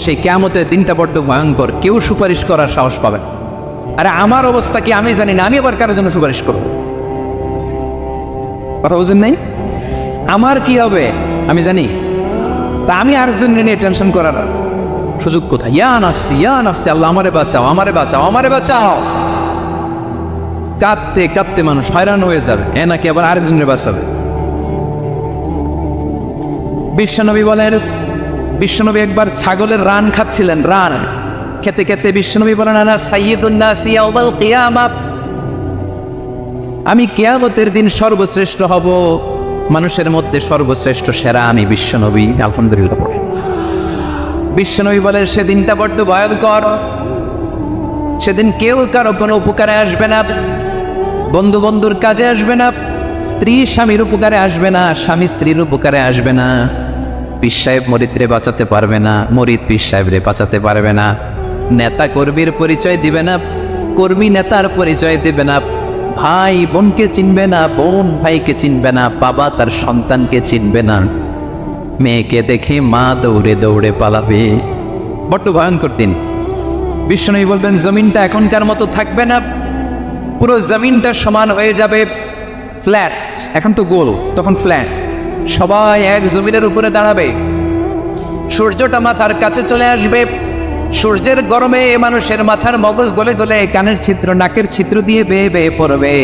সেই কিয়ামতের দিনটা বড্ড ভয়ঙ্কর, কেউ সুপারিশ করার সাহস পাবে না। আরে আমার অবস্থা কি আমি জানি না, আমি আবার কারোর জন্য সুপারিশ করব? কথা বুঝেন নাই? আমার কি হবে আমি জানি, তা আমি আরেকজন নিয়ে টেনশন করার সুযোগ কোথায়? ইয়া নাফসি আল্লাহ আমারে বাঁচাও, আমারে বাঁচাও, আমারে বাঁচাও। কাঁদতে কাঁদতে মানুষ হয়রান হয়ে যাবে, এ নাকি আবার আরেকজনের বাঁচাবে। বিশ্বনবী একবার ছাগলের রান খাচ্ছিলেন, রান খেতে খেতে বিশ্বনবী বলেন, আনা সাইয়্যিদুন নাসি ইয়াউমাল কিয়ামাহ, আমি কিয়ামতের দিন সর্বশ্রেষ্ঠ হব, মানুষের মধ্যে সর্বশ্রেষ্ঠ সেরা আমি বিশ্বনবী। আলহামদুলিল্লাহ পড়ে বিশ্বনবী বলেন, সেদিনটা বড্ড ভয়ঙ্কর, সেদিন কেউ কারো কোনো উপকারে আসবে না, বন্ধু বন্ধুর কাজে আসবে না, স্ত্রী স্বামীর উপকারে আসবে না, স্বামী স্ত্রীর উপকারে আসবে না, পীর সাহেব মরিদরে বাঁচাতে পারবে না, মরিদ পীর সাহেবরে বাঁচাতে পারবে না, নেতা কর্মীর পরিচয় দিবে না, কর্মী নেতার পরিচয় দিবে না, ভাই বোনকে চিনবে না, বোন ভাইকে চিনবে না, বাবা তার সন্তানকে চিনবে না, মেয়েকে দেখে মা দৌড়ে দৌড়ে পালাবে। বড্ড ভয়ঙ্কর দিন। বিশ্বনবী বলবেন, জমিনটা এখনকার মতো থাকবে না, পুরো জমিনটা সমান হয়ে যাবে, ফ্ল্যাট, এখন তো গোল, তখন ফ্ল্যাট, সবাই এক জমিনের উপরে দাঁড়াবে, সূর্যটা মাথার কাছে চলে আসবে, সূর্যের গরমে মানুষের মাথার মগজ গলে গলে কানের ছিদ্র নাকের ছিদ্র দিয়ে বেয়ে বেয়ে পড়বে।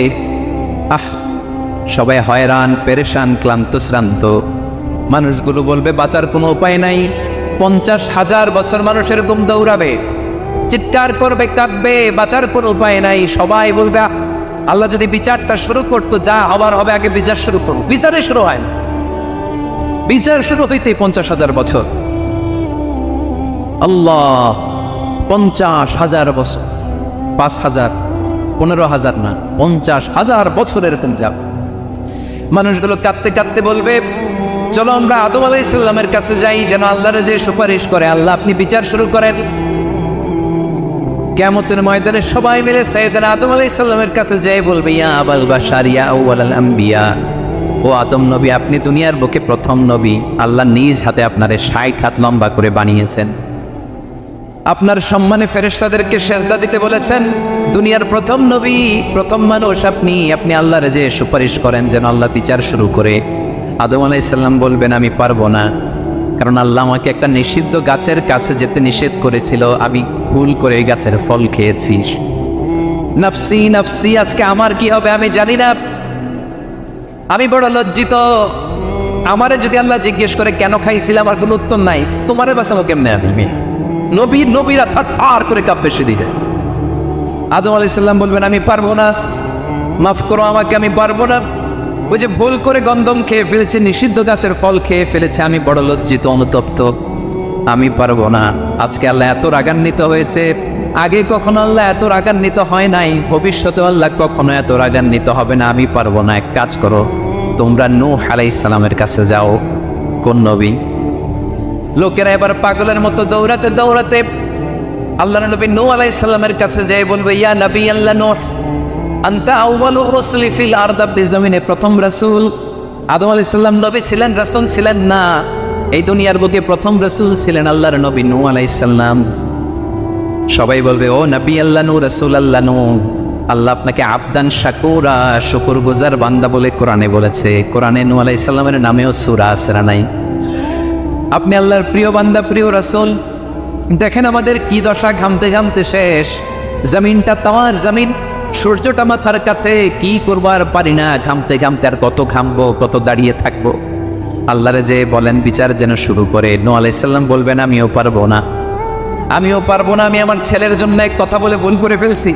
সবাই হয়রান, পেরেশান, ক্লান্ত শ্রান্ত। মানুষগুলো বলবে বাঁচার কোনো উপায় নাই। 50,000 বছর মানুষের ঘুম দৌড়াবে, চিৎকার করবে, কাঁদবে, বাঁচার কোনো উপায় নাই। সবাই বলবে আল্লাহ যদি বিচারটা শুরু করতো, যা হবার হবে, আগে বিচার শুরু করবো। বিচারে শুরু হয় না, বিচার শুরু হইতে 50,000 বছর। আল্লাহ, 50,000 বছর, 5,000, 15,000 না, 50,000 বছর এরকম যাবে। মানুষগুলো কাঁদতে কাঁদতে বলবে, চলো আমরা আদম আলাইহিস সালামের কাছে যাই, যেন আল্লাহর যে সুপারিশ করে, আল্লাহ আপনি বিচার শুরু করেন। কিয়ামতের ময়দানে সবাই মিলে সাইয়েদনা আদম আলাইহিস সালামের কাছে যেয়ে বলবে, ইয়া আবাল বাশার ইয়া আউয়ালাল আম্বিয়া, ও আদম নবী, আপনি দুনিয়ার বুকে প্রথম নবী, আল্লাহ নিজ হাতে আপনারে 60 হাত লম্বা করে বানিয়েছেন, আপনার সম্মানে ফেরেশতাদেরকে সেজদা দিতে বলেছেন, দুনিয়ার প্রথম নবী, প্রথম মানুষ আপনি, আপনি আল্লাহর যে সুপারিশ করেন যেন আল্লাহ বিচার শুরু করে। আদম আলাইহিস সালাম বলবেন, আমি পারবো না, কারণ আল্লাহ আমাকে একটা নিষিদ্ধ গাছের কাছে যেতে নিষেধ করেছিল, আমি ভুল করে এই গাছের ফল খেয়েছি। নাফসি নাফসি, আজকে আমার কি হবে আমি জানি না, আমি বড় লজ্জিত। আমারে যদি আল্লাহ জিজ্ঞেস করে কেন খাইছিলাম, আর কোনো উত্তর নাই, তোমারে বাঁচাবো কেমনে আমি? নবীরা থার করে কাঁপবে সেদিকে। আদম আলাইহিস সালাম বলবেন, আমি পারবো না, মাফ করো আমাকে, আমি পারবো না। ওই যে ভুল করে গন্ধম খেয়ে ফেলেছে, নিষিদ্ধ গাছের ফল খেয়ে ফেলেছে, আমি বড় লজ্জিত, অনুতপ্ত, আমি পারবো না। আজকে আল্লাহ এত রাগান্বিত হয়েছে, আগে কখনো আল্লাহ এত রাগান্বিত হয় নাই, ভবিষ্যতে আল্লাহ কখনো এত রাগান্বিত হবে না, আমি পারবো না। এক কাজ করো, তোমরা নূহ আলাইহিস সালামের কাছে যাও। কোন নবী? লোকেরা এবার পাগলের মতো দৌড়াতে দৌড়াতে আল্লাহর নবী নূহ আলাইহিস সালামের কাছে যেয়ে বলবে, ইয়া নবী আল্লাহ নূহ, আনতা আউয়ালুর রাসূলি ফিল আরদ, জমিনে প্রথম রাসূল। আদম আলাইহিস সালাম নবী ছিলেন, রাসূল ছিলেন না, এই দুনিয়ার বুকে প্রথম রাসূল ছিলেন আল্লাহর নবী নূহ আলাইহিস সালাম। সবাই বলবে, ও নবী আল্লাহ নূহ, রাসূল আল্লাহ নূহ, আল্লাহ আপনাকে আবদান শাকুরা, শুকরগুজার বান্দা বলে কোরআনে বলেছে। কোরআনে নূহ আলাইহিস সালামের নামেও সূরা আছে না নাই? আপনি আল্লাহর প্রিয় বান্দা, প্রিয় রাসূল। দেখেন আমাদের কি দশা, ঘামতে ঘামতে শেষ, জমিনটা তাওয়ার জমিন, সূর্যটা মাথার কাছে, কি করবো আর পারি না, ঘামতে ঘামতে আর কত ঘামবো, কত দাঁড়িয়ে থাকবো। আল্লাহরে যে বলেন বিচার যেন শুরু করে। নূহ আলাইহিস সালাম বলবেন, আমিও পারবো না, আমিও পারবো না, আমি আমার ছেলের জন্য এক কথা বলে ভুল করে ফেলছি।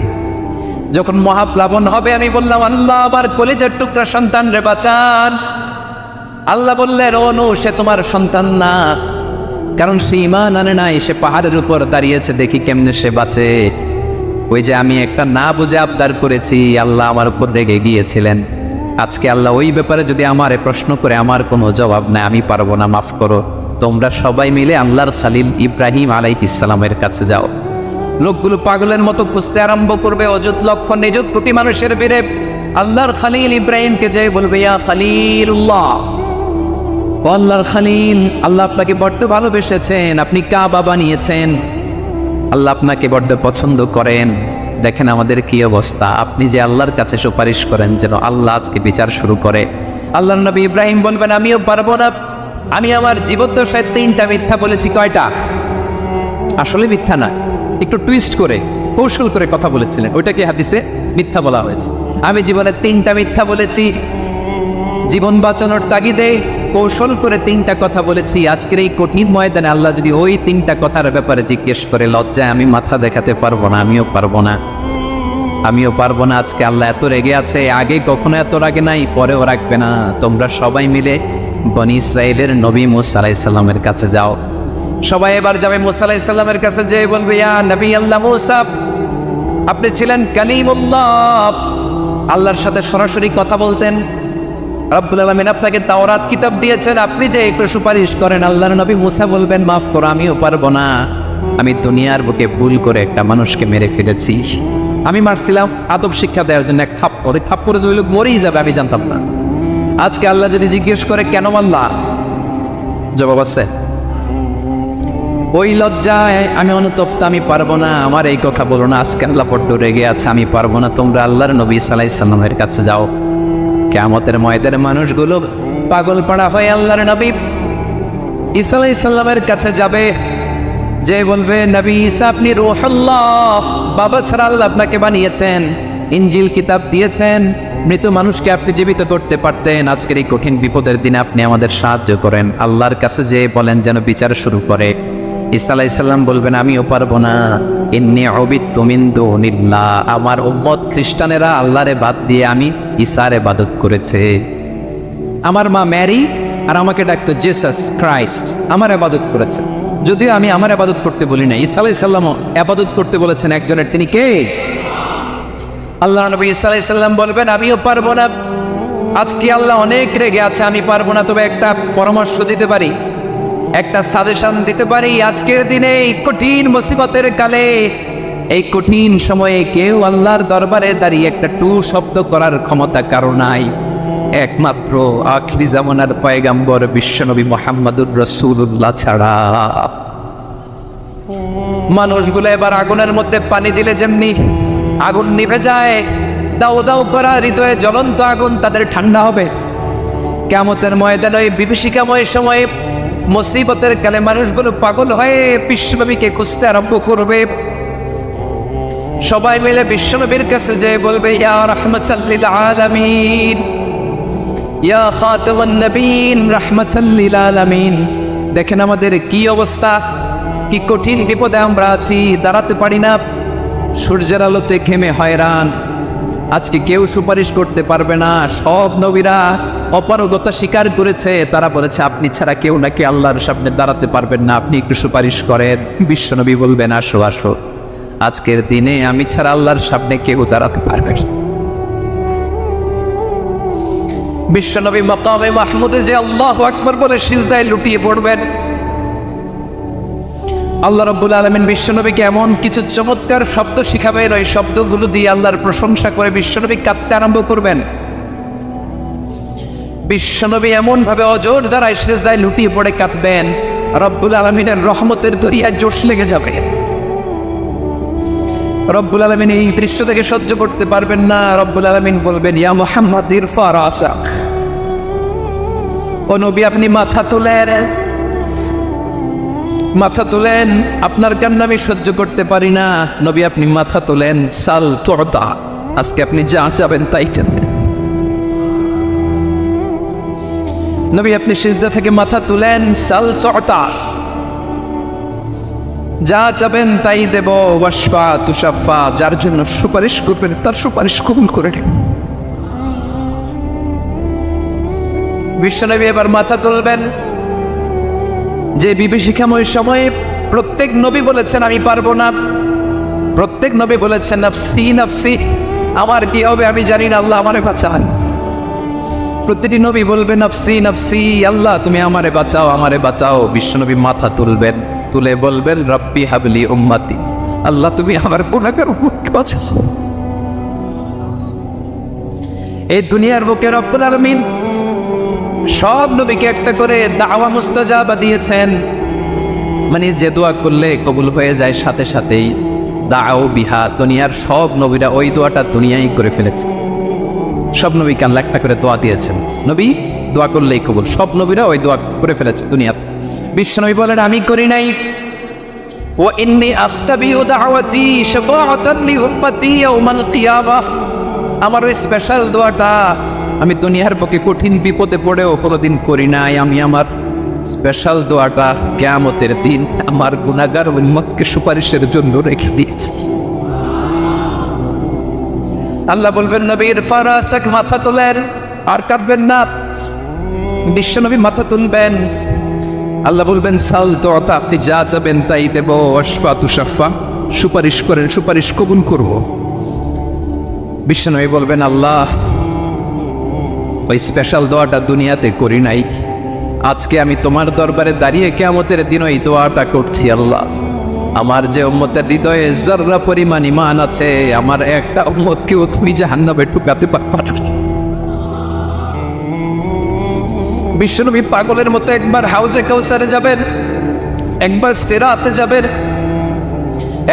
যখন মহাপ্লাবন হবে আমি বললাম, আল্লাহ আবার কলিজার টুকরা সন্তান রে বাঁচান। আল্লাহ বললেন, ও নূহ, সে তোমার সন্তান না, কারণ সে ঈমান আনে নাই, সে পাহাড়ের উপর দাঁড়িয়েছে, দেখি কেমনে সে বাঁচে। ওই যে আমি একটা না বুঝে আবদার করেছি, আল্লাহ আমার উপর রেগে গিয়েছিলেন। আজকে আল্লাহ ওই ব্যাপারে যদি আমারে প্রশ্ন করে, আমার কোনো জবাব নাই, আমি পারবো না, মাফ করো। তোমরা সবাই মিলে আল্লাহর খলিল ইব্রাহিম আলাইহিস সালামের কাছে যাও। লোকগুলো পাগলের মতো খুঁজতে আরম্ভ করবে, অযুত লক্ষ নিযুত কোটি মানুষের ভিড়ে আল্লাহর খলিল ইব্রাহিমকে যেয়ে বলবে, ইয়া খলিলুল্লাহ, ও আল্লাহর খলিল, আল্লাহ আপনাকে বড্ড ভালোবেসেছেন, আপনি কাবা বানিয়েছেন, আল্লাহ আপনাকে বড্ড পছন্দ করেন। দেখেন আমাদের কি অবস্থা। আপনি যে আল্লাহর কাছে সুপারিশ করেন যেন আল্লাহ আজকে বিচার শুরু করে। আল্লাহর নবী ইব্রাহিম বলবেন আমিও পারবো না, আমি আমার জীবদ্দশায় 3টা মিথ্যা বলেছি। কয়টা? আসলে মিথ্যা না, একটু টুইস্ট করে কৌশল করে কথা বলেছিলেন, ওইটাকে হাদিসে মিথ্যা বলা হয়েছে। আমি জীবনে 3টা মিথ্যা বলেছি, জীবন বাঁচানোর তাগিদে কৌশল করে 3টা কথা বলেছি। আজকের এই কঠিন ময়দানে আল্লাহ যদি ওই 3টা কথার ব্যাপারে জিজ্ঞেস করে, লজ্জায় আমি মাথা দেখাতে পারবো না, আমিও পারবো না, আমিও পারবো না। আজকে আল্লাহ এত রেগে আছে, আগে কখনো এত রাগে নাই, পরেও রাখবে না। তোমরা সবাই মিলে বনি ইসরাইলের নবী মুসা আলাইহিস সালামের কাছে যাও। সবাই এবার যাবে মুসা আলাইহিস সালামের কাছে, যেয়ে বলবে ইয়া নবী আল্লাহ মুসা, আপনি ছিলেন কালিমুল্লাহ, আল্লাহর সাথে সরাসরি কথা বলতেন, রব্বুল আলামিন আপনাকে তাওরাত কিতাব দিয়েছেন, আপনি যে একটু সুপারিশ করেন। আল্লাহর নবী মুসা বলবেন মাফ করো, আমিও পারবো না, আমি দুনিয়ার বুকে ভুল করে একটা মানুষকে মেরে ফেলেছি। আমি মারছিলাম আদব শিক্ষা দেওয়ার জন্য এক থাপ্পড়, এই থাপ্পড়ে যে লোক মরেই যাবে আমি জানতাম না। আজকে আল্লাহ যদি জিজ্ঞেস করে কেন মারলা, জবাব আছে। ওই লজ্জায় আমি অনুতপ্ত, আমি পারবো না, আমার এই কথা বলো না। আজকে আল্লাহ বড্ড রেগে আছে, আমি পারবো না। তোমরা আল্লাহর নবী ঈসা আলাইহিস সালামের কাছে যাও। কিয়ামতের ময়দানে মানুষগুলো পাগল পাড়া হয়ে আল্লাহর নবী ঈসা আলাইহিস সালামের কাছে যাবে, যে বলবে নবী ঈসা আপনি রূহুল্লাহ, বাবা ছাড়া আল্লাহ আপনাকে বানিয়েছেন, ইনজিল কিতাব দিয়েছেন, মৃত মানুষকে আপনি জীবিত করতে পারতেন। আজকের এই কঠিন বিপদের দিনে আপনি আমাদের সাহায্য করেন। আল্লাহর কাছে যে বলেন যেন বিচার শুরু করে। ঈসা আলাইহিস সালাম বলবেন আমিও পারবো না, ইন্নী উবিদতু মিন দুনিল্লাহ, আমার উম্মত খ্রিস্টানেরা আল্লাহরে বাদ দিয়ে আমি ঈসার ইবাদত করেছে। আমার মা ম্যারি আর আমাকে ডাকতো জেসাস ক্রাইস্ট, আমার ইবাদত করেছে, যদিও আমি আমার ইবাদত করতে বলি না। ঈসা আলাইহিস সালামও ইবাদত করতে বলেছেন একজনের, তিনি কে? আল্লাহর নবী ঈসা আলাইহিস সালাম বলবেন আমিও পারবো না, আজকে আল্লাহ অনেক রেগে আছে, আমি পারবো না। তবে একটা পরামর্শ দিতে পারি, একটা সাজেশন দিতে পারি। আজকের দিনে এই কঠিন মুসিবতের কালে, এই কঠিন সময়ে কেউ আল্লাহর দরবারে দাঁড়িয়ে একটা টু শব্দ করার ক্ষমতা কারো নাই, একমাত্র আখিরি জামানার পয়গাম্বর বিশ্বনবী মুহাম্মদুর রাসূলুল্লাহ ছাড়া। মানুষগুলো এবার আগুনের মধ্যে পানি দিলে যেমনি আগুন নিভে যায়, দাও দাও করা হৃদয়ে জ্বলন্ত আগুন তাদের ঠান্ডা হবে। কিয়ামতের ময়দানে ওই বিভীষিকাময় সময়ে মুসিবতের কালে মানুষগুলো পাগল হয়ে বিশ্বনবীকে খুঁজতে আরম্ভ করবে। সবাই মিলে বিশ্বনবীর কাছে যেয়ে বলবে ইয়া রাহমাতাল লিল আলামিন, ইয়া খাতামান নবীন, রাহমাতাল লিল আলামিন। দেখেন আমাদের কি অবস্থা, কি কঠিন বিপদে আমরা আছি, দাঁড়াতে পারি না, সূর্যের আলোতে ঘেমে হয়রান। আজকে কেউ সুপারিশ করতে পারবে না। সব নবীরা অপারগতা স্বীকার করেছে, তারা বলেছে আপনি ছাড়া কেউ নাকি আল্লাহর সামনে দাঁড়াতে পারবেন না, আপনি একটু সুপারিশ করেন। বিশ্বনবী বলবেন আসো আসো, আজকের দিনে আমি ছাড়া আল্লাহর সামনে কেউ দাঁড়াতে পারবে না। বিশ্বনবী মাকামে মাহমুদে যে আল্লাহু আকবার বলে সিজদায় লুটিয়ে পড়বেন। আল্লাহ রাব্বুল আলামিন বিশ্বনবীকে এমন কিছু চমৎকার শব্দ শিখাবেন, ওই শব্দগুলো দিয়ে আল্লাহর প্রশংসা করে বিশ্বনবী কাঁদতে আরম্ভ করবেন। বিশ্বনবী এমন ভাবে অজর দ্বারা সিজদায় লুটিয়ে পড়ে কাঁদবেন, রব্বুল আলামিনের রহমতের দরিয়ায় জোশ লেগে যাবে। রব্বুল আলামিন এই দৃশ্য থেকে সহ্য করতে পারবেন না। রব্বুল আলামিন বলবেন ইয়া মুহাম্মদ ইরফা রাসাক, ও নবী আপনি মাথা তোলেন, মাথা তোলেন, আপনার কান্না আমি সহ্য করতে পারি না। নবী আপনি মাথা তোলেন, সাল তুতা, আজকে আপনি যা চাবেন তাই দেবেন। নবী আপনি সিজদা থেকে মাথা তুলেন, সাল তুতা, যা চাবেন তাই দেব। ওয়াশফা তুশাফা, যার জন্য সুপারিশ করবেন তার সুপারিশ কবুল করে নেব। বিশ্বনবী এবার মাথা তুলবেন। যে বিভীষিকাময় সময়ে প্রত্যেক নবী বলেছেন আমি পারবো না, প্রত্যেক নবী বলেছেন নাফসি নাফসি, আমার কি হবে আমি জানি না, আল্লাহ আমারে বাঁচান। প্রতিটি নবী বলবে নাফসি নাফসি, আল্লাহ তুমি আমারে বাঁচাও, আমারে বাঁচাও। বিশ্বনবী মাথা তুলবেন, তুলে বলবেন রব্বি হাবলি উম্মতি, আল্লাহ তুমি আমার গুনাহগার উম্মতকে বাঁচাও। এই দুনিয়ার বুকে রব্বুল আলামিন সব নবীকে একটা করে দাওয়া মুস্তাজাবা দিয়েছেন, মানে যে দোয়া করলে কবুল হয়ে যায় সাথে সাথেই। দাও বিহা, দুনিয়ার সব নবীরা ওই দোয়াটা দুনিয়ায় করে ফেলেছে। সব নবীকে আল্লাহ একটা করে দোয়া দিয়েছেন, নবী দোয়া করলেই কবুল। সব নবীরা ওই দোয়া করে ফেলেছে দুনিয়াতে। বিশ্বনবী বলেন আমি করি নাই। ও ইন্নী আফতাবিউ দাওয়াতি শাফাআতান লি উম্মতি ইয়াউমাল কিয়ামাহ, আমার ওই স্পেশাল দোয়াটা আমি দুনিয়ার বুকে কঠিন বিপদে পড়েও কোনোদিন করি নাই। আমি আমার স্পেশাল দোয়াটা কিয়ামতের দিন আমার গুনাহগার উম্মতকে সুপারিশের জন্য রেখে দিয়েছি। আল্লাহ বলবেন নবীর ফারাসাক, মাথা তোলেন, আর কাঁদবেন না। বিশ্বনবী মাথা তুলবেন, আল্লাহ বলবেন সাল তোতা, আপনি যা চাবেন তাই দেব। আশফা তুশাফা, সুপারিশ করেন, সুপারিশ কবুল করব। বিশ্বনবী বলবেন আল্লাহ ওই স্পেশাল দোয়াটা দুনিয়াতে করি নাই, আজকে আমি তোমার দরবারে দাঁড়িয়ে কিয়ামতের দিন ওই দোয়াটা করছি। আল্লাহ আমার যে উম্মতের হৃদয়ে যাররা পরিমাণ ঈমান আছে, আমার একটা উম্মতকেও তুমি জাহান্নামে ঢুকাতে পারবে না। বিশ্বনবী পাগলের মতো একবার হাউজে কাউসারে যাবেন, একবার সিরাতে যাবেন,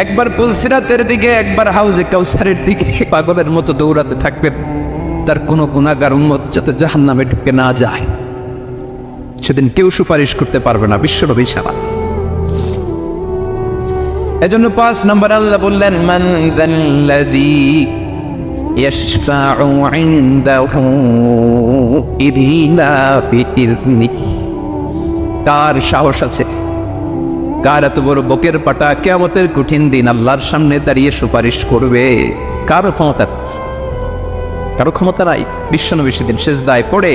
একবার পুলসিরাতের দিকে, একবার হাউজে কাউসারের দিকে পাগলের মতো দৌড়াতে থাকবেন। তার কোনো গুনাহগার উম্মত যাতে জাহান্নামে ঢুকে না যায়, সেদিন কেউ সুপারিশ করতে পারবে না বিশ্বনবী ছাড়া। এজন্য 5 নম্বর আল্লাহ বললেন মান যাল্লাযী ইয়াশফাউ ইনদাহু ইল্লা বিইযনি, কার সাহস আছে, কার এত বড় বুকের পাটা কিয়ামতের কঠিন দিন আল্লাহর সামনে দাঁড়িয়ে সুপারিশ করবে? কারো ক্ষমতা, কারো ক্ষমতা নাই। বিশ্বনবী সেদিন সিজদায় পড়ে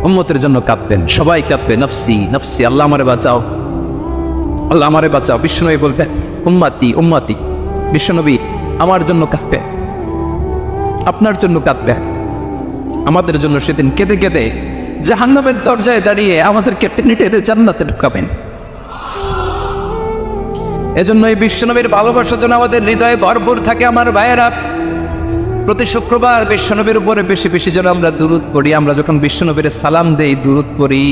উম্মতের জন্য কাঁদবেন, সবাই কাঁদবে, নফসি নফসি, আল্লাহ আমারে বাঁচাও, আল্লাহ আমারে বাঁচাও। বিশ্বনবী বলবেন উম্মতি উম্মতি, বিশ্বনবী আমার জন্য কাঁদবে, আপনার জন্য কাঁদবে, আমাদের জন্য সেদিন কেঁদে কেঁদে জাহান্নামের দরজায় দাঁড়িয়ে আমাদেরকে টেনে টেনে জান্নাতে ঢুকাবেন। এজন্য এই বিশ্বনবীর ভালোবাসা যেন আমাদের হৃদয়ে ভরপুর থাকে। আমার ভাইয়েরা, প্রতি শুক্রবার বিশ্বনবীর উপরে বেশি বেশি যেন আমরা দুরূদ পড়ি। আমরা যখন বিশ্বনবীর সালাম দেই, দুরূদ পড়ি,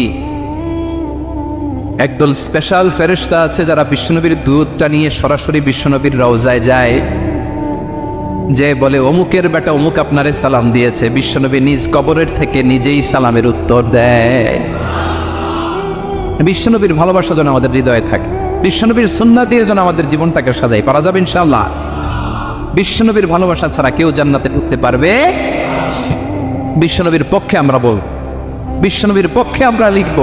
একদল স্পেশাল ফেরেশতা আছে যারা বিশ্বনবীর দুরূদটা নিয়ে সরাসরি বিশ্বনবীর রওজায় যায়, যে বলে অমুকের বেটা অমুক আপনারে সালাম দিয়েছে। বিশ্বনবী নিজ কবরের থেকে নিজেই সালামের উত্তর দেয়। বিশ্বনবীর ভালোবাসা যেন আমাদের হৃদয়ে থাকে, বিশ্বনবীর সুন্নাহ দিয়ে যেন আমাদের জীবনটাকে সাজাই। পারা যাবে ইনশাআল্লাহ। বিশ্বনবীর ভালোবাসা ছাড়া কেউ জান্নাতে ঢুকতে পারবে? বিশ্বনবীর পক্ষে আমরা বলব, বিশ্বনবীর পক্ষে আমরা লিখব,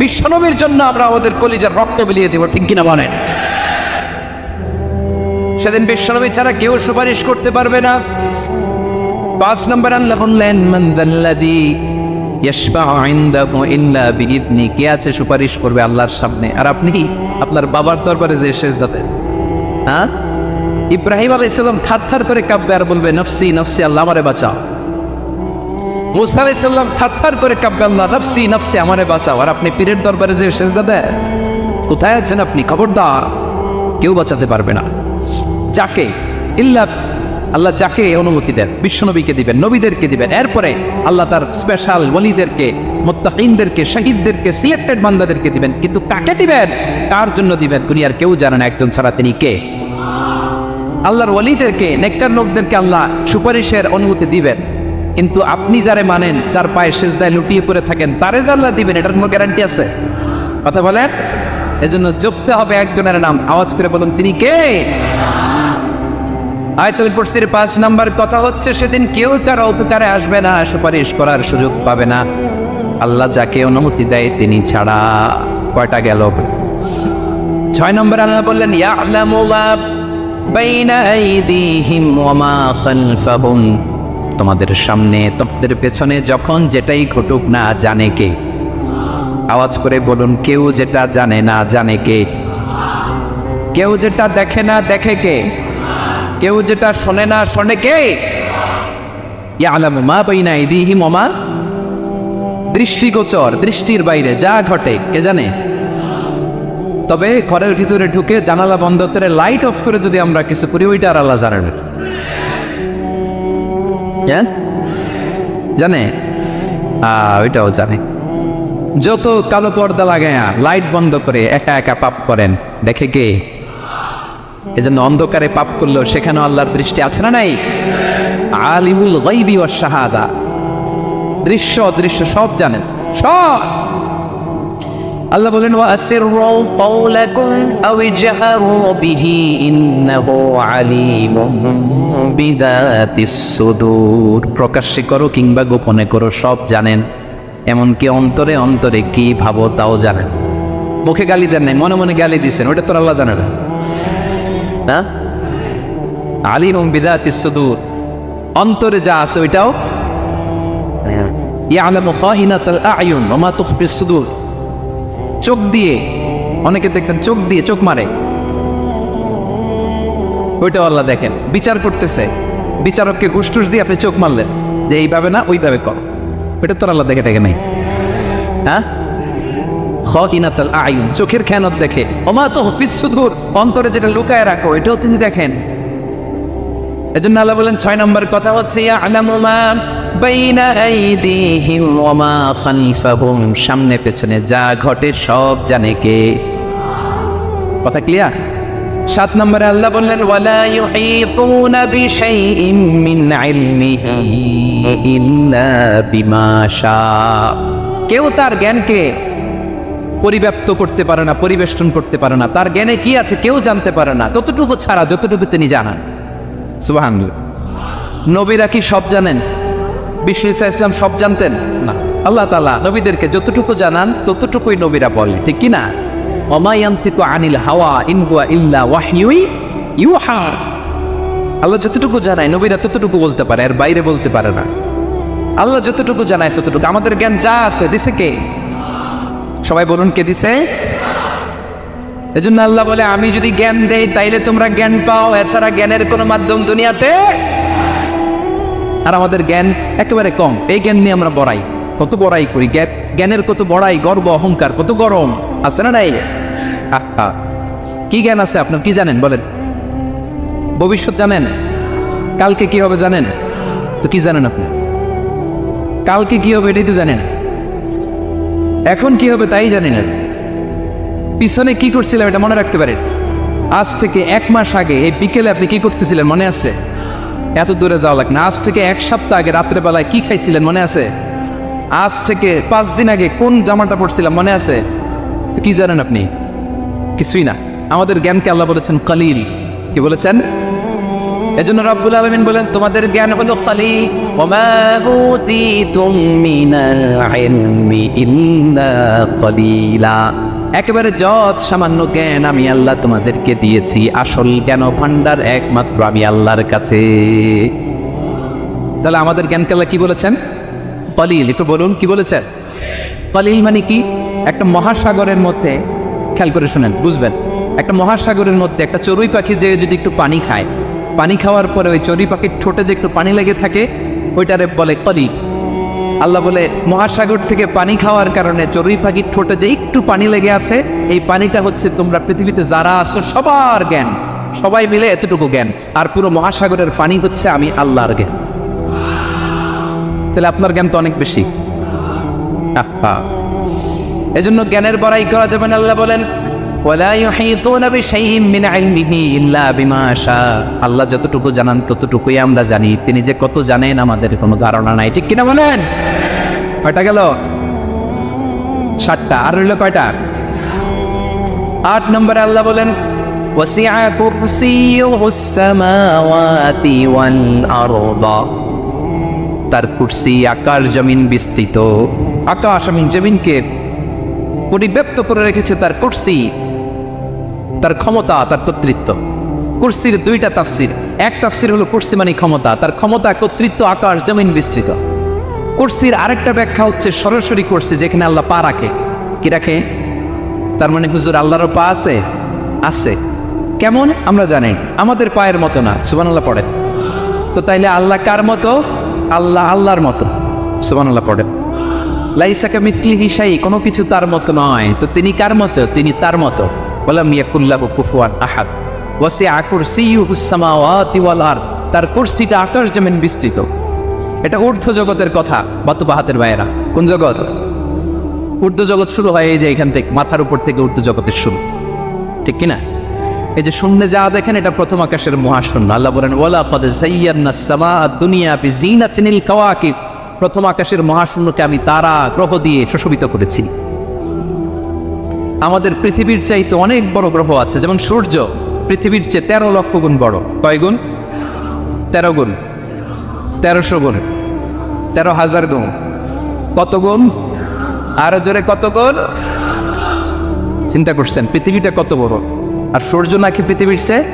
বিশ্বনবীর জন্য আমরা আমাদের কলিজার রক্ত বিলিয়ে দেব, ঠিক কিনা বলেন? সেদিন বিশ্বনবী ছাড়া কেউ সুপারিশ করতে পারবে না। 5 নম্বর আল্লাহ বললেন মান যাল্লাযী ইয়াশফাউ ইনদাহু ইল্লা বিইযনি, কে আছে সুপারিশ করবে আল্লাহর সামনে? আর আপনি আপনার বাবার দরবারে যে সিজদা দেন, হ্যাঁ, ইব্রাহিম আলাইহিস সালাম থারথার করে কাঁপবে আর বলবে নফসি নফসি, আল্লাহ আমারে বাঁচাও। মুসা আলাইহিস সালাম থারথার করে কাঁপবে, আল্লাহ নফসি নফসি, আমারে বাঁচাও। আর আপনি পীরের দরবারে যে সিজদা দেন, কোথায় আছেন আপনি? খবরদার, কেউ বাঁচাতে পারবে না। যাকে ইল্লা আল্লাহ যাকে অনুমতি দেন, বিশ্বনবীকে দিবেন, নবীদেরকে দিবেন, এরপরে আল্লাহ তার স্পেশাল ওয়ালিদেরকে, মুত্তাকিনদেরকে, শহীদদেরকে, সিলেক্টেড বান্দাদেরকে দিবেন। কিন্তু কাকে দিবেন, কার জন্য দিবেন, দুনিয়ার কেউ জানে না একজন ছাড়া, তিনি কে? আল্লাহর ওয়ালিদেরকে, নেককার লোকদেরকে আল্লাহ সুপারিশের অনুমতি দিবেন। কিন্তু আপনি যারে মানেন, যার পায়ে সিজদায় লুটিয়ে পড়ে থাকেন, তারে যে আল্লাহ দিবেন, এটার কোনো গ্যারান্টি আছে? কথা বলেন। এজন্য জপতে হবে একজনের নাম, আওয়াজ করে বলুন তিনি কে? আয়াতুল কুরসির 5 নাম্বার কথা হচ্ছে সেদিন কেউ কারো উপকারে আসবে না, সুপারিশ করার সুযোগ পাবে না, আল্লাহ যাকে অনুমতি দেয় তিনি ছাড়া। কয়টা গেল? 6 নম্বর আল্লাহ বললেন ইয়ালামু মা বাইনা আইদিহিম ওয়া মা খালফাহুম, তোমাদের সামনে তোমাদের পেছনে যখন যেটাই ঘটুক না জানে কে? আওয়াজ করে বলুন, কেউ যেটা জানে না জানে কে? কেউ যেটা দেখে না দেখে কে? কেউ যেটা শোনে না শোনে কে? ইয়ালামু মা বাইনা আইদিহিম ওয়া মা, দৃষ্টিগোচর, দৃষ্টির বাইরে যা ঘটে কে জানে? তবে ঘরের ভিতরে ঢুকে জানালা বন্ধ করে লাইট অফ করে যদি আমরা কিছু করি, ওইটা আর আল্লাহ জানেন। জানে? ওইটাও জানে। যত কালো পর্দা লাগায়া লাইট বন্ধ করে একা একা পাপ করেন, দেখে কে? এজন্য অন্ধকারে পাপ করলেও সেখানে আল্লাহর দৃষ্টি আছে না নাই? আলিমুল গায়বি ওয়াশ শাহাদা, দৃশ্য অদৃশ্য সব জানেন, সব। আল্লাহ বলেন ওয়াসিররু কাওলাকুম আও ইজহারু বিহি ইন্নাহু আলিমুম বিযাতিস সুদূর। প্রকাশ্যে করো কিংবা গোপনে করো, সব জানেন। এমনকি অন্তরে অন্তরে কি ভাবো তাও জানেন। মুখে গালি দেন নাই, মনে মনে গালি দিছেন, ওটা তো আল্লাহ জানেন না? আলিমুম বিযাতিস সুদূর, অন্তরে যা আছে ওইটাও ইয়ালামু খাইনাতাল আ'য়ুন ওয়া মা তুখফিস সুদূর। চোখ দিয়ে, অনেকে দেখতেন চোখ দিয়ে চোখ মারে, ওইটাও আল্লাহ দেখেন। বিচার করতেছে, বিচারককে ঘুষ টুস দিয়ে আপনি চোখ মারলেন যে এইভাবে না ওইভাবে কর, ওইটা তো আল্লাহ দেখে দেখে নাই। হ্যাঁ, খাইনাতাল আ'য়ুন, চোখের খেয়ানত দেখে। ওয়া মা তুখফিস সুদূর, অন্তরে যেটা লুকায় রাখো এটাও তিনি দেখেন। এজন্য আল্লাহ বলেন 6 নম্বর কথা হচ্ছে ইয়ালামু মা বাইনা আইদিহিম ওয়া মা খালফাহুম, সামনে পেছনে যা ঘটে সব জানে কে? কথা ক্লিয়ার? 7 নম্বরে আল্লাহ বললেন ওয়ালা ইউহিতুনা বিশাইইম মিন ইলমিহি ইল্লা বিমা শা। কেউ তার জ্ঞানকে পরিব্যাপ্ত করতে পারে না, পরিবেষ্টন করতে পারে না। তার জ্ঞানে কি আছে কেউ জানতে পারে না, ততটুকু ছাড়া যতটুকু তিনি জানান। সুবহানাল্লাহ। নবীরা কি সব জানেন? বিষ্ণু ঈসা ইসলাম সব জানতেন না। আল্লাহ তাআলা নবীদেরকে যতটুকু জানান ততটুকুই নবীরা বলে, ঠিক কি না? ওমা ইয়ানতিকু আনিল হাওয়া ইন হুয়া ইল্লা ওয়াহয়ু ইউহা। আল্লাহ যতটুকু জানায় নবীরা ততটুকু বলতে পারে, এর বাইরে বলতে পারে না। আল্লাহ যতটুকু জানায় ততটুকু। আমাদের জ্ঞান যা আছে দিছে কে? সবাই বলুন, কে দিছে? এজন্য আল্লাহ বলে আমি যদি জ্ঞান দেই তাইলে তোমরা জ্ঞান পাও, এছাড়া জ্ঞানের কোনো মাধ্যম দুনিয়াতে। আর আমাদের জ্ঞান একেবারে কম, এই জ্ঞান নিয়ে আমরা বড়াই, কত বড়াই করি। জ্ঞানের কত বড়াই, গর্ব অহংকার, কত গরম আছে না নাই? কি জ্ঞান আছে আপনার? কি জানেন বলেন? ভবিষ্যৎ জানেন? কালকে কি হবে জানেন? তো কি জানেন আপনি? কালকে কি হবে এটাই তো জানেন, এখন কি হবে তাই জানি না। পিছনে কি করছিলাম এটা মনে রাখতে পারেন? আজ থেকে 1 মাস আগে এই বিকেলে আপনি কি করতেছিলেন মনে আছে? এত দূরে যাওয়া লাগে না। আজ থেকে 1 সপ্তাহ আগে রাত্রেবেলায় কি খাইছিলেন মনে আছে? আজ থেকে 5 দিন আগে কোন জামাটা পরছিলাম মনে আছে? তো কি জানেন আপনি? কিছুই না। আমাদের জ্ঞানকে আল্লাহ বলেছেন কালিল। কি বলেছেন? এজন্য রব্বুল আলামিন বলেন তোমাদের জ্ঞান হলো কালিল। ওমা উতিতুম মিনাল ইলমি ইল্লা কালিলা। একেবারে যত সামান্য জ্ঞান আমি আল্লাহ তোমাদেরকে দিয়েছি, আসল জ্ঞান ভান্ডার একমাত্র আমি আল্লাহর কাছে। তাহলে আমাদের জ্ঞানকে আল্লাহ কি বলেছেন? কালিল। একটু বলুন কি বলেছেন? কালিল মানে কি? একটা মহাসাগরের মধ্যে, খেয়াল করে শুনেন বুঝবেন, একটা মহাসাগরের মধ্যে একটা চড়ুই পাখি যে যদি একটু পানি খায়, পানি খাওয়ার পরে ওই চড়ুই পাখির ঠোঁটে যে একটু পানি লেগে থাকে ওইটারে বলে কালিল। আল্লাহ বলে মহাসাগর থেকে পানি খাওয়ার কারণে চড়ুই পাখির ঠোঁটে যে একটু পানি লেগে আছে, এই পানিটা হচ্ছে তোমরা পৃথিবীতে যারা আছো সবার জ্ঞান, সবাই মিলে এতটুকু জ্ঞান। আর পুরো মহাসাগরের পানি হচ্ছে আমি আল্লাহর জ্ঞান। তাহলে আপনার জ্ঞান তো অনেক বেশি। এজন্য জ্ঞানের বড়াই করা যাবে না। আল্লাহ বলেন ওয়ালা ইউহিতুনা বিশাইইম মিন ইলমিহি ইল্লা বিমা শা। আল্লাহ যতটুকু জানান ততটুকুই আমরা জানি, তিনি যে কত জানেন আমাদের কোনো ধারণা নাই, ঠিক কিনা বলেন? কয়টা গেল? 7টা। আর রইল কয়টা? 8 নম্বরে আল্লাহ বলেন ওয়াসিআ কুরসিয়ুহুস সামাওয়াতি ওয়াল আরদা। তার কুরসি আকাশ জমিন বিস্তৃত। আকাশ এবং জমিনকে পরিব্যাপ্ত করে রেখেছে তার কুরসি, তার ক্ষমতা, তার কর্তৃত্ব। কুরসির 2টা তাফসির। এক তাফসির হলো কুরসি মানে ক্ষমতা, তার ক্ষমতা, কর্তৃত্ব, আকাশ জমিন বিস্তৃত। কুরসির আরেকটা ব্যাখ্যা হচ্ছে সরাসরি কুরসি, যেখানে আল্লাহ পা রাখে। কি রাখে? তার মানে হুজুর আল্লাহরও পা আছে? আছে। কেমন আমরা জানি, আমাদের পায়ের মতো না। সুবহানাল্লাহ পড়েন তো। তাইলে আল্লাহ কার মতো? আল্লাহ আল্লাহর মতো। সুবহানাল্লাহ পড়েন। লাইসা কামিসলিহি শাই, কোনো কিছু তার মতো নয়। তো তিনি কার মতো? তিনি তার মতো। ওয়ালাম ইয়াকুল্লাহু কুফুয়ান আহাদ। ওয়াসিআ কুরসিয়ুহুস সামাওয়াতি ওয়াল আরদ। তার কুরসিটা আকাশ জমিন বিস্তৃত। এটা ঊর্ধ্ব জগতের কথা। বাতুবা হাতের ভাইয়েরা, কোন জগৎ? ঊর্ধ্ব জগৎ শুরু হয় এই যে এখান থেকে, মাথার উপর থেকে ঊর্ধ্ব জগতের শুরু, ঠিক কিনা? এই যে শূন্যে যা দেখেন এটা প্রথম আকাশের মহাশূন্য। আল্লাহ বলেন ওয়ালাকাদ যায়্যানাস সামাআদ দুনিয়া বিজিনাতিল কাওয়াকিব, প্রথম আকাশের মহাশূন্যকে আমি তারা গ্রহ দিয়ে সুশোভিত করেছি। আমাদের পৃথিবীর চাইতে অনেক বড় গ্রহ আছে, যেমন সূর্য পৃথিবীর চেয়ে 13 লক্ষ গুণ বড়। কয় গুণ? 13 গুণ, 1300 গুণ, 13,000 গুণ। কত গুণ? আরো জোরে কত গুণ? চিন্তা করছেন পৃথিবীটা কত বড়, আর সূর্য নাকি পৃথিবীর চেয়ে?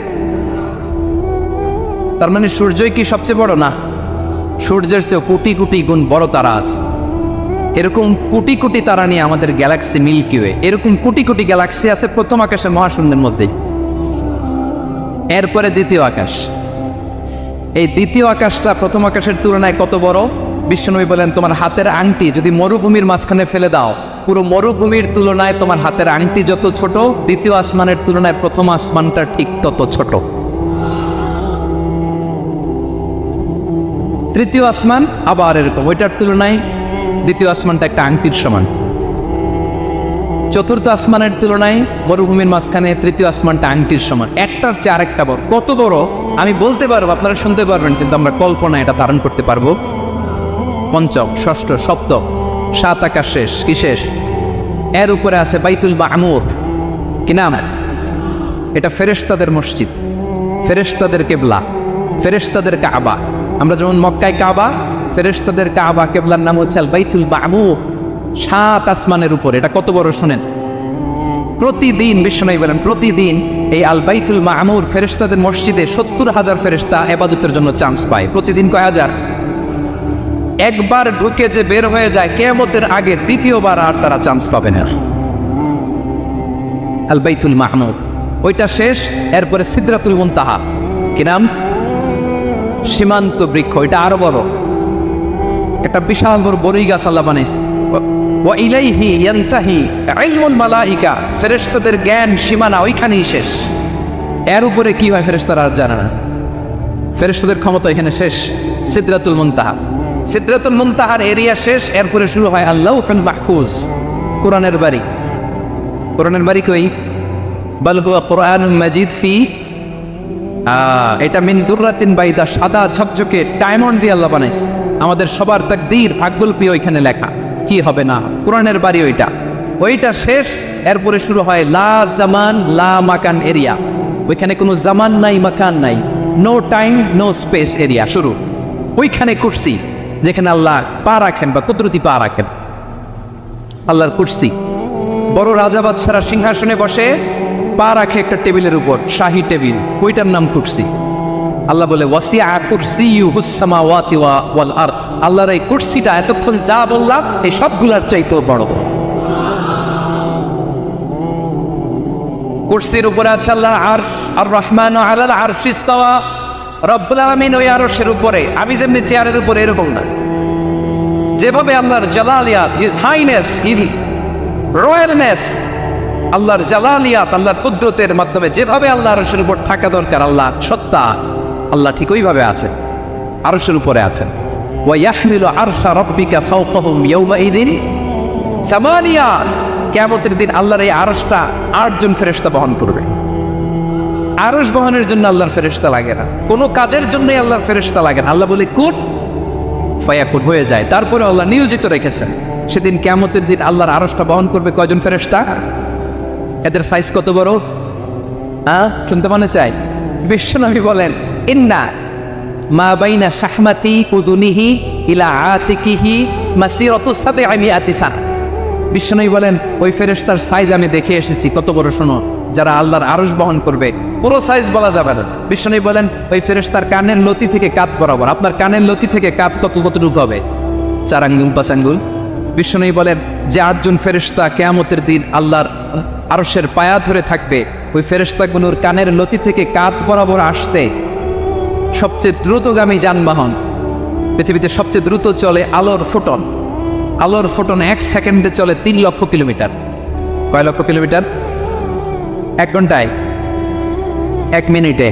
তার মানে সূর্যই কি সবচেয়ে বড়? না, সূর্যের চেয়ে কোটি কোটি গুণ বড় তারা আছে। এরকম কোটি কোটি তারা নিয়ে আমাদের গ্যালাক্সি মিল্কি ওয়ে, এরকম কোটি কোটি গ্যালাক্সি আছে প্রথম আকাশের মহাশূন্যের মধ্যেই। এরপরে দ্বিতীয় আকাশ। এই দ্বিতীয় আকাশটা প্রথম আকাশের তুলনায় কত বড়? বিশ্বনবী বলেন তোমার হাতের আংটি যদি মরুভূমির মাঝখানে ফেলে দাও, পুরো মরুভূমির তুলনায় তোমার হাতের আংটি যত ছোট, দ্বিতীয় আসমানের তুলনায় প্রথম আসমানটা ঠিক তত ছোট। তৃতীয় আসমান আবার এরকম, ওইটার তুলনায় দ্বিতীয় আসমানটা একটা আংটির সমান। চতুর্থ আসমানের তুলনায় মরুভূমির মাঝখানে তৃতীয় আসমানটা আংটির সমান। একটার চেয়ে আরেকটা বড়। কত বড় আমি বলতে পারবো, আপনারা শুনতে পারবেন, কিন্তু আমরা কল্পনা এটা ধারণ করতে পারবো। পঞ্চম, ষষ্ঠ, সপ্তম, 7 আকাশ শেষ। কি শেষ? এর উপরে আছে বাইতুল মামুর। কি নাম? এটা ফেরেশতাদের মসজিদ, ফেরেশতাদের কেবলা, ফেরেশতাদের কাবা। আমরা যেমন মক্কায় কাবা, ফেরেশতাদের কাবা কেবলার নাম হচ্ছে আল বাইতুল মামুর। 7 আসমানের উপর। এটা কত বড় শুনেন। প্রতিদিন বিশ্বনবী বলেন প্রতিদিন এই আল বাইতুল মামুর ফেরেশতাদের মসজিদে 70,000 ফেরেশতা ইবাদতের জন্য চান্স পায়। প্রতিদিন কয় হাজার? একবার ঢুকে যে বের হয়ে যায় কিয়ামতের আগে দ্বিতীয়বার আর তারা চান্স পাবে না। আল বাইতুল মামুর ওইটা শেষ। এরপরে সিদরাতুল মুনতাহা। কি নাম? সীমান্ত বৃক্ষ। এটা আরো বড়, একটা বিশাল বড় বড়ই গাছ আল্লাহ বানাইছে। ওয়া ইলাইহি ইয়ানতাহি ইলমুল মালাইকা, ফেরেশতাদের জ্ঞান সীমানা ওইখানেই শেষ। এর উপরে কি হয় ফেরেশতারা আর জানে না। ফেরেশতাদের ক্ষমতা এখানে শেষ। সিদরাতুল মুনতাহা, সিদরাতুল মুনতাহার এরিয়া শেষ। এরপরে শুরু হয় আল্লাহুল মাহফুজ, কোরআনের বাড়ি। কোরআনের বাড়ি কই? বাল হুয়া কুরআনুম মাজিদ ফি, এটা মিন দুররাতিন বাইদা, সাদা ঝকঝকে ডায়মন্ড দিয়ে আল্লাহ বানাইছে। আমাদের সবার তাকদীর ভাগ্যলিপি ওইখানে লেখা, কি হবে না। কোরআনের বাড়ি ওইটা, ওইটা শেষ। এরপরে শুরু হয় লা জামান লা মাকান এরিয়া। ওইখানে কোনো জামান নাই, মাকান নাই, no time no space area শুরু। ওইখানে কুরসি, যেখানে আল্লাহ পা রাখেন বা কুদরতি পা রাখেন, আল্লাহর কুরসি। বড় রাজা বাদশারা সিংহাসনে বসে পা রাখে একটা টেবিলের উপর, শাহী টেবিল, ওইটার নাম কুরসি। আল্লাহ বলে ওয়াসিআ কুরসিয়ুহুস সামাওয়াতি ওয়াল আরদ, আল্লাহর এই কুরসিটা এতক্ষণ যা বললাম এই সবগুলার চাইতেও বড়। কুরসির উপরে আছে আল্লাহ আরশ, আর রহমানু আলাল আরশি ইস্তাওয়া, রব্বুল আলামিন ওই আরশের উপরে। আমি যেমনি চেয়ারের উপরে এরকম না, যেভাবে আল্লাহর জালালিয়াত, হিজ হাইনেস, হিজ রয়্যালনেস, আল্লাহর জালালিয়াত, আল্লাহর কুদরতের মাধ্যমে যেভাবে আল্লাহ আরশের উপর থাকা দরকার, আল্লাহ সত্তা, আল্লাহ ঠিক ওইভাবে আছেন, আরশের উপরে আছেন। ওয়া ইয়াহমিলু আরশা রাব্বিকা ফাওকাহুম ইয়াওমাইযিন সামানিয়া, কিয়ামতের দিন আল্লাহর এই আরশটা 8 জন ফেরেশতা বহন করবে। আরশ বহনের জন্য আল্লাহর ফেরেশতা লাগে না, কোনো কাজের জন্যই আল্লাহর ফেরেশতা লাগে না। আল্লাহ বলে কুন ফায়াকুন, হয়ে যায়। তারপরে আল্লাহ নিয়োজিত রেখেছেন। সেদিন কিয়ামতের দিন আল্লাহর আরশটা বহন করবে কয়জন ফেরেশতা? এদের সাইজ কত বড়? শুনতে মনে চাই? বিশ্বনবী বলেন ইন্না মা বাইনা শাহমাতি উযুনিহি ইলা আতিকিহি মাসিরাতু 700 সানা। বিশ্বনবী বলেন ওই ফেরেশতার সাইজ আমি দেখে এসেছি। কত বড় শোনো, যারা আল্লাহর আরশ বহন করবে, পুরো সাইজ বলা যাবে না। বিশ্বনবী বলেন ওই ফেরেশতার কানের লতি থেকে কাঁধ বরাবর। আপনার কানের লতি থেকে কাঁধ কতটুকু হবে? 4 আঙ্গুল 5 আঙ্গুল। বিশ্বনবী বলেন যে 8 জন ফেরেশতা কিয়ামতের দিন আল্লাহর আরশের পায়া ধরে থাকবে, ওই ফেরেশতাগুলোর কানের লতি থেকে কাঁধ বরাবর আসতে সবচেয়ে দ্রুতগামী যানবাহন, পৃথিবীতে সবচেয়ে দ্রুত চলে আলোর ফোটন। আলোর ফোটন 1 সেকেন্ডে চলে 3 লক্ষ কিলোমিটার। কয় লক্ষ কিলোমিটার? 1 ঘন্টায়? 1 মিনিটে?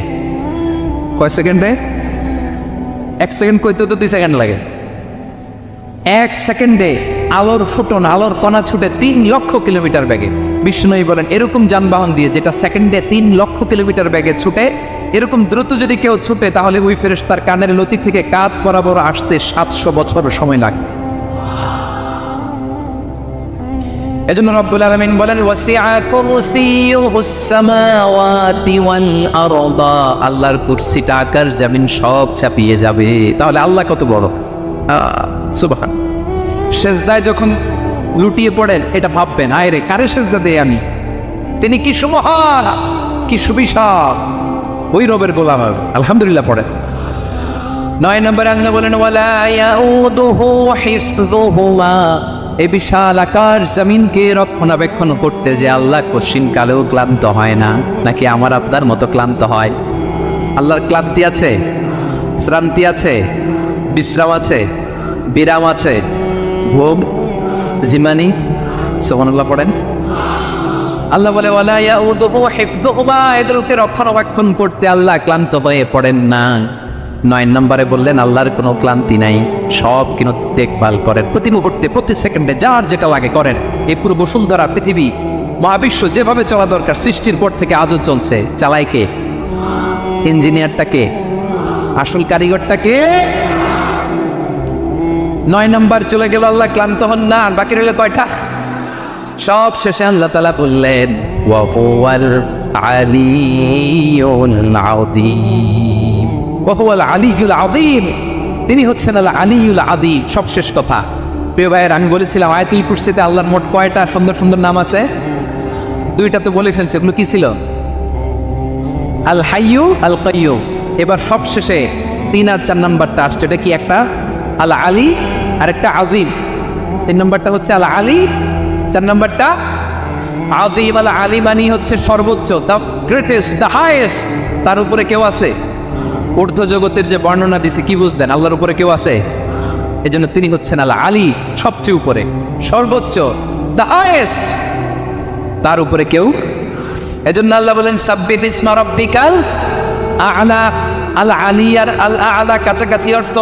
কয় সেকেন্ডে? 1 সেকেন্ড কইতে তো 2 সেকেন্ড লাগে। এক সেকেন্ডে আলোর ফুটন, আলোর কণা ছুটে 3 লক্ষ কিলোমিটার বেগে। বিষ্ণুই বলেন এরকম যানবাহন দিয়ে যেটা সেকেন্ডে 3 লক্ষ কিলোমিটার বেগে ছুটে, এরকম দ্রুত যদি কেউ ছুটে তাহলে ওই ফেরেশতার কানের লতি থেকে কাঁধ বরাবর আসতে 700 বছর সময় লাগবে। এজন্য রব্বুল আলামিন বলেন ওয়াসিআ কুরসিয়ুহুস সামাওয়াতি ওয়াল আরদা, আল্লাহর কুরসিটা আকাশ জমিন সব চাপিয়ে যাবে। তাহলে আল্লাহ কত বড়, সুবহান। সেজদায় যখন লুটিয়ে পড়েন এটা ভাববেন, আয় রে কারে সেজদা দেই আমি, তিনি কি সুমহান, কি সুবিশাল, ওই রবের গোলাম হবে। আলহামদুলিল্লাহ পড়েন। 9 নম্বরে আল্লাহ বলেন ওয়ালা ইয়াউদুহু হিফযুহুমা, এই বিশাল আকাশ জমিনকে রক্ষণাবেক্ষণ করতে যে আল্লাহ কঠিন কালেও ক্লান্ত হয় না। নাকি আমার আপনার মতো ক্লান্ত হয়? আল্লাহর ক্লান্তি আছে, শ্রান্তি আছে, বিশ্রাম আছে, বিরাম আছে, ঘুম, জিমানি? সুবহানাল্লাহ পড়েন। আল্লাহ বলে ওয়ালা ইয়াউদুহু হিফযুহুমা, এগুলোকে রক্ষণাবেক্ষণ করতে আল্লাহ ক্লান্ত হয়ে পড়েন না। 9 নম্বরে বললেন আল্লাহর কোনো ক্লান্তি নাই, সব কিন্তু দেখভাল করেন, প্রতি মুহূর্তে প্রতি সেকেন্ডে যার যেটা লাগে করেন। এই পুরো বসুন্ধরা পৃথিবী মহাবিশ্ব যেভাবে চলা দরকার সৃষ্টির পর থেকে আজও চলছে। চালায় কে? ইঞ্জিনিয়ারটা কে? আসল কারিগরটা কে? 9 নম্বর চলে গেল, আল্লাহ ক্লান্ত হন না। আর বাকি রইল কয়টা? সব শেষে আল্লাহ তাআলা বললেন ওয়া হুয়াল আলিয়ুল আযীম, ওয়া হুয়াল আলিয়ুল আযীম, তিনি হচ্ছেন আল আলিয়ুল আযীম। সব শেষ কথা। প্রিয় ভাইয়ের, আমি বলেছিলাম আয়াতুল কুরসিতে আল্লাহর মোট কয়টা সুন্দর সুন্দর নাম আছে? 2টা তো বলে ফেলছে। এগুলো কি ছিল? আল হাইয়ু, আল কাইয়ুম। এবার সব শেষে 3 আর 4 নাম্বারটা আসছে। এটা কি? একটা আল আলী আর একটা আজিম। 3 নম্বরটা হচ্ছে আল আলী, 4 নম্বরটা আযীম। আল আলী মানে হচ্ছে সর্বোচ্চ, দ্য গ্রেটেস্ট, দ্য হাইয়েস্ট। তার উপরে কেউ আছে? ঊর্ধ্ব জগতের যে বর্ণনা দিছে কি বুঝলেন? আল্লাহর উপরে কেউ আছে? এজন্য তিনি হচ্ছেন আল আলী, সবচেয়ে উপরে, সর্বোচ্চ, দ্য হাইয়েস্ট। তার উপরে কেউ। এজন্য আল্লাহ বলেন সাব্বিহ ইসমা রাব্বিকাল আ'লা। আল আলী আর আল আ'লা কাছাকাছি অর্থ।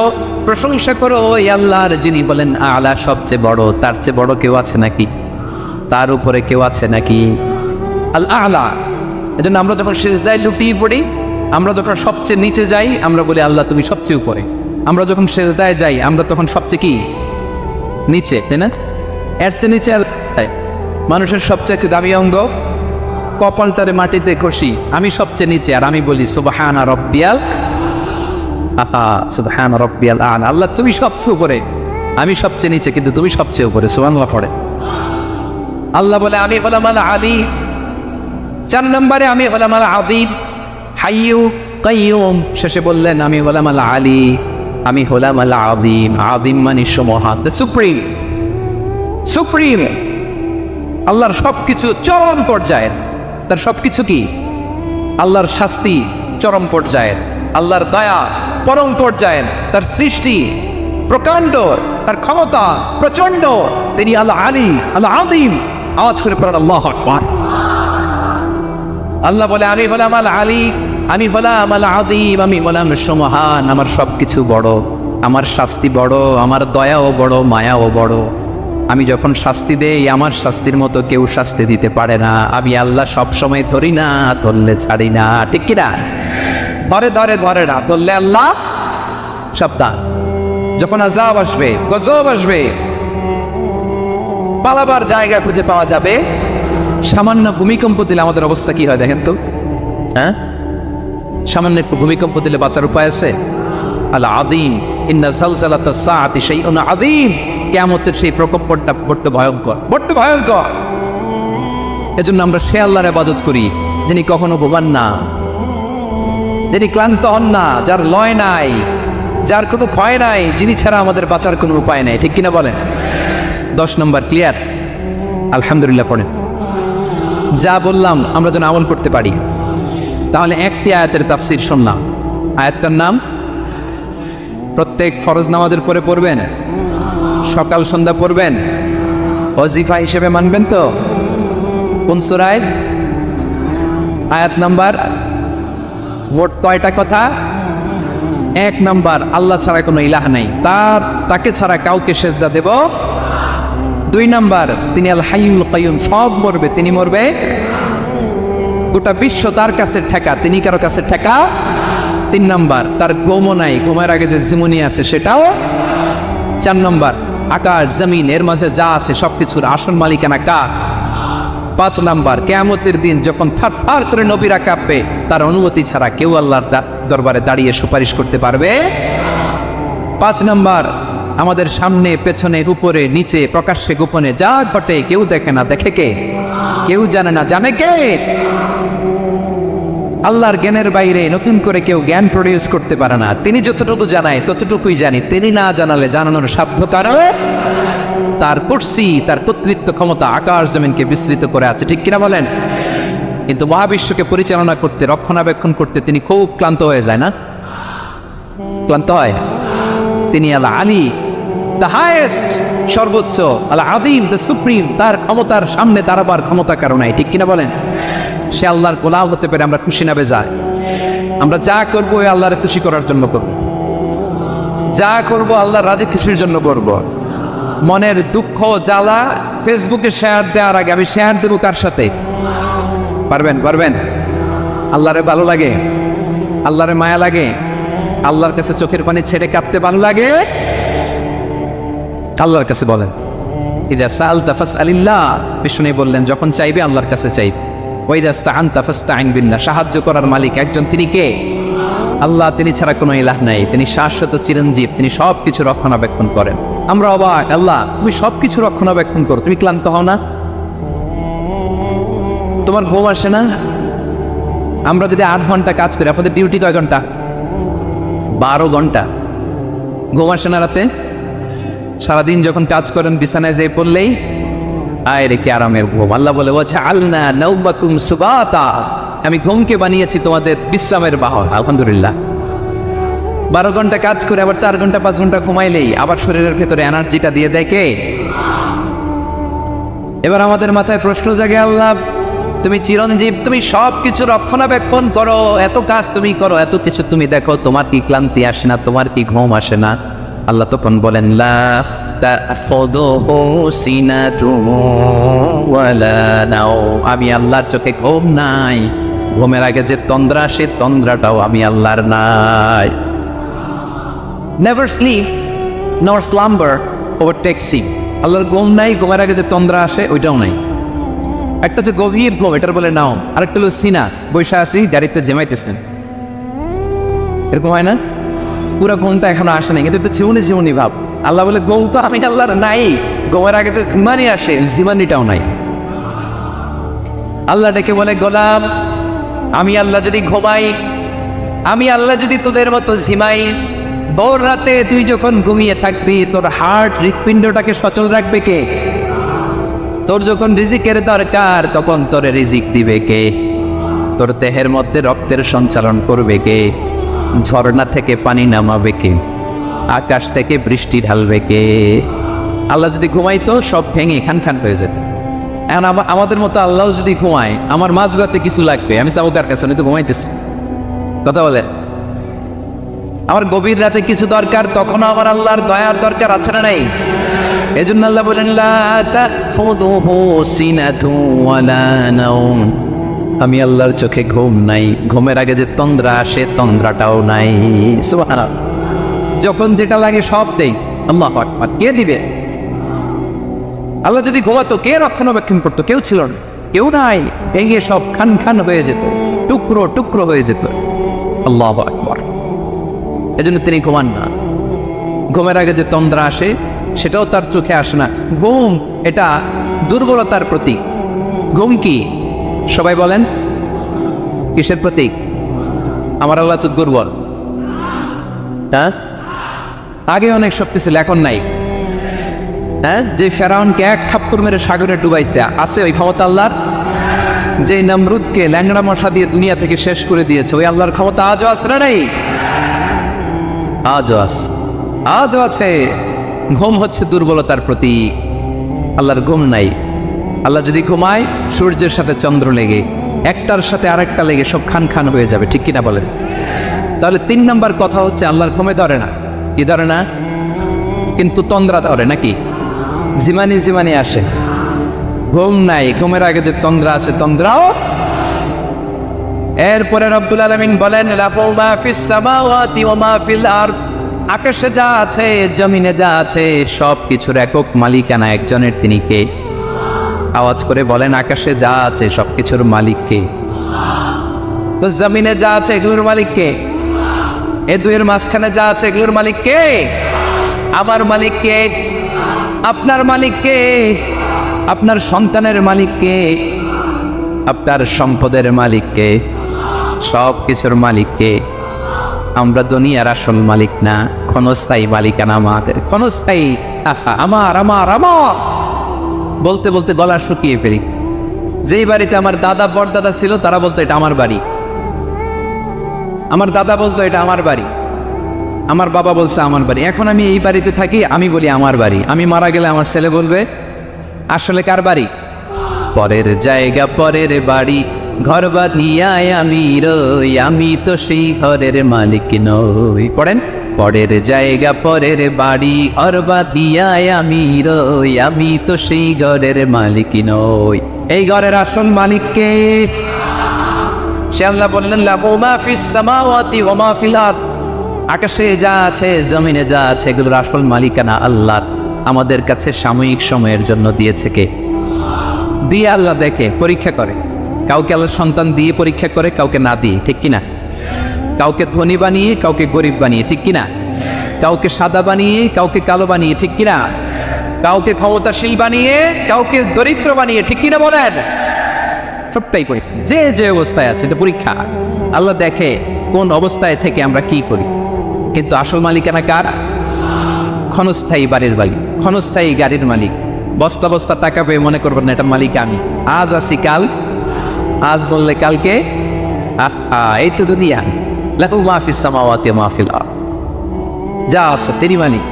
প্রশংসা করো ওই আল্লাহর যিনি বলেন আ'লা, সবচেয়ে বড়। তার চেয়ে বড় কেউ আছে নাকি? তার উপরে কেউ আছে নাকি? আল আ'লা। এজন্য আমরা যখন সিজদায় লুটিয়ে পড়ি, আমরা যখন সবচেয়ে নিচে যাই, আমরা বলি আল্লাহ তুমি সবচেয়ে উপরে। আমরা যখন সিজদায় যাই আমরা তখন সবচেয়ে কি? নিচে, তাই না? এর চেয়ে নিচে মানুষের সবচেয়ে দামি অঙ্গ কপালটারে মাটিতে ঘষি, আমি সবচেয়ে নিচে, আর আমি বলি সুবহানা রাব্বিয়াল আ'লা, সুবহানা রাব্বিয়াল আ'লা। আল্লাহ তুমি সবচেয়ে উপরে, আমি সবচেয়ে নিচে, কিন্তু তুমি সবচেয়ে উপরে। সুবহানাল্লাহ পড়ে। আল্লাহ বলে আমি হলাম আল আলী। 4 নম্বরে আমি হলাম আল আযীম, হাইয়ু কাইয়ুম। শেষে বললেন আমি হলাম আল আলী, আমি হলাম আল আযীম। আযীম মানে সমহান, দ্য সুপ্রিম, সুপ্রিম। আল্লাহর সবকিছু চরম পর্যায়ের। তার সবকিছু কি? আল্লাহর শাস্তি চরম পর্যায়ের, আল্লাহর দয়া পরম পর্যায়ের, তার সৃষ্টি প্রকাণ্ড, তার ক্ষমতা প্রচন্ড। তিনি আল আলী, আল আযীম। আওয়াজ করে পড়েন আল্লাহু আকবার। আল্লাহ বলে আমি হলাম আল আলী, আমি হলাম আল আযীম, আমি হলাম সমহান। আমার সবকিছু বড়, আমার শাস্তি বড়, আমার দয়াও বড়, মায়াও বড়। আমি যখন শাস্তি দেই আমার শাস্তির মতো কেউ শাস্তি দিতে পারে না। আমি আল্লাহ সব সময় ধরি না, ধরলে ছাড়ি না। ঠিক কিনা? ধরে ধরে ধরে না, ধরলে আল্লাহ সাবধান। যখন আযাব আসবে, গজব আসবে, পালাবার জায়গা খুঁজে পাওয়া যাবে। সামান্য ভূমিকম্প দিলে আমাদের অবস্থা কি হয় দেখেন তো? হ্যাঁ, সামান্য একটু ভূমিকম্প দিলে বাঁচার উপায় আছে? আল আযীম, ইন্না যালজালাতাস সাআতি শাইউন আযীম। কিয়ামতের সেই প্রকোপটা বড্ড ভয়ঙ্কর, বড্ড ভয়ঙ্কর। এজন্য আমরা সে আল্লাহর ইবাদত করি যিনি কখনো ঘুমান না, যিনি ক্লান্ত হন না, যার লয় নাই, যার কোনো ক্ষয় নাই, যিনি ছাড়া আমাদের বাঁচার কোনো উপায় নাই। ঠিক কিনা বলেন? 10 নম্বর ক্লিয়ার? আলহামদুলিল্লাহ পড়েন। যা বললাম আমরা যেন আমল করতে পারি। তাহলে একটি আয়াতের তাফসীর শুনলাম। আয়াতটার নাম প্রত্যেক ফরজ নামাজের পরে পড়বেন, সকাল সন্ধ্যা পড়বেন, ওয়াজিফা হিসেবে মানবেন তো? কোন সূরায়? আয়াত নাম্বার? মোট কয়টা কথা? এক নাম্বার, আল্লাহ ছাড়া কোনো ইলাহ নাই, তাকে ছাড়া কাউকে সেজদা দেব। 2 নাম্বার, তিনি আল হাইয়ুল কাইয়ুম, সব মরবে, তিনি মরবে। গোটা বিশ্ব তার কাছে ঠেকা, তিনি কারো কাছে ঠেকা। 3 নাম্বার, তার ঘুমও নাই, ঘুমের আগে যে জীবনী আছে সেটাও। 4 নাম্বার, আকাশ জমিন এর মাঝে যা আছে সবকিছুর আসল মালিকানা কার। 5 নাম্বার, কিয়ামতের দিন যখন থার থার করে নবীরা কাঁপবে, তার অনুমতি ছাড়া কেউ আল্লাহর দরবারে দাঁড়িয়ে সুপারিশ করতে পারবে। 5 নাম্বার, আমাদের সামনে পেছনে উপরে নিচে প্রকাশ্যে গোপনে যা ঘটে কেউ দেখে না, দেখে কে? কেউ জানে না, জানে কে? আল্লাহর জ্ঞানের বাইরে নতুন করে কেউ জ্ঞান প্রডিউস করতে পারে না। তিনি যতটুকু জানায় ততটুকুই জানি, তিনি না জানালে জানানোর সাধ্য কারো। তার কুরসি, তার কর্তৃত্ব ক্ষমতা আকাশ জমিনকে বিস্তৃত করে আছে, ঠিক কিনা বলেন? কিন্তু মহাবিশ্বকে পরিচালনা করতে, রক্ষণাবেক্ষণ করতে তিনি খুব ক্লান্ত হয়ে যায় না? ক্লান্ত হয়। তিনি আল আলী, দ্য হাইয়েস্ট, সর্বোচ্চ, আল আযীম, দ্য সুপ্রিম, তার ক্ষমতার সামনে দাঁড়াবার ক্ষমতা কারো নাই, ঠিক কিনা বলেন? সে আল্লাহর গোলাম হতে পেরে আমরা খুশি না বেজায়? আমরা যা করবো ওই আল্লাহর খুশি করার জন্য করব, যা করব আল্লাহর রাজি খুশির জন্য করব। মনের দুঃখ জ্বালা ফেসবুকে শেয়ার দেওয়ার আগে আমি শেয়ার দেবো কার সাথে? পারবেন? আল্লাহরে ভালো লাগে, আল্লাহরে মায়া লাগে, আল্লাহর কাছে চোখের পানি ছেড়ে কাঁদতে ভালো লাগে? আল্লাহর কাছে বলেন, ইদা সাআলতা ফাসআলিল্লাহ, বিষ্ণু বললেন যখন চাইবে আল্লাহর কাছে চাইবে। ওয়াইদা ইসতাআনতা ফাসতাইন বিল্লাহ, সাহায্য করার মালিক একজন, তিনি কে? আল্লাহ, তিনি ছাড়া কোনো ইলাহ নাই, তিনি শাশ্বত চিরঞ্জীব, তিনি সব কিছু রক্ষণাবেক্ষণ করেন। আমরা অবাক, আল্লাহ তুমি সব কিছু রক্ষণাবেক্ষণ করো, তুমি ক্লান্ত হও না? তোমার ঘুম আসে না? আমরা যদি 8 ঘন্টা কাজ করি, আপনাদের ডিউটি কয় ঘন্টা? 12 ঘন্টা। ঘুম আসে না রাতে? সারাদিন যখন কাজ করেন বিছানায় যেয়ে পড়লেই আয় রে কি আরামের ঘুম। আল্লাহ বলে, ওয়াজআলনা নাওমাকুম সুবাতা, আমি ঘুমকে বানিয়েছি তোমাদের বিশ্রামের বাহন। আলহামদুলিল্লাহ। 12 ঘন্টা কাজ করে আবার 4 ঘন্টা 5 ঘন্টা ঘুমাইলেই আবার শরীরের ভেতরে এনার্জিটা দিয়ে দেয় কে? এবার আমাদের মাথায় প্রশ্ন জাগে, আল্লাহ তুমি চিরঞ্জীব, তুমি সব কিছু রক্ষণাবেক্ষণ করো, এত কাজ তুমি করো, এত কিছু তুমি দেখো, তোমার কি ক্লান্তি আসে না? তোমার কি ঘুম আসে না? আল্লাহ তখন বলেন, লা তাখুযুহু সিনাতুন ওয়ালা নাওম, আমি আল্লাহর চোখে ঘুম নাই, ঘুমের আগে যে তন্দ্রা, সে তন্দ্রাটাও আমি আল্লাহর নাই। নেভার স্লিপ নর স্লাম্বার ওভারটেকস হিম, আল্লাহর ঘুম নাই, ঘুমের আগে যে তন্দ্রা আসে ওইটাও নাই। একটা হচ্ছে গভীর ঘুম, এটার বলে নাও, আরেকটা হলো সিনা, বৈশা আছি গাড়িতে জেমাইতেছেন, এরকম হয় না? পুরো ঘুমটা এখনো আসে নাই, কিন্তু একটু ঝিমুনি ভাব। আল্লাহ বলে ঘুম তো আমি আল্লাহর নাই, ঘুমের আগে যে জিমানি আসে, জিমানিটাও নাই। আল্লাহ ডেকে বলে, গোলাম আমি আল্লাহ যদি ঘুমাই, আমি আল্লাহ যদি তোদের মতো ঝিমাই, ভোর রাতে তুই যখন ঘুমিয়ে থাকবি, তোর হার্ট, হৃৎপিণ্ডটাকে সচল রাখবে কে? তোর যখন রিজিকের দরকার তখন তোর রিজিক দিবে কে? তোর দেহের মধ্যে রক্তের সঞ্চালন করবে কে? ঝর্ণা থেকে পানি নামাবে কে? আকাশ থেকে বৃষ্টি ঢালবে কে? আল্লাহ যদি ঘুমাইতো সব ভেঙে খান হয়ে যেত। এখন আমাদের মতো আল্লাহ যদি ঘুমায়, আমার মাঝরাতে কিছু লাগবে, আমি যাবো কার কাছে? উনি তো ঘুমাইতেছি। কথা বলে, আমার গভীর রাতে কিছু দরকার, তখন আমার আল্লাহর দয়ার দরকার আছে না নাই? এজন্য আল্লাহ বলেন, লা তাখুযুহু সিনাতুন ওয়ালা নাওম, আমি আল্লাহর চোখে ঘুম নাই, ঘুমের আগে যে তন্দ্রা আসে তন্দ্রাটাও নাই। সুবহানাল্লাহ। যখন যেটা লাগে সব দেই, আল্লাহু আকবার। কে দিবে? আল্লাহ যদি ঘুমাতো, কে রক্ষণাবেক্ষণ করতো? কেউ ছিল না, কেউ নাই, ভেঙে সব খান হয়ে যেত, টুকরো টুকরো হয়ে যেত। আল্লাহু আকবার। এজন্য তিনি ঘুমান না। ঘুমের আগে যে তন্দ্রা আসে সেটাও তার চোখে আসে না। ঘুম এটা দুর্বলতার প্রতীক। ঘুম কি? সবাই বলেন, কিসের প্রতীক? আমার আল্লাহ তো দুর্বল। হ্যাঁ, আগে অনেক শক্তি ছিল, এখন নাই। হ্যাঁ, যে ফেরাউনকে 1 থাপ্পড় মেরে সাগরে ডুবাইছে, আছে ওই ক্ষমতা আল্লাহর? যে নমরুদকে ল্যাংড়া মশা দিয়ে দুনিয়া থেকে শেষ করে দিয়েছে, ওই আল্লাহর ক্ষমতা আজও আছে না নাই? আজও আছে। ঘুম হচ্ছে দুর্বলতার প্রতীক। আল্লাহর ঘুম নাই। আল্লাহ যদি ঘুমায়, সূর্যের সাথে চন্দ্র লেগে, একটার সাথে আরেকটা লেগে সব খান হয়ে যাবে, ঠিক কিনা বলেন? তাহলে 3 নাম্বার কথা হচ্ছে আল্লাহর ঘুমে ধরে না। কি ধরে না? কিন্তু তন্দ্রা ধরে নাকি? জিমানি জিমানি আসে, ঘুম নাই, ঘুমের আগে যে তন্দ্রা আছে তন্দ্রাও। এরপরে রব্বুল আলামিন বলেন লাহু মা ফিস সামাওয়াতি ওয়া মা ফিল আরদ, আকাশে যা আছে জমিনে যা আছে সব কিছুর একক মালিকানা একজনের, তিনি কে? আওয়াজ করে বলেন, আকাশে যা আছে সব কিছুর মালিক কে? তো জমিনে যা আছে এগুলোর মালিক কে? এ দুইয়ের মাঝখানে যা আছে এগুলোর মালিক কে? আমার মালিক কে? আপনার মালিক কে? আপনার সন্তানের মালিক কে? আপনার সম্পদের মালিক কে? সব কিছুর মালিক কে? আমরা দুনিয়ার আসল মালিক না, ক্ষণস্থায়ী মালিকানা আমাদের, ক্ষণস্থায়ী। আমার আমার আমার বলতে বলতে গলা শুকিয়ে ফেলি। যেই বাড়িতে আমার দাদা বড়দাদা ছিল তারা বলতো এটা আমার বাড়ি, আমার দাদা বলতো এটা আমার বাড়ি, আমার বাবা বলছে আমার বাড়ি। এখন আমি এই বাড়িতে থাকি, আমি বলি আমার বাড়ি। আমি মারা গেলে আমার ছেলে বলবে আসলে কার বাড়ি? পরের জায়গা পরের বাড়ি, ঘর বাঁধিয়ায় আমি রই, আমি তো সেই ঘরের মালিক নই। পড়েন, পরের জায়গা পরের বাড়ি, ঘর বাঁধিয়ায় আমি রই, আমি তো সেই ঘরের মালিক নই। এই ঘরের আসল মালিক কে? সে আল্লাহ বললেন লাহু মা ফিস সামাওয়াতি ওয়া মা ফিল আরদ, আকাশে যা আছে জমিনে যা আছে এগুলোর আসল মালিকানা আল্লাহর। আমাদের কাছে সাময়িক সময়ের জন্য দিয়েছে কে? দিয়ে আল্লাহ দেখে, পরীক্ষা করে। কাউকে আল্লাহ সন্তান দিয়ে পরীক্ষা করে, কাউকে না দিয়ে, ঠিক কিনা? কাউকে ধনী বানিয়ে কাউকে গরিব বানিয়ে, ঠিক কিনা? কাউকে সাদা বানিয়ে কাউকে কালো বানিয়ে, ঠিক কিনা? কাউকে ক্ষমতাশীল বানিয়ে কাউকে দরিদ্র বানিয়ে, ঠিক কিনা বলেন? সবটাই পরীক্ষা, যে যে অবস্থায় আছে এটা পরীক্ষা। আল্লাহ দেখে কোন অবস্থায় থেকে আমরা কি করি। কিন্তু আসল মালিকানা কার? ক্ষণস্থায়ী বাড়ির মালিক, ক্ষণস্থায়ী গাড়ির মালিক। বস্তা বস্তা টাকা পেয়ে মনে করবেন না এটা মালিক আমি। আজ আছি কাল, আজ বললে কালকে এই তো দুনিয়া। লাহু মা ফিস সামাওয়াতি ওয়া মা ফিল আরদ, যা আছে তেরি মালিক।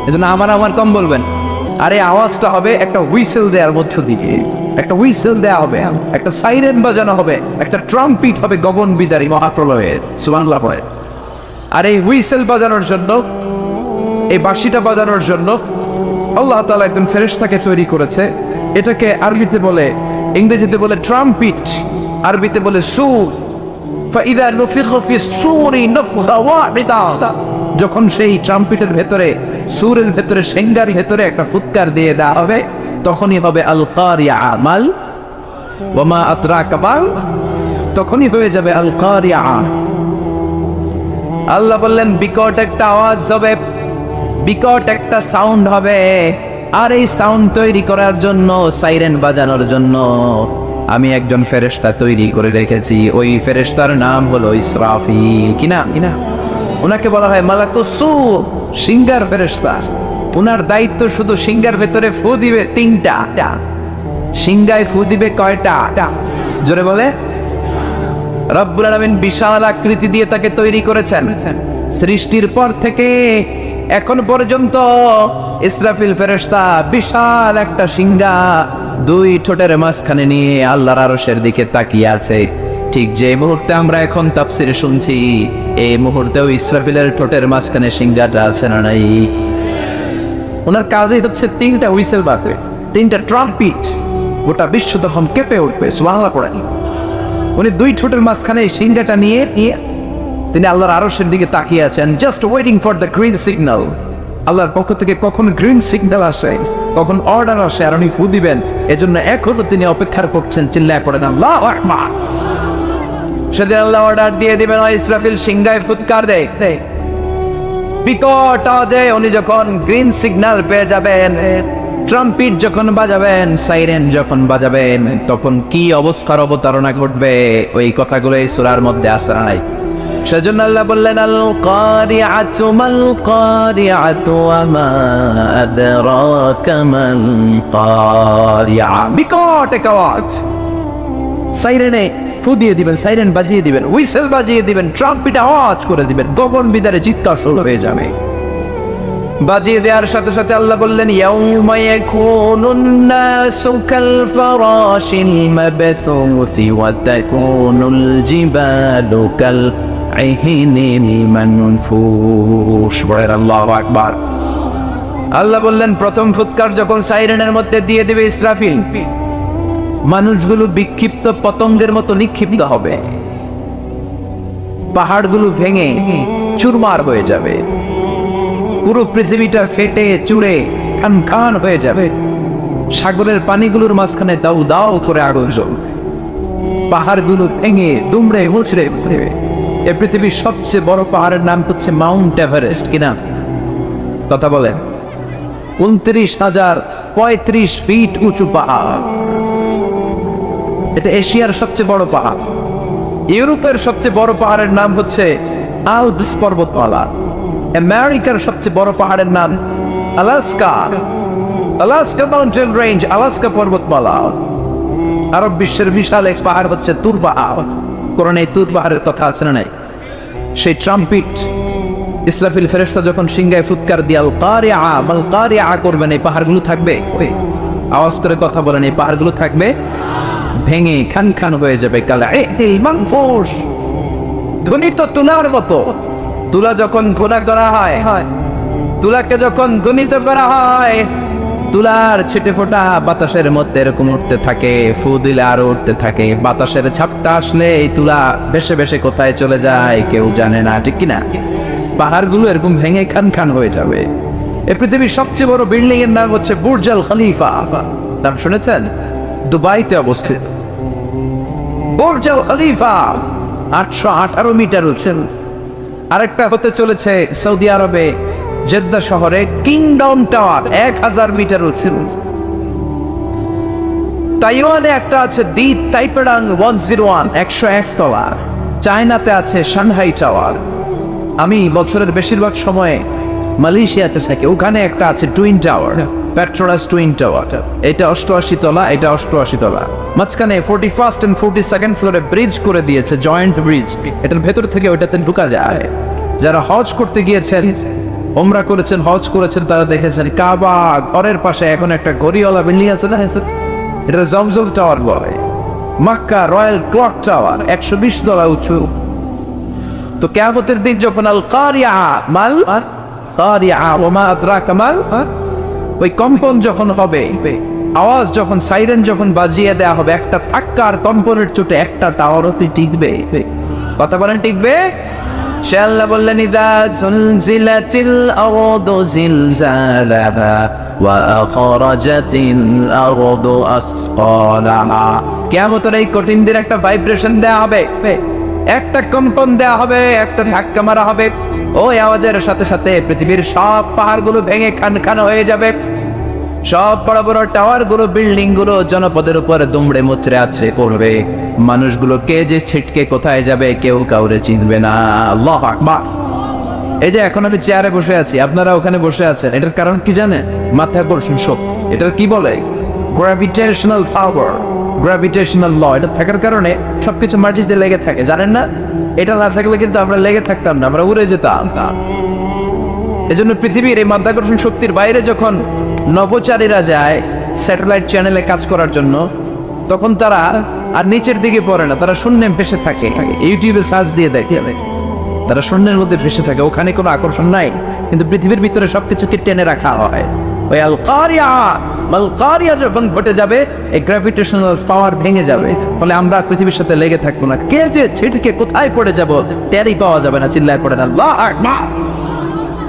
এজন্য আমার আমার কম বলবেন। আরে আওয়াজটা হবে একটা হুইসেল দেওয়ার মধ্য দিয়ে, একটা হুইসেল দেওয়া হবে, একটা সাইরেন বাজানো হবে, একটা ট্রাম্পিট হবে গগন বিদারী মহাপ্রলয়ের। সুবহানাল্লাহ পড়ে। আর এই হুইসেল বাজানোর জন্য, এই বাঁশিটা বাজানোর জন্য আল্লাহ তাআলা একজন ফেরেশতাকে তৈরি করেছে। এটাকে আরবিতে বলে, ইংরেজিতে বলে ট্রাম্পিট, আরবিতে বলে সুর। ফাইদা নুফিখা ফিস সূরি নাফখা ওয়াহিদা, যখন সেই ট্রাম্পিটের ভেতরে, সুরের ভেতরে, সেঙ্গার ভেতরে একটা ফুৎকার দিয়ে দেওয়া হবে, তখনই হবে আল কারিয়া মাল ওয়া মা আদরাকা মাল, তখনই হয়ে যাবে আল কারিয়া। আল্লাহ বললেন বিকট একটা আওয়াজ হবে, বিকট একটা সাউন্ড হবে। আর এই সাউন্ড তৈরি করার জন্য, সাইরেন বাজানোর জন্য আমি একজন ফেরেশতা তৈরি করে রেখেছি। ওই ফেরেশতার নাম হলো ইসরাফিল। কিনা কিনা ওনাকে বলা হয় মালাকুস সূর, সিঙ্গার ফেরেশতা। ওনার দায়িত্ব শুধু সিঙ্গার ভেতরে ফু দিবে 3টা। সিঙ্গায় ফু দিবে কয়টা? জোরে বলে। রব্বুল আলামিন বিশাল আকৃতি দিয়ে তাকে তৈরি করেছেন। সৃষ্টির পর থেকে এখন পর্যন্ত ইসরাফিল ফেরেশতা বিশাল একটা সিঙ্গা 2 ঠোঁটের মাঝখানে নিয়ে আল্লাহর আরশের দিকে তাকিয়ে আছে। ঠিক যে মুহূর্তে আমরা এখন তাফসীর শুনছি, এই মুহূর্তেও ইসরাফিলের ঠোঁটের মাঝখানে সিঙ্গাটা আছে না নাই? ওনার কাজই হচ্ছে 3টা হুইসেল বাজবে, 3টা ট্রাম্পিট। গোটা বিশ্ব তখন কেঁপে উঠবে। সুবহানাল্লাহ পড়েন। উনি 2 ঠোঁটের মাঝখানে এই সিঙ্গাটা নিয়ে তিনি আল্লাহর আরশের দিকে তাকিয়ে আছেন, just waiting for the green signal. আল্লাহর পক্ষ থেকে কখন গ্রিন সিগন্যাল আসে, কখন অর্ডার আসে, আর উনি ফু দিবেন। এজন্য এখনো তিনি অপেক্ষা করছেন। চিল্লায় পড়েন আল্লাহু আকবার। সেদিন আল্লাহ অর্ডার দিয়ে দিবেন, ইসরাফিল সিঙ্গায় ফুৎকার দেয়, বিকট আওয়াজে উনি যখন গ্রিন সিগন্যাল পেয়ে যাবেন, ট্রাম্পিট যখন বাজাবেন, সাইরেন যখন বাজাবেন, তখন কি অবস্থার অবতারণা ঘটবে ওই কথাগুলো এই সূরার মধ্যে আছে না নাই? সেজন্য আল্লাহ বললেন আল কারিআতু মাল কারিআতু ওয়া মা আদরাকা মাল কারিআ। বিকট এক আওয়াজ, সাইরেনে ফু দিয়ে দিবেন, সাইরেন বাজিয়ে দিবেন, হুইসেল বাজিয়ে দিবেন, ট্রাম্পিট আওয়াজ করে দিবেন, গগন বিদারে চিৎকার শুরু হয়ে যাবে। বাজিয়ে দেওয়ার সাথে সাথে আল্লাহ বললেন ইয়াউমা ইয়াকুনুন নাসু কাল ফারাশিল মাবথুসি ওয়া তাকুনুল জিবালু কাল আইহিনিল মানফুস। আল্লাহু আকবার। আল্লাহ বললেন প্রথম ফুৎকার যখন সাইরেনের মধ্যে দিয়ে দেবে ইসরাফিল, মানুষগুলো বিক্ষিপ্ত পতঙ্গের মতো নিক্ষিপ্ত হবে, পাহাড়গুলো ভেঙে চুরমার হয়ে যাবে, পুরো পৃথিবীটা ফেটে চুড়ে খান খান হয়ে যাবে, সাগরের পানিগুলোর মাঝখানে দাউ দাউ করে আগুন জ্বলবে, পাহাড়গুলো ভেঙে দুমড়ে মুচড়ে ফেলবে। এ পৃথিবীর সবচেয়ে বড় পাহাড়ের নাম হচ্ছে মাউন্ট এভারেস্ট। কিনা কথা বলেন? 29,035 ফিট উঁচু পাহাড়। এটা এশিয়ার সবচেয়ে বড় পাহাড়। ইউরোপের সবচেয়ে বড় পাহাড়ের নাম হচ্ছে আলপস পর্বতমালা। আমেরিকার সবচেয়ে বড় পাহাড়ের নাম Alaska, Alaska mountain range, Alaska পর্বতমালা। আরব বিশ্বের বিশাল এক পাহাড় হচ্ছে তুর পাহাড়। কোরআনে তুর পাহাড়ের কথা আছে না নাই? সেই ট্রাম্পিট ইসরাফিল ফেরেশতা যখন সিংহায় ফুৎকার দিয়ে আল কারিআ মাল কারিআ করবেন, এই পাহাড়গুলো থাকবে, আওয়াজ করে কথা বলেন, এই পাহাড়গুলো থাকবে ভেঙে খান খান হয়ে যাবে। কালাইহিল মানফুস, ধ্বনিত তুলার মতো। তুলা যখন ঘোলা করা হয়, তুলাকে যখন ধ্বনিত করা হয়, তুলার ছিটে ফোটা বাতাসের মধ্যে এরকম উঠতে থাকে, ফু দিলে আরো উঠতে থাকে। বাতাসের ঝাপটা আসলে এই তুলা ভেসে ভেসে কোথায় চলে যায় কেউ জানে না, ঠিক কিনা? পাহাড়গুলো এরকম ভেঙে খান খান হয়ে যাবে। এই পৃথিবীর সবচেয়ে বড় বিল্ডিং এর নাম হচ্ছে বুর্জ আল খলিফা। নাম শুনেছেন? দুবাইতে অবস্থিত বুর্জ আল খলিফা, 818 মিটার উঁচু। আরেকটা হতে চলেছে সৌদি আরবে জেদ্দা শহরে কিংডম টাওয়ার, 1000 মিটার উঁচু। তাইওয়ানে একটা আছে দি তাইপেডাং 101, 101 তলা। চায়নাতে আছে সাংহাই টাওয়ার। আমি বছরের বেশিরভাগ সময়ে মালয়েশিয়াতে থাকি, ওখানে একটা আছে twin tower, Petronas twin tower. এটা 88 তলা, এটা 88 তলা। মাঝখানে 41st and 42nd ফ্লোরে ব্রিজ করে দিয়েছে, জয়েন্ট ব্রিজ। এটার ভেতর থেকে ওইটাতে ঢুকা যায়। যারা হজ করতে গিয়েছেন, ওমরা করেছেন, হজ করেছেন, তারা দেখেছেন কাবা ঘরের পাশে এখন একটা ঘড়িওয়ালা বিল্ডিং আছে না, এটা জমজম টাওয়ার বলে। মক্কা রয়্যাল ক্লক টাওয়ার 120 তলা উঁচু। তো কিয়ামতের দিন যখন আল কারিআ মাল কারিআ ওয়া মা আদরাকা মাল, ওই কম্পন যখন হবে, আওয়াজ যখন, সাইরেন যখন বাজিয়ে দেয়া হবে, একটা ধাক্কার কম্পনের চোটে একটা টাওয়ারও টিকবে। কথা বলেন, টিকবে? সে আল্লাহ বললেন ইযা জুলজিলাতিল আরদু জিলজালাহা ওয়া আখরাজাতিল আরদু আসকালাহা। কিয়ামতের এই কঠিন দিন একটা ভাইব্রেশন দেয়া হবে, একটা কম্পন দেয়া হবে, একটা ধাক্কা মারা হবে। ওই আওয়াজের সাথে সাথে পৃথিবীর সব পাহাড়গুলো ভেঙে খান খান হয়ে যাবে। সব বড় বড় টাওয়ার গুলো, বিল্ডিং গুলো জনপদের উপরে দুমড়ে মুচড়ে আছে পড়বে। মানুষগুলো কে যে ছিটকে কোথায় যাবে কেউ কাউরে চিনবে না। আল্লাহু আকবার। এই যে এখন আমি চেয়ারে বসে আছি, আপনারা ওখানে বসে আছেন, এটার কারণ কি জানেন? মাধ্যাকর্ষণ শক্তি। এটার কি বলে? গ্র্যাভিটেশনাল পাওয়ার, গ্র্যাভিটেশনাল ল। এটা থাকার কারণে সবকিছু মাটিতে দিয়ে লেগে থাকে, জানেন না? এটা না থাকলে কিন্তু আমরা লেগে থাকতাম না, আমরা উড়ে যেতাম। এজন্য পৃথিবীর এই মাধ্যাকর্ষণ শক্তির বাইরে যখন নভোচারীরা যায় স্যাটেলাইট চ্যানেলে কাজ করার জন্য, তখন তারা আর নিচের দিকে পড়ে না, তারা শূন্যে ভেসে থাকে। ইউটিউবে সার্চ দিয়ে দেখে তারা শূন্যের মধ্যে ভেসে থাকে, ওখানে কোনো আকর্ষণ নাই, কিন্তু পৃথিবীর ভিতরে সবকিছুকে টেনে রাখা হয়। ওই আল কারিআ মাল কারিআ যখন ঘটে যাবে, এই গ্র্যাভিটেশনাল পাওয়ার ভেঙে যাবে, ফলে আমরা পৃথিবীর সাথে লেগে থাকবো না। কে যে ছিটকে কোথায় পড়ে যাব টেরই পাওয়া যাবে না। চিল্লায় পড়ে না আল্লাহু আকবার।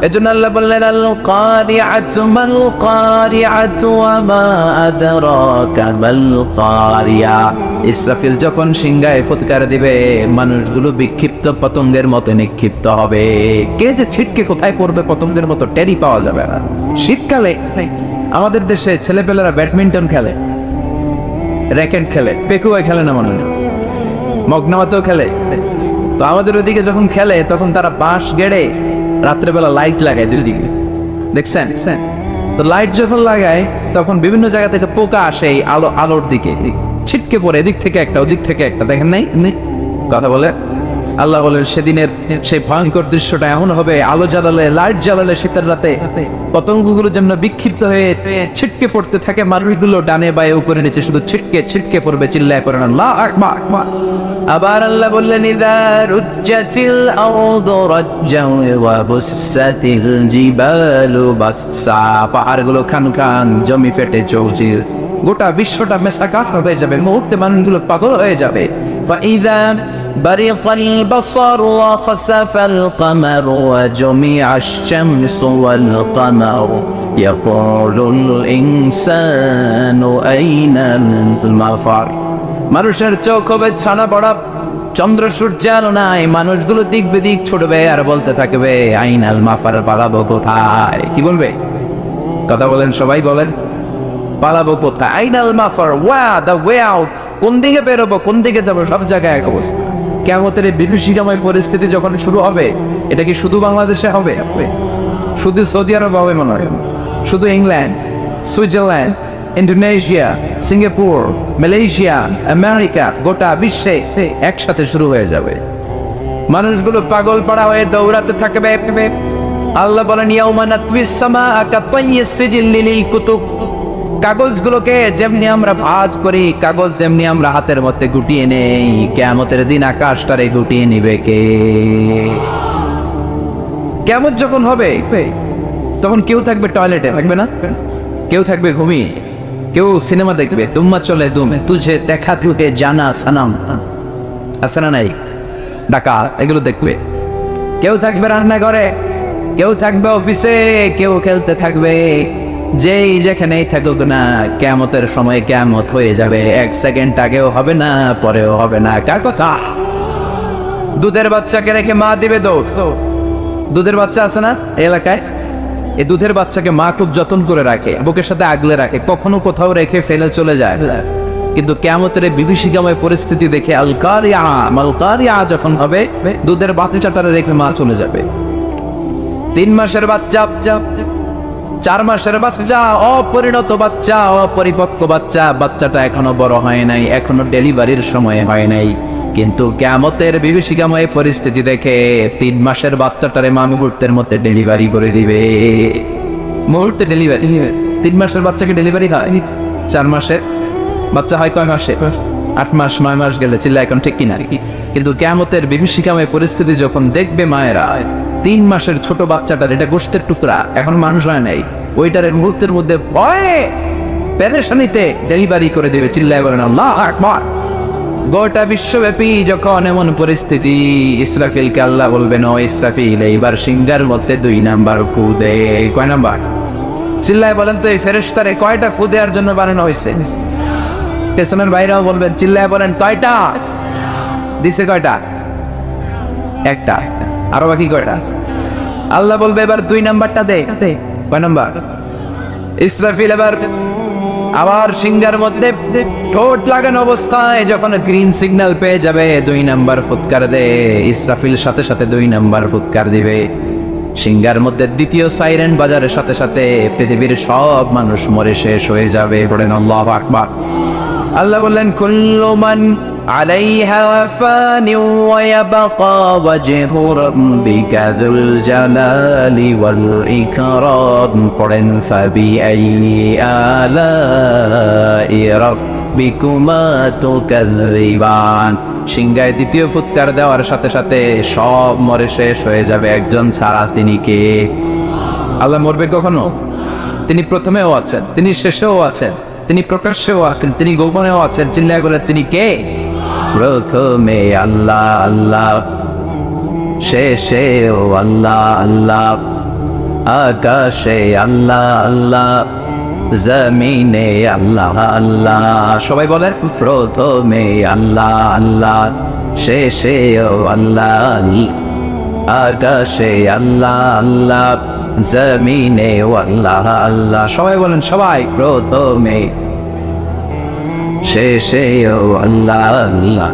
এজন্য আল্লাহ বললেন আল কারিআতু মাল কারিআতু ওয়া মা আদরাকা মাল কারিআ। ইসরাফিল যখন সিংহায় ফুৎকার দিবে, মানুষগুলো বিক্ষিপ্ত পতঙ্গের মতো নিক্ষিপ্ত হবে। কে যে ছিটকে কোথায় পড়বে পতঙ্গের মতো টেরই পাওয়া যাবে না। শীতকালে আমাদের দেশে ছেলেপেলেরা ব্যাডমিন্টন খেলে, র্যাকেট খেলে, পেকুয়ায় খেলে না, মনে হয় মগনামাতেও খেলে। তো আমাদের ওদিকে যখন খেলে তখন তারা বাঁশ গেড়ে রাত্রেবেলা লাইট লাগায় দুদিকে, দেখছেন? তো লাইট যখন লাগায় তখন বিভিন্ন জায়গা থেকে পোকা আসে এই আলোর দিকে, ছিটকে পড়ে, এদিক থেকে একটা ওদিক থেকে একটা, দেখেন নাই? কথা বলে আল্লাহ বলেন সেদিনের সেই ভয়ঙ্কর দৃশ্যটা এমন হবে, আলো জ্বালালে, লাইট জ্বালালে শীতের রাতে পতঙ্গগুলো যেমন বিক্ষিপ্ত হয়ে ছিটকে পড়তে থাকে, মানুষগুলো ডানে বায়ে উপরে নিচে শুধু ছিটকে ছিটকে পড়বে। চিল্লায় পড়ে না আল্লাহু আকবার। আবার আল্লাহ বললেন ইযা রুজ্জাতিল আরদু রাজ্জা ওয়া বুসসাতিল জিবালু বাসসা, পাহাড়গুলো খান খান, জমি ফেটে চৌচির, গোটা বিশ্বটা মেসাকাফ হয়ে যাবে, মুহূর্তে মানুষগুলো পাগল হয়ে যাবে। ফাইযা বারিকাল বাসার ওয়া খাসাফাল কামার ওয়া জুমিআশ শামসু ওয়াল কামার ইয়াকুলুল ইনসানু আইনাল মাফার। মানুষের চোখ হবে ছানা পড়া, চন্দ্র সূর্য আলো নাই, মানুষগুলো দিক বেদিক ছুটবে আর বলতে থাকবে আইনাল মাফার, পালাবো কোথায়? কি বলবে? কথা বলেন, সবাই বলেন, পালাবো কোথায়? আইনাল মাফার, দ্য ওয়ে আউট, কোন দিকে বেরোবো, কোন দিকে যাবো, সব জায়গায় এক অবস্থা। কিয়ামতের এই বিভীষিকাময় পরিস্থিতি যখন শুরু হবে, এটা কি শুধু বাংলাদেশে হবে? শুধু সৌদি আরব হবে মনে হয়? শুধু England, Switzerland, Indonesia, Singapore, Malaysia, America, গোটা বিশ্বে একসাথে শুরু হয়ে যাবে। মানুষগুলো পাগল পাড়া হয়ে দৌড়াতে থাকবে। আল্লাহ বলেন ইয়াউমা নাতউইস সামাআ কাতাইয়িস সিজিল্লি লিল কুতুব, কাগজগুলোকে যেমনি আমরা ভাঁজ করি, কাগজ যেমনি আমরা হাতের মধ্যে গুটিয়ে নেই, কিয়ামতের দিন আকাশটারে গুটিয়ে নিবে কে? কিয়ামত যখন হবে তখন কেউ থাকবে টয়লেটে, থাকবে না, কেউ থাকবে ঘুমিয়ে, কেউ সিনেমা দেখবে, দুম্মা চলে দুম, তুঝে দেখা তুহে জানা সানাম, আছে না নাই, ডাকা, এগুলো দেখবে। কেউ থাকবে রান্নাঘরে, কেউ থাকবে অফিসে, কেউ খেলতে থাকবে। যেই যেখানেই থাকুক না, কিয়ামতের সময় কিয়ামত হয়ে যাবে, এক সেকেন্ড আগেও হবে না, পরেও হবে না। কার কথা? দুধের বাচ্চাকে রেখে মা দিবে দৌড়। দুধের বাচ্চা আছে না এলাকায়? এই দুধের বাচ্চাকে মা খুব যত্ন করে রাখে, বুকের সাথে আগলে রাখে, কখনো কোথাও রেখে ফেলে চলে যায়। কিন্তু কিয়ামতের বিভীষিকাময় পরিস্থিতি দেখে আল কারিয়া যখন হবে, দুধের বাচ্চাটারে রেখে মা চলে যাবে। 3 মাসের বাচ্চা, 4 মাসের বাচ্চা, অপরিণত বাচ্চা, অপরিপক্ক বাচ্চা, বাচ্চাটা এখনো বড় হয় নাই, এখনো ডেলিভারির সময় হয় নাই, কিন্তু কিয়ামতের বিভীষিকাময় পরিস্থিতি দেখে 3 মাসের বাচ্চাটারে মা মুহূর্তের মধ্যে ডেলিভারি করে দিবে। মুহূর্তে ডেলিভারি। 3 মাসের বাচ্চাকে ডেলিভারি হয়, 4 মাসের বাচ্চা হয় কয় মাসে? 8 মাস 9 মাস গেলে, চিল্লা এখন ঠিক কিনা? কিন্তু কিয়ামতের বিভীষিকাময় পরিস্থিতি যখন দেখবে মায়েরা, 3 মাসের ছোট বাচ্চাটার, এটা গোশতের টুকরা, এখন মানুষ হয় নাই, ওইটার মুহূর্তের মধ্যে ভয়ে পেরেশানিতে ডেলিভারি করে দেবে। চিল্লায় বলেন আল্লাহু আকবার। গোটা বিশ্বব্যাপী যখন এমন পরিস্থিতি, ইসরাফিলকে আল্লাহ বলবেন ও ইসরাফিল, এইবার সিংহার মধ্যে 2 নাম্বার ফু দে। কয় নাম্বার? চিল্লায় বলেন তো, এই ফেরেশতারে কয়টা ফু দেওয়ার জন্য বানানো হয়েছে? পেছনের বাইরেও বলবেন, চিল্লায় বলেন কয়টা দিছে? কয়টা? একটা। আরো বাকি কয়টা? আল্লাহ বলবে এবার 2 নাম্বারটা দে। কয় নাম্বার? ইসরাফিল এবার আবার সিংহার মধ্যে ঠোঁট লাগানো অবস্থায় যখন গ্রিন সিগন্যাল পেয়ে যাবে, 2 নাম্বার ফুৎকার দে। ইসরাফিল সাথে সাথে 2 নাম্বার ফুৎকার দিবে। সিংহার মধ্যে দ্বিতীয় সাইরেন বাজারের সাথে সাথে পৃথিবীর সব মানুষ মরে শেষ হয়ে যাবে। পড়েন আল্লাহু আকবার। আল্লাহ বললেন কুল্লু মান আলাইহা ফানি ওয়া ইয়াবকা ওয়াজহু রাব্বিকা যুল জালালি ওয়াল ইকরাম। পড়েন ফাবিআইয়ি আলাই রাব্বিকুমা তুকাযযিবান। সিংহায় দ্বিতীয় ফুৎকার দেওয়ার সাথে সাথে সব মরে শেষ হয়ে যাবে, একজন ছাড়া। তিনি কে? আল্লাহ মরবে কখনো? তিনি প্রথমেও আছেন, তিনি শেষেও আছেন, তিনি প্রকাশ্যেও আছেন, তিনি গোপনেও আছেন। চিল্লায় বলে তিনি কে? প্রথমে আল্লাহ আল্লাহ, শেষেও আল্লাহ আল্লাহ, আকাশে আল্লাহ আল্লাহ, জমিনে আল্লাহ আল্লাহ। সবাই বলেন প্রথমে আল্লাহ আল্লাহ, শেষেও আল্লাহ আল্লাহ, আকাশে আল্লাহ আল্লাহ, জমিনে আল্লাহ আল্লাহ। সবাই বলেন, সবাই প্রথমে শেষেও আল্লাহ আল্লাহ,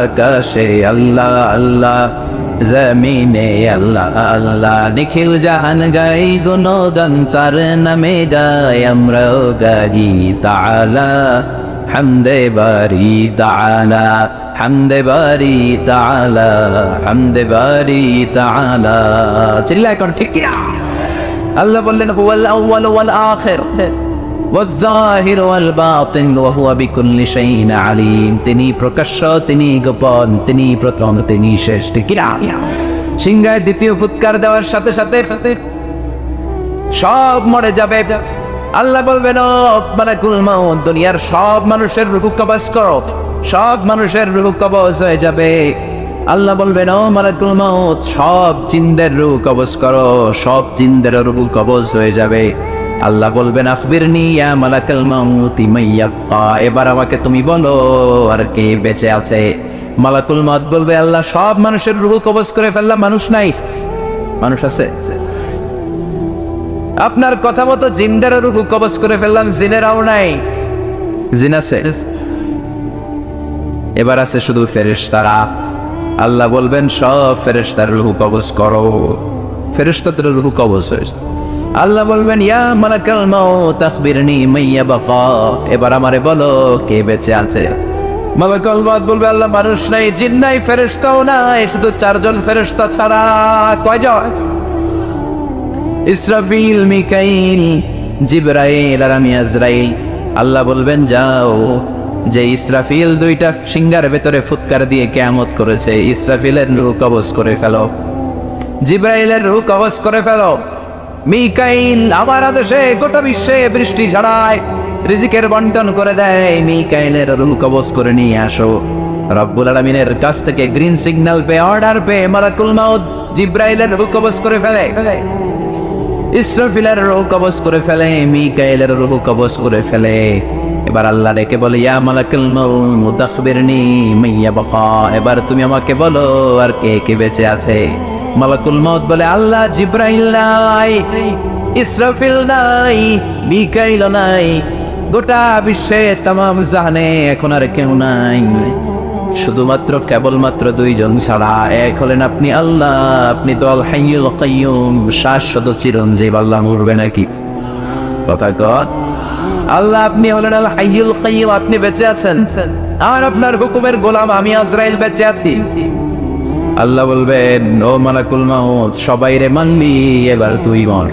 আকাশে আল্লাহ আল্লাহ, জমিনে আল্লাহ আল্লাহ। নিখিল জাহান গাই গুণগান তার নামে গাই, আমরাও গাই তাআলা হামদে বারি তাআলা, হামদে বারি তাআলা, হামদে বারি তাআলা। চিল্লায় কোন ঠিক কিনা? আল্লাহ বললেন হুয়াল আউয়াল ওয়াল আখির, ওয়ায-যাহির ওয়াল বাতিন ওয়া হুয়া বিকুল্লি শাইইন আলীম। তিনি প্রকাশ্য, তিনি গোপন, তিনি প্রথম, তিনি শেষ। ঠিক না? সিংহায় দ্বিতীয় ফুৎকার দেওয়ার সাথে সাথে সব মরে যাবে। আল্লাহ বলবেন, ও মালাকুল মাউত, দুনিয়ার সব মানুষের রূহ কবজ করো। সব মানুষের রূহ কবজ হয়ে যাবে। আল্লাহ বলবেন, ও মালাকুল মাউত, সব জিনদের রূহ কবজ করো। সব জিনদের রূহ কবজ হয়ে যাবে। আল্লাহ বলবেন, আখবিরনি ইয়া মালাকুল মাউত মাইয়াবকা, এবার আমাকে তুমি বলো আর কে বেঁচে আছে। মালাকুল মাউত বলবে, আল্লাহ সব মানুষের রূহ কবজ করে ফেললাম, মানুষ নাই। মানুষ আছে? আপনার কথা মতো জিনদের রূহ কবজ করে ফেললাম, জিনেরাও নাই। জিন আছে? এবার আছে শুধু ফেরেশতারা। আল্লাহ বলবেন, সব ফেরেশতার রূহ কবজ করো। ফেরেশতাদের রূহ কবজ হয়েছে। আল্লাহ বলবেন, ইয়া মালাকুল মাউত আখবিরনি মাইয়াবকা, এবার আমারে বলো কে বেঁচে আছে। মালাকুল মাউত বলবে, আল্লাহ মানুষ নাই, জিন নাই, ফেরেশতাও নাই, শুধু চারজন ফেরেশতা ছাড়া। কয়জন? ইসরাফিল, মিকাইল, জিবরাইল আর আমি আজরাইল। আল্লাহ বলবেন, যাও, যে ইসরাফিল দুইটা সিংহার ভেতরে ফুৎকার দিয়ে কিয়ামত করেছে, ইসরাফিলের রূহ কবজ করে ফেলো, জিবরাইলের রূহ কবজ করে ফেলো। মিকাইল আমার আদেশে গোটা বিশ্বে বৃষ্টি ঝড়ায়, রিজিকের বন্টন করে দেয়। মিকাইলের রূহ কবজ করে নিয়ে আসো। রব্বুল আলামিনের কাছ থেকে গ্রিন সিগন্যাল পেয়ে, অর্ডার পেয়ে মালাকুল মাউত জিবরাইলের রূহ কবজ করে ফেলে, ইসরাফিলের রূহ কবজ করে ফেলে, মিকাইলের রূহ কবজ করে ফেলে। এবার আল্লাহ ডেকে বলে, ইয়া মালাকুল মাউত আখবিরনি মাইয়াবকা, এবার তুমি আমাকে বলো আর কে কে বেঁচে আছে। মালাকুল মাউত বলে, আল্লাহ জিবরাইল নাই, ইসরাফিল নাই, মিকাইল নাই, গোটা বিশ্বে তামাম জাহানে এখন আর কেউ নাই, শুধুমাত্র কেবলমাত্র দুইজন ছাড়া। এক হলেন আপনি আল্লাহ, আপনি তো আল হাইয়ুল কাইয়ুম, শাশ্বত চিরঞ্জীব। আল্লাহ মরবে নাকি? কথা কর। আল্লাহ আপনি হলেন আল হাইয়ুল কাইয়ুম, আপনি বেঁচে আছেন, আর আপনার হুকুমের গোলাম আমি আজরাইল বেঁচে আছি। আল্লাহ বলবেন, ও মালাকুল মাউত, সবাই রে মানলি, এবার তুই মর।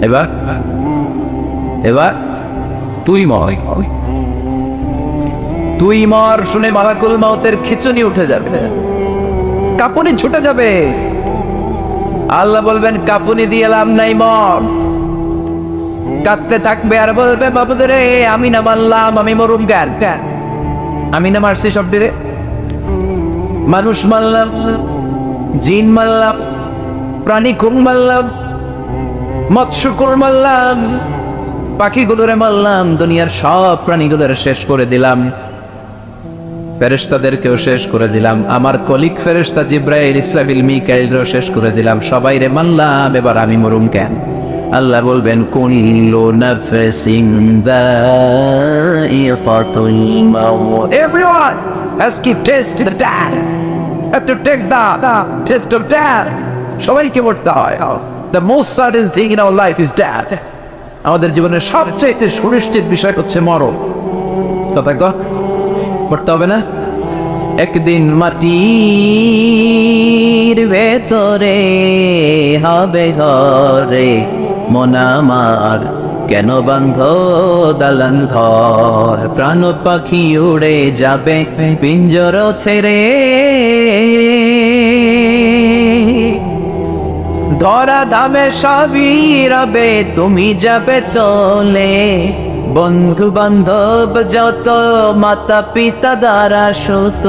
এবার এবার তুই মর, তুই মর। শুনে মালাকুল মাউতের খিঁচুনি উঠে যাবে, কাঁপুনি ছুটে যাবে। আল্লাহ বলবেন, কাঁপুনি দিয়ে লাভ নাই, মর। কাঁদতে থাকবে আর বলবে, বাবুদের রে, আমি না মানলাম, আমি মরুম কেন? আমি না মারছি সব রে, মানুষ মারলাম, জিন মারলাম, প্রাণী কুল মারলাম, মৎস্যকুল মারলাম, পাখিগুলোরে মারলাম, দুনিয়ার সব প্রাণীগুলোরে শেষ করে দিলাম, ফেরেশতাদেরকেও শেষ করে দিলাম, আমার কলিগ ফেরেশতা জিবরাইল, ইসরাফিল, মিকাইলও শেষ করে দিলাম, সবাই রে মারলাম, এবার আমি মরুম কেন? আল্লাহ বলবেন, কুল্লু নাফসিন যায়িকাতুল মাউত, everyone has to taste the death, have to take the taste of death. সবাইকে মরতে হয়। The most certain thing in our life is death. আমাদের জীবনের সবচেয়ে সুনিশ্চিত বিষয় হচ্ছে মরণ। কথা কর, মরতে হবে না? একদিন মাটির ভেতরে হবে ঘরে, মন আমার কেন বান্ধ দালান ঘর, প্রাণ পাখি উড়ে যাবে পিঞ্জর ছেড়ে, ধরা ধামে সবই রবে, তুমি যাবে চলে, বন্ধু বান্ধব যত, মাতা পিতা দ্বারা সুত,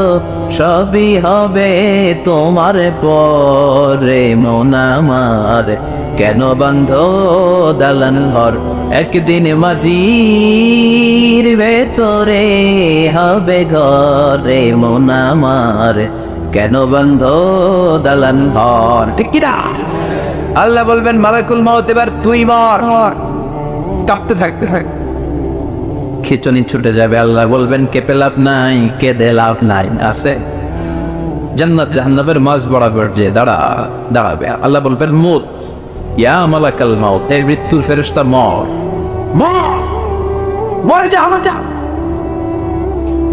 সবই হবে তোমার পরে, মন আমার কেন বান্ধ দালান ঘর, একদিন মাটির ভেতরে হবে ঘরে, মন আমার কেন বান্ধ দালান ঘর। ঠিক কিনা? আল্লাহ বলবেন, মালাকুল মাউত, এবার তুই মর। কাঁপতে থাকতে থাক, খিচুনি ছুটে যাবে। আল্লাহ বলবেন, কেঁপে লাভ নাই, কেঁদে লাভ নাই। আছে জান্নাত জাহান্নামের মাঝ বরাবর যে দাঁড়াবে। আল্লাহ বলবেন, মুত ইয়া মালাকুল মাউত, এই মৃত্যুর ফেরেশতা মর, মর যা, যা।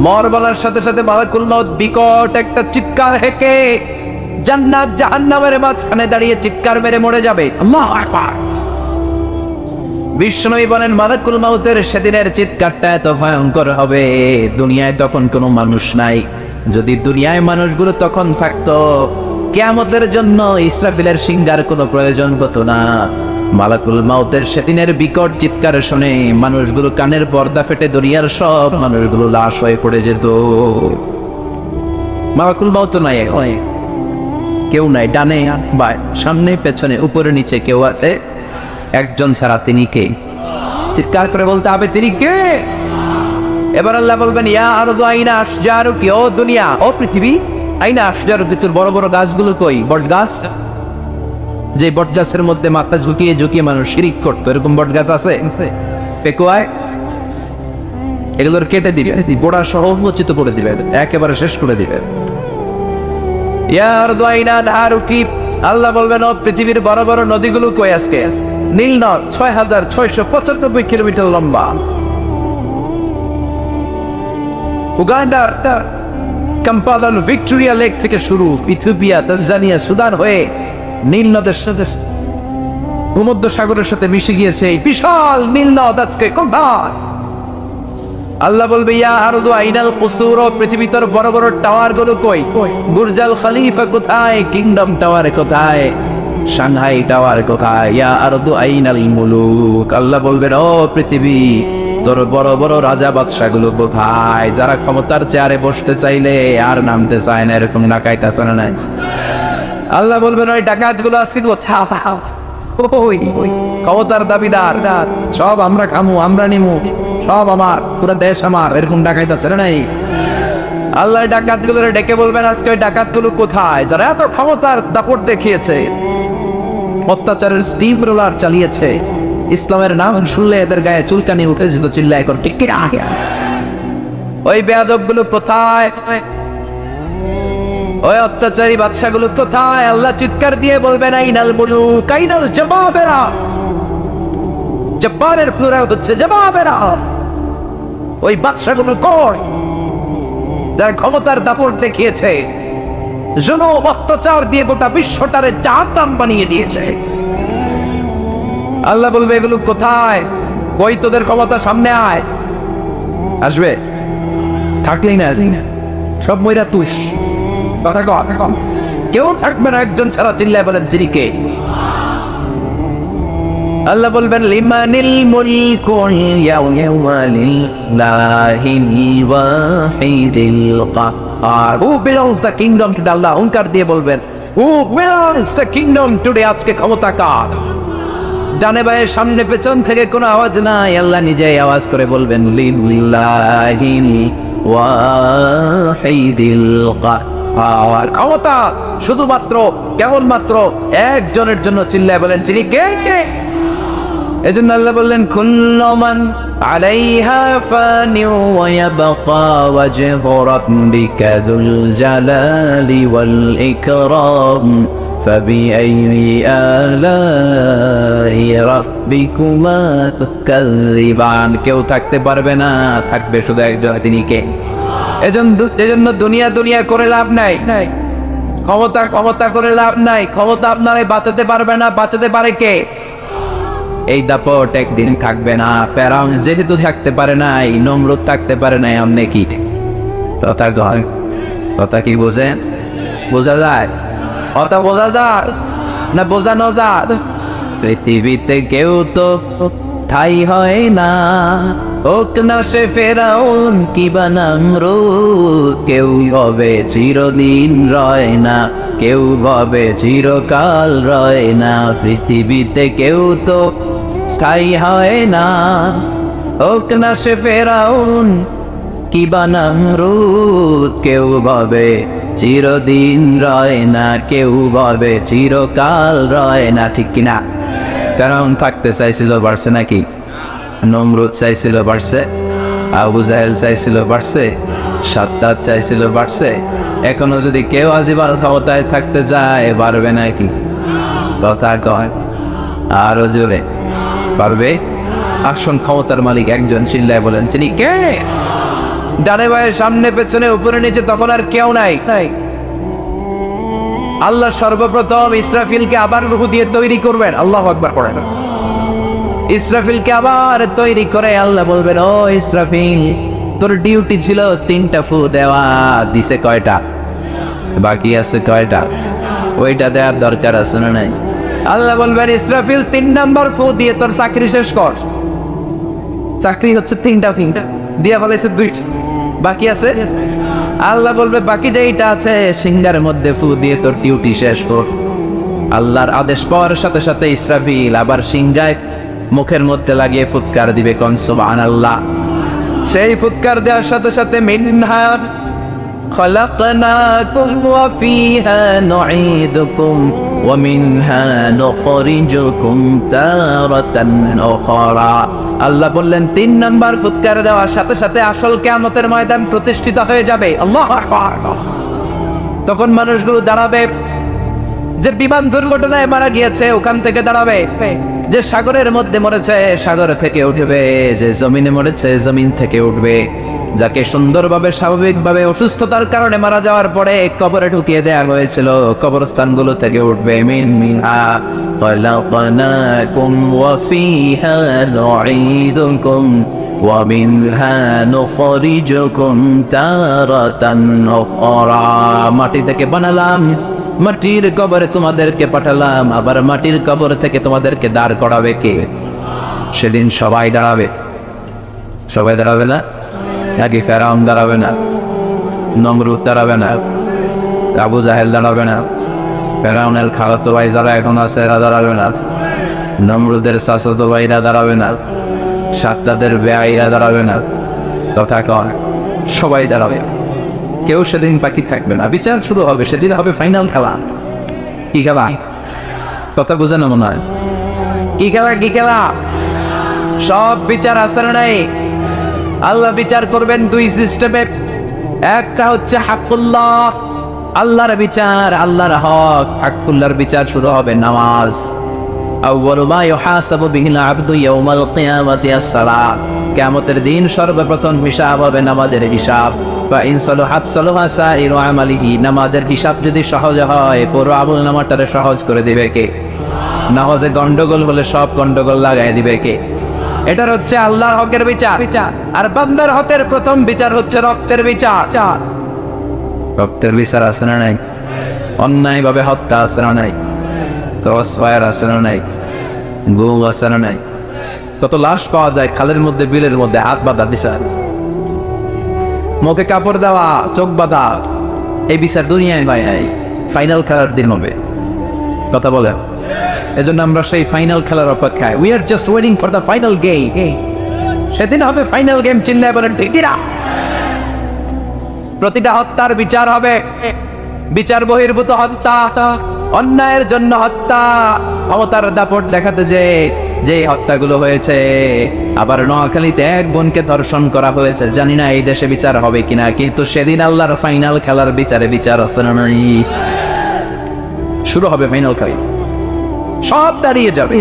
মর বলার সাথে সাথে মালাকুল মাউত বিকট একটা চিৎকার হেঁকে জান্নাত জাহান্নামের মাঝখানে দাঁড়িয়ে চিৎকার মেরে মরে যাবে। আল্লাহু আকবার। বিষ্ণুই বলেন মালাকুল মাউতের সেদিনের চিৎকারটা এত ভয়ঙ্কর হবে, দুনিয়ায় তখন কোনো মানুষ নাই। যদি দুনিয়ায় মানুষগুলো তখন থাকতো, কিয়ামতের জন্য ইসরাফিলের সিংহার কোনো প্রয়োজন হতো না। মালাকুল মাউতের সেদিনের বিকট চিৎকার শুনে মানুষগুলো কানের পর্দা ফেটে দুনিয়ার সব মানুষগুলো লাশ হয়ে পড়ে যেত। মালাকুল মাউত নাই, কেউ নাই, ডানে বা সামনে পেছনে উপরে নিচে কেউ আছে, একজন ছাড়া, তিনি কে? চিৎকার করে বলতে হবে তিনি কে? এবার আল্লাহ বলবেন ইয়া আরদু আইনা আশজারুকি, ও দুনিয়া, ও পৃথিবী, আইনা আশজারুকি, তোর বড় বড় গাছগুলো কই? বট গাছ, যে বট গাছের মধ্যে মাথা ঝুঁকিয়ে ঝুঁকিয়ে মানুষ শিরিক করতো, এরকম বট গাছ আছে? পেকুয়ায় এগুলোর কেটে দিবে, গোড়া সহ উন্মোচিত করে দিবে, একেবারে শেষ করে দিবে। ইয়া আরদু আইনা নারুকি, আল্লাহ বলবেন ও পৃথিবীর বড় বড় নদীগুলো কই আজকে? নীল নদ 6695 কিলোমিটার লম্বা, উগান্ডার কাম্পালার ভিক্টোরিয়া লেক থেকে শুরু, ইথিওপিয়া, তানজানিয়া, সুদান হয়ে নীল নদের সাথে ভূমধ্য সাগরের সাথে মিশে গিয়েছে এই বিশাল নীল নদ আজকে কোথায়? আল্লাহ বলবে ইয়া আরদু আইনাল কুসুর, পৃথিবীর বড় বড় টাওয়ার গুলো কই? বুর্জাল খলিফা কোথায়? কিংডম টাওয়ার কোথায়? সাংহাই টাওয়ার কোথায়? ইয়া আরদু আইনাল মুলুক, আল্লাহ বলবেন ও পৃথিবী, তোর বড় বড় রাজা বাদশা গুলো কোথায়? যারা ক্ষমতার চেয়ারে বসতে চাইলে আর নামতে চায় না, এরকম ডাকাইতেছে না? আল্লাহ বলবেন ওই ডাকাত গুলো আজকে ক্ষমতার দাবিদার, সব আমরা খামু, আমরা নিমু, সব আমার, পুরো দেশ আমার, এরকম ডাকাইতেছে না? আল্লাহ ডাকাত গুলো ডেকে বলবেন আজকে ওই ডাকাত গুলো কোথায়? যারা এত ক্ষমতার দাপট দেখিয়েছে, অত্যাচারের স্টিভ রোলার চালিয়েছে, ইসলামের নাম শুনলে এদের গায়ে চুলকানি উঠে যেত, চিল্লা এখন ঠিক আগে। ওই বেয়াদব গুলো কোথায়? ওই অত্যাচারী বাদশা গুলো কোথায়? আল্লাহ চিৎকার দিয়ে বলবেন আইনাল মুলুক, আইনাল জবাবেরা, জব্বারের প্লুরাল হচ্ছে জবাবেরা, ওই বাদশা গুলো কই যারা ক্ষমতার দাপট দেখিয়েছে, জুলুম অত্যাচার দিয়ে গোটা বিশ্বটারে জাহান্নাম বানিয়ে দিয়েছে? আল্লাহ বলবে এগুলো কোথায়? কই তোদের ক্ষমতা? সামনে আয়। আসবে? থাকলেই না, সব মইরা তুস, কথা কম, কেউ থাকবে না একজন ছাড়া, চিল্লায় বলেন যিনি কে? আল্লাহ বলবেন লিমানিল মুলকুল ইয়াওমা লিল্লাহিল ওয়াহিদিল কাহ্হার, who belongs the kingdom to আল্লাহ, হুঙ্কার দিয়ে বলবেন who belongs the kingdom today, আজকে ক্ষমতা কার? ডানে বায়ে সামনে পেছন থেকে কোনো আওয়াজ নাই, আল্লাহ নিজেই আওয়াজ করে বলবেন লিল্লাহিল ওয়াহিদিল কাহ্হার, ক্ষমতা শুধুমাত্র কেবলমাত্র একজনের জন্য, চিল্লায় বলেন যিনি কে? এজন্য আল্লাহ বললেন কুল্লু মান আলাইহা ফানি ওয়া ইয়াবকা ওয়াজহু রাব্বিকা যুল জালালি ওয়াল ইকরাম ফাবিআইয়ি আলাই রাব্বিকুমা তুকাযযিবান, কেউ থাকতে পারবে না, থাকবে শুধু একজন, তিনি কে? এজন্য দুনিয়া দুনিয়া করে লাভ নাই, ক্ষমতা ক্ষমতা করে লাভ নাই, ক্ষমতা আপনারাই বাঁচাতে পারবে না, বাঁচাতে পারে কে? এই দাপট একদিন থাকবে না। ফেরাউন যেহেতু থাকতে পারে নাই, নমরুদ থাকতে পারে নাই, আমনে কি কথা কি বোঝেন? বোঝা যায়? কথা বোঝা যায় না বোঝানো যায়? পৃথিবীতে কেউ তো স্থায়ী হয় না, হোক না সে ফেরাউন কিবা নমরুদ, কেউ হবে চিরদিন রয় না, কেউ হবে চিরকাল রয় না, পৃথিবীতে কেউ তো স্থায়ী হয় না, হোক না সে ফেরাউন কিবা নমরুদ, কেউ ভাবে চিরদিন রয় না, কেউ ভাবে চিরকাল রয় না, ঠিক কিনা? ফেরাউন থাকতে চাইছিল, পারছে নাকি? নমরুদ চাইছিল, পারছে? আবু জাহেল চাইছিল, পারছে? সাদ্দাত চাইছিল, পারছে? এখনো যদি কেউ আজীবন ক্ষমতায় থাকতে চায়, পারবে নাকি? কথা কয় আরো জোরে, পারবে? আসল ক্ষমতার মালিক একজন, চিল্লায় বলেন তিনি কে? ডানে বায়ে সামনে পেছনে উপরে নিচে তখন আর কেউ নাই। আল্লাহ সর্বপ্রথম ইসরাফিলকে আবার রূহ দিয়ে তৈরি করবেন। আল্লাহু আকবার পড়েন। ইসরাফিলকে আবার তৈরি করে আল্লাহ বলবেন, ও ইসরাফিল, তোর ডিউটি ছিল 3টা ফু দেওয়া, দিছে কয়টা? বাকি আছে কয়টা? ওইটা দেওয়ার দরকার আছে না নাই? আল্লাহ বলবেন, ইসরাফিল 3 নাম্বার ফু দিয়ে তোর চাকরি শেষ কর। চাকরি হচ্ছে 3টা দিয়া ফেলেছে 2টা, বাকি আছে। আল্লাহ বলবে, বাকি যেইটা আছে সিংহার মধ্যে ফু দিয়ে তোর ডিউটি শেষ কর। আল্লাহর আদেশ পাওয়ার সাথে সাথে ইসরাফিল আবার সিংহায় মুখের মধ্যে লাগিয়ে ফুৎকার দিবে, কোন সুবহানাল্লাহ। সেই ফুৎকার দেওয়ার সাথে সাথে মিনহা খলাকনাকুম ওয়া ফিহা নুঈদুকুম ওয়া মিনহা নুখরিজুকুম তারাতান উখরা। আল্লাহ বললেন 3 নাম্বার ফুৎকার দেওয়ার সাথে সাথে আসল কিয়ামতের ময়দান প্রতিষ্ঠিত হয়ে যাবে। আল্লাহু আকবার। তখন মানুষগুলো দাঁড়াবে, যে বিমান দুর্ঘটনায় মারা গিয়েছে ওখান থেকে দাঁড়াবে, যে সাগরের মধ্যে মরেছে সাগর থেকে উঠবে, যে জমিনে মরেছে জমিন থেকে উঠবে, যাকে সুন্দরভাবে স্বাভাবিকভাবে অসুস্থতার কারণে মারা যাওয়ার পরে কবরে ঢুকিয়ে দেওয়া হয়েছিল কবরস্থানগুলো থেকে উঠবে। মিনহা খলাকনাকুম ওয়া ফিহা নুঈদুকুম ওয়া মিনহা নুখরিজুকুম তারাতান উখরা। মাটি থেকে বানালাম, মাটির কবরে তোমাদেরকে পাঠালাম, আবার মাটির কবর থেকে তোমাদেরকে দাঁড় করাবে কে? সেদিন সবাই দাঁড়াবে। সবাই দাঁড়াবে না? নাকি ফেরাউন দাঁড়াবে না? নমরুদ দাঁড়াবে না? আবু জাহেল দাঁড়াবে না? ফেরাউনের খালাতো ভাই যারা এখন আছে এরা দাঁড়াবে না? নমরুদের চাচাতো ভাইরা দাঁড়াবে না? সাত্তাদের বেআইরা দাঁড়াবে না? কথা কয় সবাই দাঁড়াবে। কেউ সেদিন বাকি থাকবে না, বিচার শুরু হবে। সেদিন হবে ফাইনাল খেলা। কি খেলা? কথা বোঝানো মনে হয়। কি খেলা? কি খেলা? সব বিচার আছে না নাই? আল্লাহ বিচার করবেন 2 সিস্টেমে। একটা হচ্ছে হাক্কুল্লাহ, আল্লাহর বিচার, আল্লাহর হক। হাক্কুল্লাহর বিচার শুরু হবে নামাজ। আউয়ালু মা ইউহাসাবু বিহিল আবদু ইয়াউমাল কিয়ামাতি আস-সালাত। কিয়ামতের দিন সর্বপ্রথম হিসাব হবে নামাজের হিসাব। ফাইন সালাহাত সালাহা সাইরু আমালিহি। নামাজের হিসাব যদি সহজ হয় পুরো আমল নামাটারে সহজ করে দিবে কে? নামাজে গন্ডগোল হলে সব গন্ডগোল লাগাই দিবে কে? এটার হচ্ছে আল্লাহর হকের বিচার। আর বান্দার হকের প্রথম বিচার হচ্ছে রক্তের বিচার। রক্তের বিচার আছে না নাই? অন্যায় ভাবে হত্যা আছে না নাই? ক্রসফায়ার আছে না নাই? গুম আছে না নাই? কত লাশ পাওয়া যায় খালের মধ্যে, বিলের মধ্যে, হাত বাঁধা বিচার। মুখে কাপড় দেওয়া, চোখ বাঁধা, এই বিচার দুনিয়ায় ভাই নাই। ফাইনাল খেলার দিন হবে। কথা বলে এজন্য আমরা সেই ফাইনাল খেলার অপেক্ষায়। We are just waiting for the final game. সেদিন হবে ফাইনাল গেম। চিল্লায় বলেন ঠিক না? প্রতিটা হত্যার বিচার হবে। বিচার বহির্ভূত হত্যা, অন্যায়ের জন্য হত্যা, ক্ষমতার দাপট দেখাতে যে হত্যাগুলো হয়েছে। আবার নোয়াখালীতে এক বোনকে ধর্ষণ করা হয়েছে। জানি না এই দেশে বিচার হবে কিনা, কিন্তু সেদিন আল্লাহর ফাইনাল খেলার বিচারে বিচার আছে না নাই? শুরু হবে ফাইনাল খেলা। সব দাঁড়িয়ে যাবে।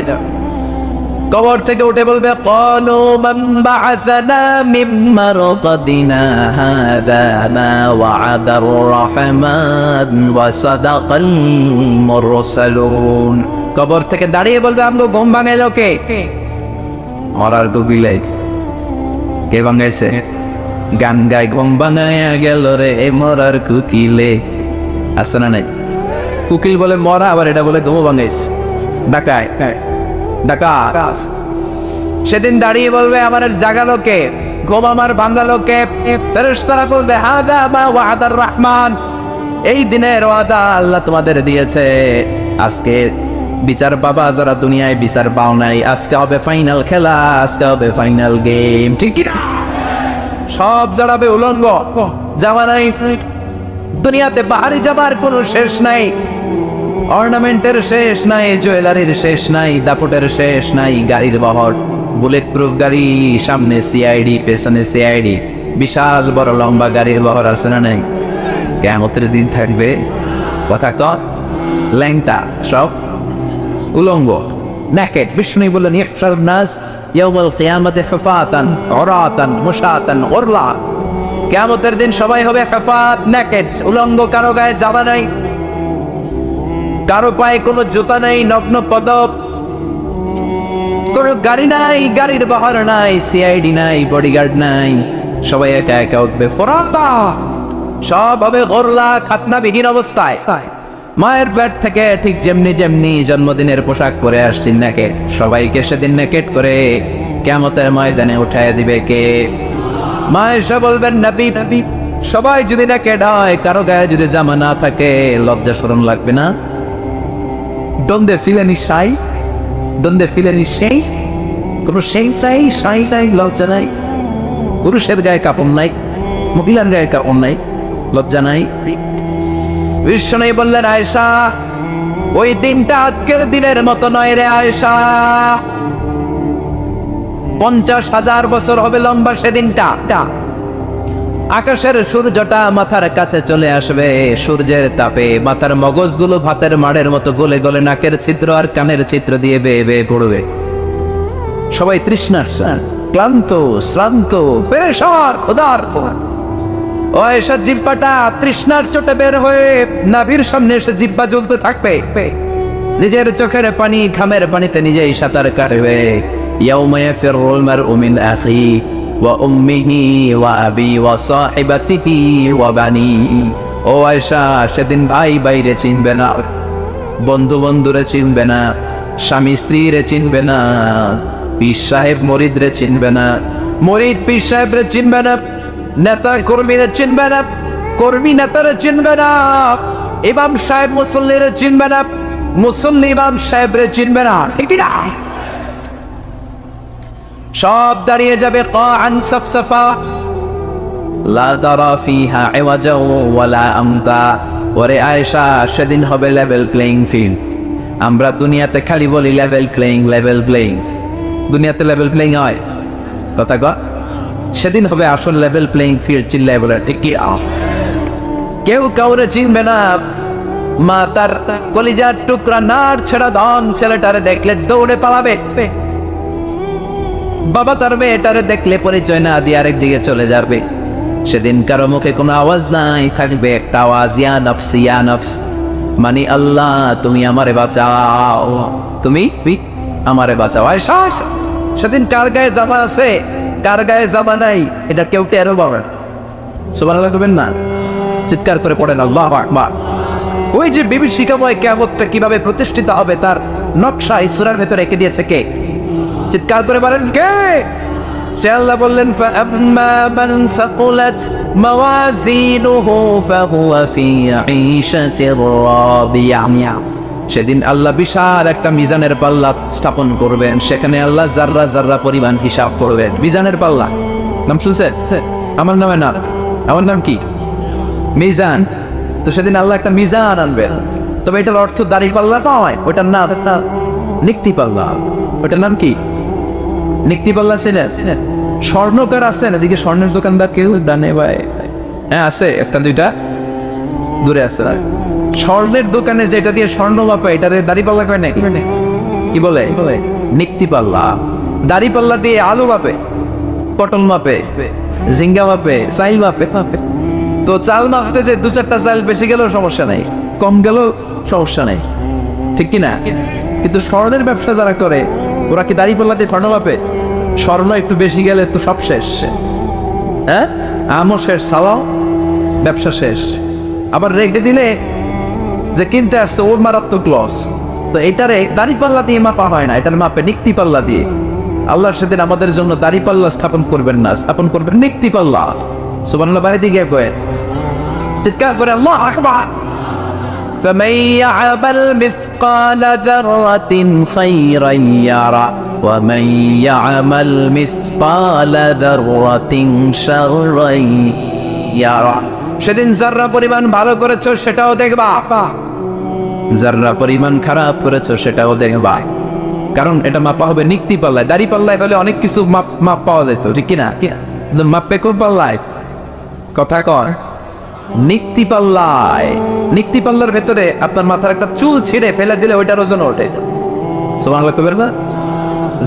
কবর থেকে উঠে বলবে, ক্বালু মান বা'আসানা মিন মারকাদিনা হাযা মা ওয়া'আদার রাহমান ওয়া সাদাকাল মুরসালুন। কবর থেকে দাঁড়িয়ে বলবে, আমগো ঘুম ভাঙাইলো কে? মরার কোকিলে। কে ভাঙাইছে? গান গায় ঘুম ভাঙাইয়া গেল রে মরার কোকিলে। আছে না নাই? কোকিল বলে মরা, আবার এটা বলে ঘুম ভাঙাইছে। ডাকায় ডাকা। সেদিন দাঁড়িয়ে বলবে, আমার জাগালো কে? ঘুম আমার ভাঙালো কে? ফেরেশতারা বলবে, হাযা মা ওয়া'আদার রাহমান। এই দিনের ওয়াদা আল্লাহ তোমাদের দিয়েছে। আজকে বিচার পাবা যারা দুনিয়ায় বিচার পাও নাই। আজকে হবে ফাইনাল খেলা, আজকে হবে ফাইনাল গেম। ঠিক কি না? সব দাঁড়াবে উলঙ্গ। জামা নাই দুনিয়াতে, বাহারি জামার কোনো শেষ নাই, অর্নামেন্টের শেষ নাই, জুয়েলারির শেষ নাই, দাপটের শেষ নাই। গাড়ির বহর, বুলেট প্রুফ গাড়ি, সামনে সিআইডি, পেছনে সিআইডি, বিশাল বড় লম্বা গাড়ির বহর আছে না নাই? কিয়ামতের দিন থাকবে কথা কত ল্যাংটা, সব উলঙ্গ, নেকেড। বিষ্ণু বললেন, ইহশারুন নাস ইয়াউমাল কিয়ামাতি হুফাতান উরাতান মুশাতান গুরলা। কিয়ামতের দিন সবাই হবে হুফাত, নেকেড, উলঙ্গ। কারো গায়ে জামা নাই, কারো পায়ে কোনো জুতা নেই, নগ্ন পদ। কোনো গাড়ি নাই, গাড়ির বাহার নাই, সিআইডি নাই, বডিগার্ড নাই, সবাই একা একা উঠবে ফোরাতা, সব হবে গোরলা খাতনাবিহীন অবস্থায়। মায়ের পেট থেকে ঠিক যেমনি যেমনি জন্মদিনের পোশাক পরে আসছেন নাকে, সবাইকে সেদিন নেকেট করে কিয়ামতের ময়দানে উঠায় দিবে কে? মা এসে বলবেন নবী, সবাই যদি নেকেট হয়, কারো গায়ে যদি জামা না থাকে, লজ্জা শরম লাগবে না? Don't they feel any shy? Don't they feel any shame? কোনো shame নাই, shy নাই, লজ্জা নাই। পুরুষের গায়ে কাপড় নাই, মহিলার গায়ে কাপড় নাই, লজ্জা নাই। বিশ্বনবী বললেন, আয়েশা, ওই দিনটা আজকের দিনের মতো নয় রে আয়েশা, 50,000 বছর হবে লম্বা সেদিনটা। আকাশের সূর্যটা মাথার কাছে চলে আসবে, সূর্যের তাপে মাথার মগজগুলো ভাতের মাড়ের মতো গলে গলে নাকের ছিদ্র আর কানের ছিদ্র দিয়ে বেয়ে বেয়ে পড়বে। সবাই তৃষ্ণার, ক্লান্ত, শ্রান্ত, পেরেশান, খোদার খোদা। ও এসব জিহ্বাটা তৃষ্ণার চোটে বের হয়ে নাভির সামনে এসে জিহ্বা জ্বলতে থাকবে, নিজের চোখের পানি ঘামের পানিতে নিজেই সাঁতার কাটবে। ইয়াউমা ইয়াফিরুল মারউ মিন আখি ওয়া উম্মিহি ওয়া আবি ওয়া সাহিবাতিহি ওয়া বানি। ও আয়েশা, সেদিন ভাই বাইরে চিনবে না, বন্ধু বন্ধুরে চিনবে না, স্বামী স্ত্রীরে চিনবে না, পীর সাহেব মরিদরে চিনবে না, মরিদ পীর সাহেবরে চিনবে না, নেতা কর্মীরা চিনবে না, কর্মী নেতারা চিনবে না, ইমাম সাহেব মুসল্লিরা চিনবে না, মুসল্লি ইমাম সাহেবরে চিনবে না, ঠিক না? সব দাঁড়িয়ে যাবে কাআন সাফসাফা, লা তারা ফিহা ইওয়াজা ওয়ালা আমতা। ওরে আয়েশা, সেদিন হবে লেভেল প্লেইং ফিল্ড। আমরা দুনিয়াতে খালি বলি লেভেল প্লেইং, দুনিয়াতে লেভেল প্লেইং হয় কথা কয়, সেদিন হবে আসল লেভেল প্লেইং ফিল্ড। চিল্লায় বলে ঠিক কি? কেউ কাউরে চিনবে না। মা তার কলিজার টুকরা নার ছেড়া ধন ছেলেটারে দেখলে দৌড়ে পালাবে, বাবা তার মেয়েটারে দেখলে পরিচয় না দিয়ে আরেক দিকে চলে যাবে। সেদিন কারো মুখে কোনো আওয়াজ নাই, থাকবে একটা আওয়াজ, ইয়া নফস ইয়া নফস, মানে আল্লাহ তুমি আমারে বাঁচাও, তুমি আমারে বাঁচাও। আয়েশা, সেদিন কার গায়ে জামা আছে, কার গায়ে জামা নাই, এটা কেউ টেরও পাবে না। সুবহানাল্লাহ করবেন না? চিৎকার করে পড়েন আল্লাহু আকবার। ওই যে বিভীষিকাময় কিয়ামতটা কিভাবে প্রতিষ্ঠিত হবে তার নকশা এই সূরার ভেতরে এঁকে দিয়েছে কে? চিৎকার করে বলেন কে? সে আল্লাহ বললেন, ফাআম্মা মান সাকুলাত মাওয়াজিনুহু ফাহুয়া ফি ঈশাতির রাদিয়া। সেদিন আল্লাহ বিশাল একটা মিজানের পাল্লা স্থাপন করবেন, সেখানে আল্লাহ জাররা জাররা পরিমাণ হিসাব করবেন। মিজানের পাল্লা নাম শুনছেন? আমার নামে না, আমার নাম কি? মিজান। তো সেদিন আল্লাহ একটা মিজান আনবেন, তবে এটার অর্থ দাড়ির পাল্লা নয়, ওটার নাম নিক্তি পাল্লা। ওটার নাম কি? নিক্তি পাল্লা। চেনেন? স্বর্ণকার আছেন এদিকে, স্বর্ণের দোকানদার কেউ ডানে ভাই? হ্যাঁ আছে, একটা দুইটা দূরে আছে। স্বর্ণের দোকানে যেটা দিয়ে স্বর্ণ মাপে, এটারে দাড়ি পাল্লা কয় নাকি? কি বলে? নিক্তি পাল্লা। দাড়ি পাল্লা দিয়ে আলু মাপে, পটল মাপে, ঝিঙ্গা মাপে, চাইল মাপে। তো চাল মাপতে যে 2-4টা চাল বেশি গেলেও সমস্যা নাই, কম গেলেও সমস্যা নাই, ঠিক কিনা? কিন্তু স্বর্ণের ব্যবসা যারা করে, ওরা কি দাড়ি পাল্লা দিয়ে স্বর্ণ মাপে? স্বর্ণ একটু বেশি গেলে তো সব শেষ, হ্যাঁ, আমও শেষ, সালাও, ব্যবসা শেষ। আবার রেখে দিলে যে কিনতে আসছে ওর মারাত্মক লস। তো এটারে দাড়ি পাল্লা দিয়ে মাপা হয় না, এটার মাপে নিক্তি পাল্লা দিয়ে। আল্লাহ সেদিন আমাদের জন্য দাড়ি পাল্লা স্থাপন করবেন না, স্থাপন করবেন নিক্তি পাল্লা। সুবহানাল্লাহ বাইরে দিকে কয়ে চিৎকার করে আল্লাহু আকবার। فمن يعمل مثقال ذرة خيرا يره ومن يعمل مثقال ذرة شرا يره। সেদিন যারা পরিমাণ ভালো করেছো সেটাও দেখবা, যারা পরিমাণ খারাপ করেছো সেটাও দেখবা। কারণ এটা মাপা হবে নিক্তি পাল্লায়। দাড়ি পাল্লায় হলে অনেক কিছু মাপ পাওয়া যেত, ঠিক কিনা? মাপবে কোন পাল্লায়? কথা কর, নিক্তি পাল্লায়। নিক্তি পাল্লার ভেতরে আপনার মাথার একটা চুল ছিঁড়ে ফেলে দিলে ওইটার ওজন ওঠে। সুবহানাল্লাহ কইবেন না?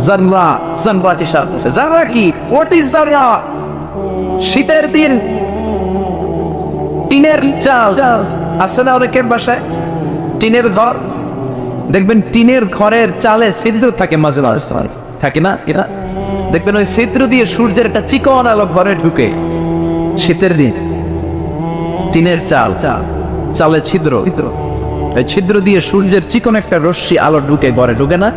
জাররা, জাররা হিসাব। জাররা কি? হোয়াট ইজ জাররা? শীতের দিন টিনের চাল আছে না অনেকের বাসায়, টিনের ঘর, দেখবেন টিনের ঘরের চালে ছিদ্র থাকে মাঝে মাঝে, থাকে না এরা, দেখবেন ওই ছিদ্র দিয়ে সূর্যের একটা চিকন আলো ঘরে ঢুকে। শীতের দিন টিনের চালে ছিদ্র, ওই ছিদ্র দিয়ে সূর্যের চিকন একটা রশ্মি আলো ঢুকে ঘরে, ঢুকে না?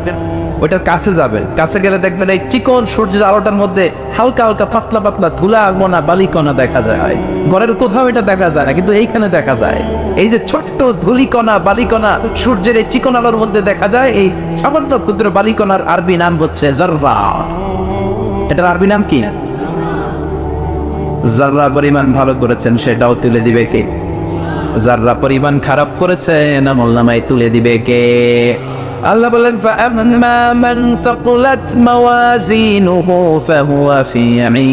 ওইটার কাছে যাবেন, কাছে গেলে দেখবেন এই চিকন সূর্যের আলোটার মধ্যে হালকা হালকা পাতলা পাতলা ধুলা মনা বালিকণা দেখা যায়। ঘরের কোথাও এটা দেখা যায় না, কিন্তু এইখানে দেখা যায়। এই যে ছোট্ট ধুলিকণা বালিকণা সূর্যের এই চিকন আলোর মধ্যে দেখা যায়, এই সামান্য ক্ষুদ্র বালিকণার আরবি নাম হচ্ছে জাররা। এটার আরবি নাম কি? জাররা পরিমাণ ভালো করেছেন সেটাও তুলে দিবে কে? যারা পরিমাণ খারাপ করেছেন আমলনামায় তুলে দিবে কে? আল্লাহ বলেন ফাআম্মা মান সাকুলাত মাওয়াজিনুহু ফাহুয়া ফি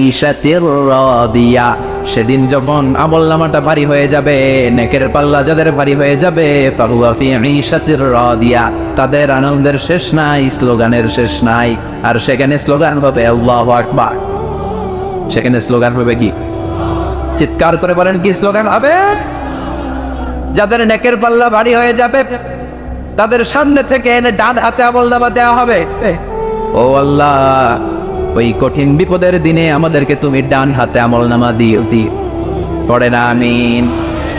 ঈশাতির রাদিয়া। সেদিন যখন আমলনামাটা ভারী হয়ে যাবে, নেকের পাল্লা যাদের ভারী হয়ে যাবে, ফাহুয়া ফি ঈশাতির রাদিয়া, তাদের আনন্দের শেষ নাই, স্লোগানের শেষ নাই। আর সেখানে স্লোগান হবে আল্লাহু আকবার। সেখানে স্লোগান হবে কি? চিৎকার করে বলেন কি স্লোগান হবে? যাদের নেকের পাল্লা ভারী হয়ে যাবে তাদের সামনে থেকে এনে ডান হাতে আমলনামা দেওয়া হবে। ও আল্লাহ, ওই কঠিন বিপদের দিনে আমাদেরকে তুমি ডান হাতে আমলনামা দিও। পড়েন আমিন।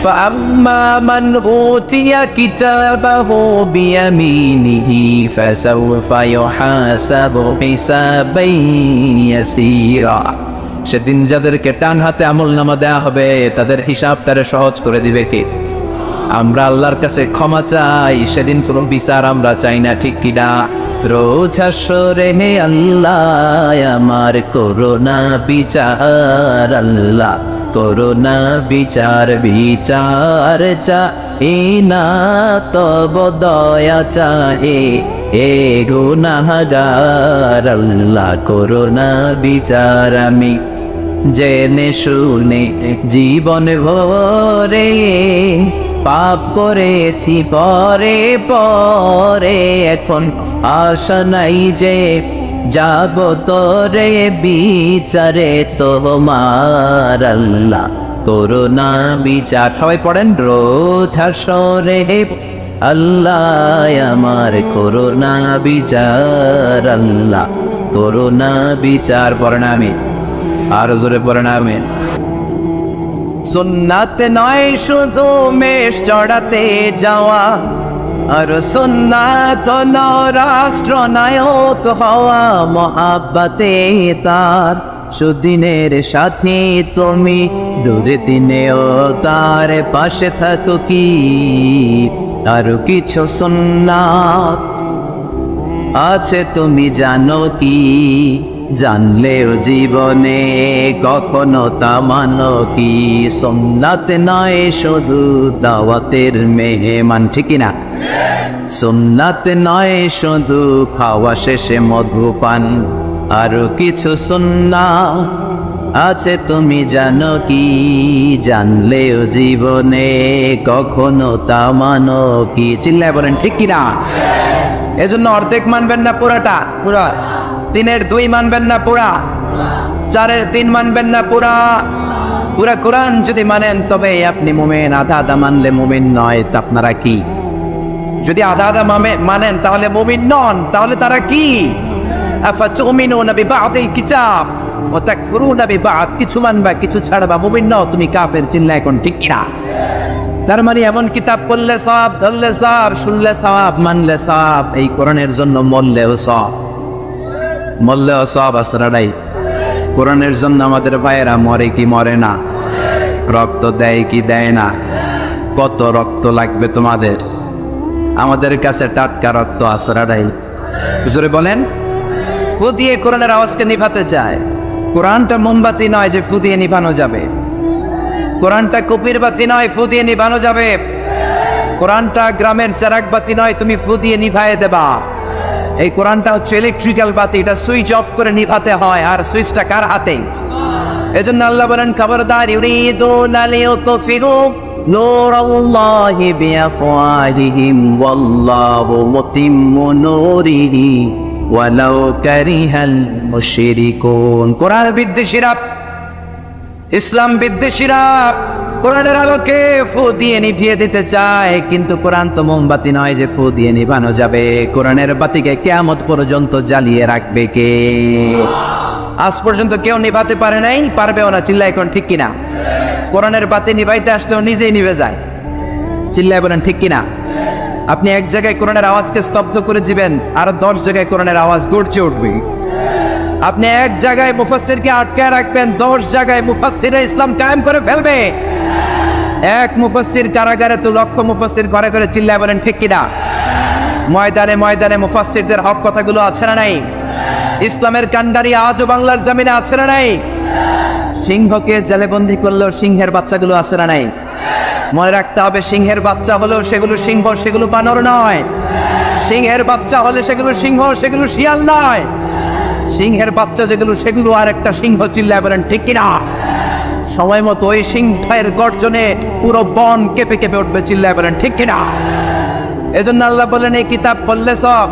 فأما من أوتي كتابه بيمينه فسوف يحاسب حسابا يسيرا। সেদিন যাদেরকে ডান হাতে আমলনামা দেওয়া হবে তাদের হিসাব তারা সহজ করে দিবে কে? আমরা আল্লাহর কাছে ক্ষমা চাই, সেদিন কোনো বিচার আমরা চাই না, ঠিক কিনা? রোজ হাসরে হে আল্লাহ আমার করোনা বিচার, আল্লাহ করোনা বিচার, বিচার চাই না তব দয়া চাহে এ গুনাহগার, আল্লাহ করোনা বিচার। আমি জেনে শুনে জীবন ভরে পাপ করেছি পরে পরে, এখন আশা নাই যে যাব তোরে বিচারে তোমার, আল্লাহ করোনা বিচার। সবাই পড়েন রোজ হাসরে আল্লাহ আমার করোনা বিচার, আল্লাহ করোনা বিচার। পড়েন আমিন, আরো জোরে পড়েন আমিন। সুন্নাত নয় শুধু মেষ চড়াতে যাওয়া, আর সুন্নাত হলো রাষ্ট্রনায়ক হওয়া, মহাব্বতে তার সুদিনের সাথে তুমি দূরে দিনেও তার পাশে থাকো কি? আর কিছু সুন্নাত আছে তুমি জানো কি? জানলেও জীবনে কখনো তা মানো কি? সুন্নাত নয় শুধু দাওয়াতের মেহমান, ঠিক না? সুন্নাত নয় শুধু খাওয়া শেষে মধুপান, আরো কিছু সুন্নাত আছে তুমি জানো কি? জানলেও জীবনে কখনো তা মানো কি? চিল্লায় বলেন ঠিক কিনা? এজন্য অর্ধেক মানবেন না পুরাটা, পুরা 3-এর 2 মানবেন না পুরা, 4-এর 3 মানবেন না পুরা। পুরা কোরআন যদি মানেন তবে আপনি মুমিন, আধা আধা মানলে মুমিন নয়। তা আপনারা কি? যদি আধা আধা মানেন তাহলে মুমিন নন, তাহলে তারা কি? আফাতুমিনুনা বিবাদিল কিতাব ওয়া তাকফুরুনা বিবাদ, কিছু মানবা কিছু ছাড়বা, মুমিন নও তুমি কাফের। চিল্লা এখন ঠিক কিনা? তার মানে এমন কিতাব পড়লে সওয়াব, ধরলে সওয়াব, শুনলে সওয়াব, মানলে সওয়াব। এই কোরআনের জন্য মরলেও সওয়াব, মরলেও সওয়াব আসরা নাই। কোরআনের জন্য আমাদের ভাইয়েরা মরে কি মরে না? রক্ত দেয় কি দেয় না? কত রক্ত লাগবে তোমাদের? আমাদের কাছে টাটকা রক্ত আসরা নাই। জোরে বলেন। ফু দিয়ে কোরআনের আওয়াজকে নিভাতে চায়। কোরআনটা মোমবাতি নয় যে ফু দিয়ে নিভানো যাবে। কোরআনটা কপির বাতি নয় ফু দিয়ে নিভানো যাবে। কোরআনটা গ্রামের চেরাগ বাতি নয় তুমি ফু দিয়ে নিভায়ে দেবা। এই কোরআনটা হচ্ছে ইলেকট্রিক্যাল বাতি, এটা সুইচ অফ করে নিভাতে হয়, আর সুইচটা কার হাতে? এজন্য আল্লাহ বলেন খবরদার, ইউরিদুনা লিইউতফিউ নূরাল্লাহি বিআফওয়াহিহিম ওয়াল্লাহু মুতিম্মু নূরিহি ওয়ালাউ কারিহাল মুশরিকুন। কোরআন বিদ্বেষীরা, ইসলাম বিদ্বেষীরা কোরআনের আলোকে ফু দিয়ে নিভিয়ে দিতে চায়, কিন্তু কোরআন তো মোমবাতি নয় যে ফু দিয়ে নিভানো যাবে। কোরআনের বাতিকে কিয়ামত পর্যন্ত জ্বালিয়ে রাখবে কে? আজ পর্যন্ত কেউ নিভাতে পারে নাই, পারবেও না। চিল্লায় কোন ঠিক কিনা? কোরআনের বাতি নিভাইতে আসলেও নিজেই নিভে যায়। চিল্লায় বলেন ঠিক কিনা? আপনি এক জায়গায় কোরআনের আওয়াজকে স্তব্ধ করে দিবেন, আর 10 জায়গায় কোরআনের আওয়াজ গর্জে উঠবে। আপনি এক জায়গায় মুফাসসিরকে আটকায় রাখবেন, 10 জায়গায় মুফাসসিরে ইসলাম কায়েম করে ফেলবে। এক মুফাসসির কারাগারে তো লক্ষ মুফাসসির ঘরে ঘরে। চিল্লায় বলেন ঠিক কিনা? ময়দানে ময়দানে মুফাসসিরদের হক কথাগুলো আছে না নাই? ইসলামের কান্ডারি আজও বাংলার জমিনে আছে না নাই? সিংহকে জেলেবন্দি করলেও সিংহের বাচ্চাগুলো আছে না নাই? মনে রাখতে হবে, সিংহের বাচ্চা হলেও সেগুলো সিংহ, সেগুলো বানর নয়। সিংহের বাচ্চা হলে সেগুলো সিংহ, সেগুলো শিয়াল নয়। সিংহের বাচ্চা যেগুলো, সেগুলো আর একটা সিংহ। চিল্লায় বলেন ঠিক কিনা? সময় মতো ওই সিংহের গর্জনে পুরো বন কেঁপে কেঁপে উঠবে। চিল্লায় বলেন ঠিক কিনা? এজন্য আল্লাহ বলেন, এই কিতাব পড়লে সওয়াব,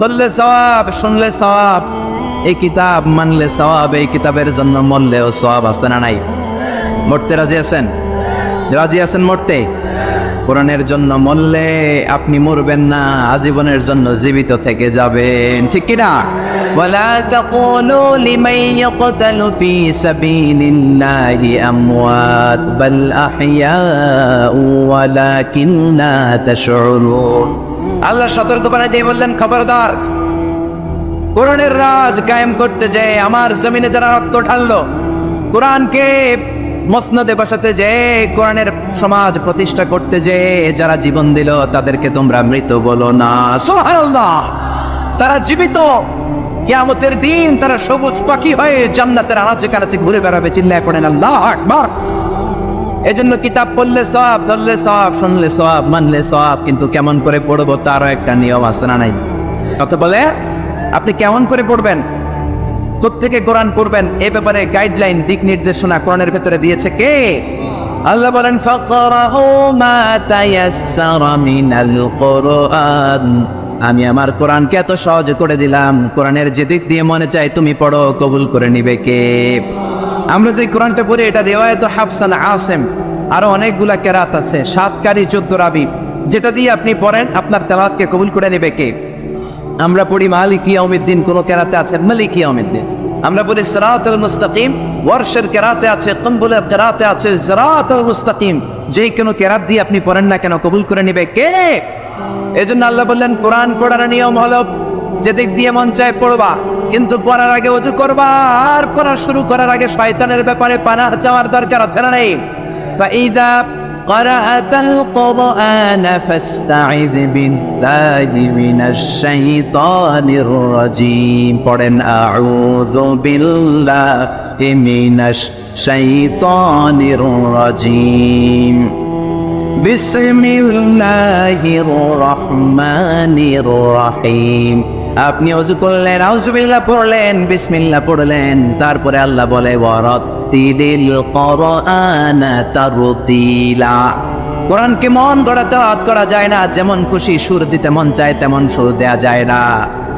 বললে সওয়াব, শুনলে সওয়াব। এই কিতাব মানলে সওয়াব, এই কিতাবের জন্য মরলেও সওয়াব। আছে না নাই? মরতে রাজি আছেন? রাজি আছেন মরতে? কোরআনের জন্য মরলে আপনি মরবেন না, আজীবনের জন্য জীবিত থেকে যাবেন। ঠিক কিনা? ওয়ালা তাকুলু লিমান ইয়াকতালু ফি সাবিলিল্লাহি আমওয়াত বাল আহইয়াউ ওয়ালাকিন্না তাশউরুন। আল্লাহ সতর্ক বাণী দিয়ে বললেন, খবরদার, কোরআনের রাজ কায়েম করতে যে আমার জমিনে যারা রক্ত ঢাললো, কোরআনকে মসনদে বসাতে যে, কোরআনের সমাজ প্রতিষ্ঠা করতে যে যারা জীবন দিল, তাদেরকে তোমরা মৃত বলো না। সুবহানাল্লাহ! তারা জীবিত। কিয়ামতের দিন তারা সবুজ পাখি হয়ে জান্নাতের আনাচে কানাচে ঘুরে বেড়াবে। চিল্লায় পড়েন আল্লাহু আকবার। এজন্য কিতাব পড়লে সওয়াব, ধরলে সওয়াব, শুনলে সওয়াব, মানলে সওয়াব। কিন্তু কেমন করে পড়বো তারও একটা নিয়ম আছে না নাই? কথা বলে, আপনি কেমন করে পড়বেন, কোত্থেকে কোরআন পড়বেন, এ ব্যাপারে গাইডলাইন, দিক নির্দেশনা কোরআনের ভেতরে দিয়েছে কে? আল্লাহ বলেন, ফাকরাউ মা তায়াসসারা মিনাল কুরআন। আমি আমার কোরআনকে এত সহজ করে দিলাম, কোরআনের যে দিক দিয়ে মনে চায় তুমি পড়ো, কবুল করে নিবে কে? আমরা যে কোরআনটা পড়ি, এটা রিওয়ায়াত হাফসান আসিম, আরো অনেকগুলা কেরাত আছে, 7 কারি 14 রাবি, যেটা দিয়ে আপনি পড়েন আপনার তেলাওয়াতকে কবুল করে নেবে কে? আমরা পড়ি মালিক ইয়াউমিদ্দিন, কোন কেরাতে আছে মালিক ইয়াউমিদ্দিন। আমরা পড়ি সিরাতাল মুস্তাকিম, ওয়ারশের কেরাতে আছে, কম্বুলের কেরাতে আছে সিরাতাল মুস্তাকিম। যেই কোনো কেরাত দিয়ে আপনি পড়েন না কেন, কবুল করে নেবে কে? এজন্য আল্লাহ বললেন, কোরআন পড়ার নিয়ম হলো যেদিক দিয়ে মন চায় পড়বা, কিন্তু পড়ার আগে ওযু করবা। আর পড়া শুরু করার আগে শয়তানের ব্যাপারে পানাহ চাওয়ার দরকার আছে না নাই? ফাইদা قرأت القرآن فاستعذ بالله من الشيطان الرجيم পড়েন আউযু বিল্লাহি মিনাশ শাইতানির রাজিম বিসমিল্লাহির রহমানির রহিম। আপনি ওযু করলেন, আউযুবিল্লাহ পড়লেন, বিসমিল্লাহ পড়লেন, তারপরে আল্লাহ বলে ওয়ারাত্তিলিল কুরআনা তারতিলা। কোরআনকে মন গড়া তেলাওয়াত করা যায় না, যেমন খুশি সুর দিতে মন চায় তেমন সুর দেয়া যায় না।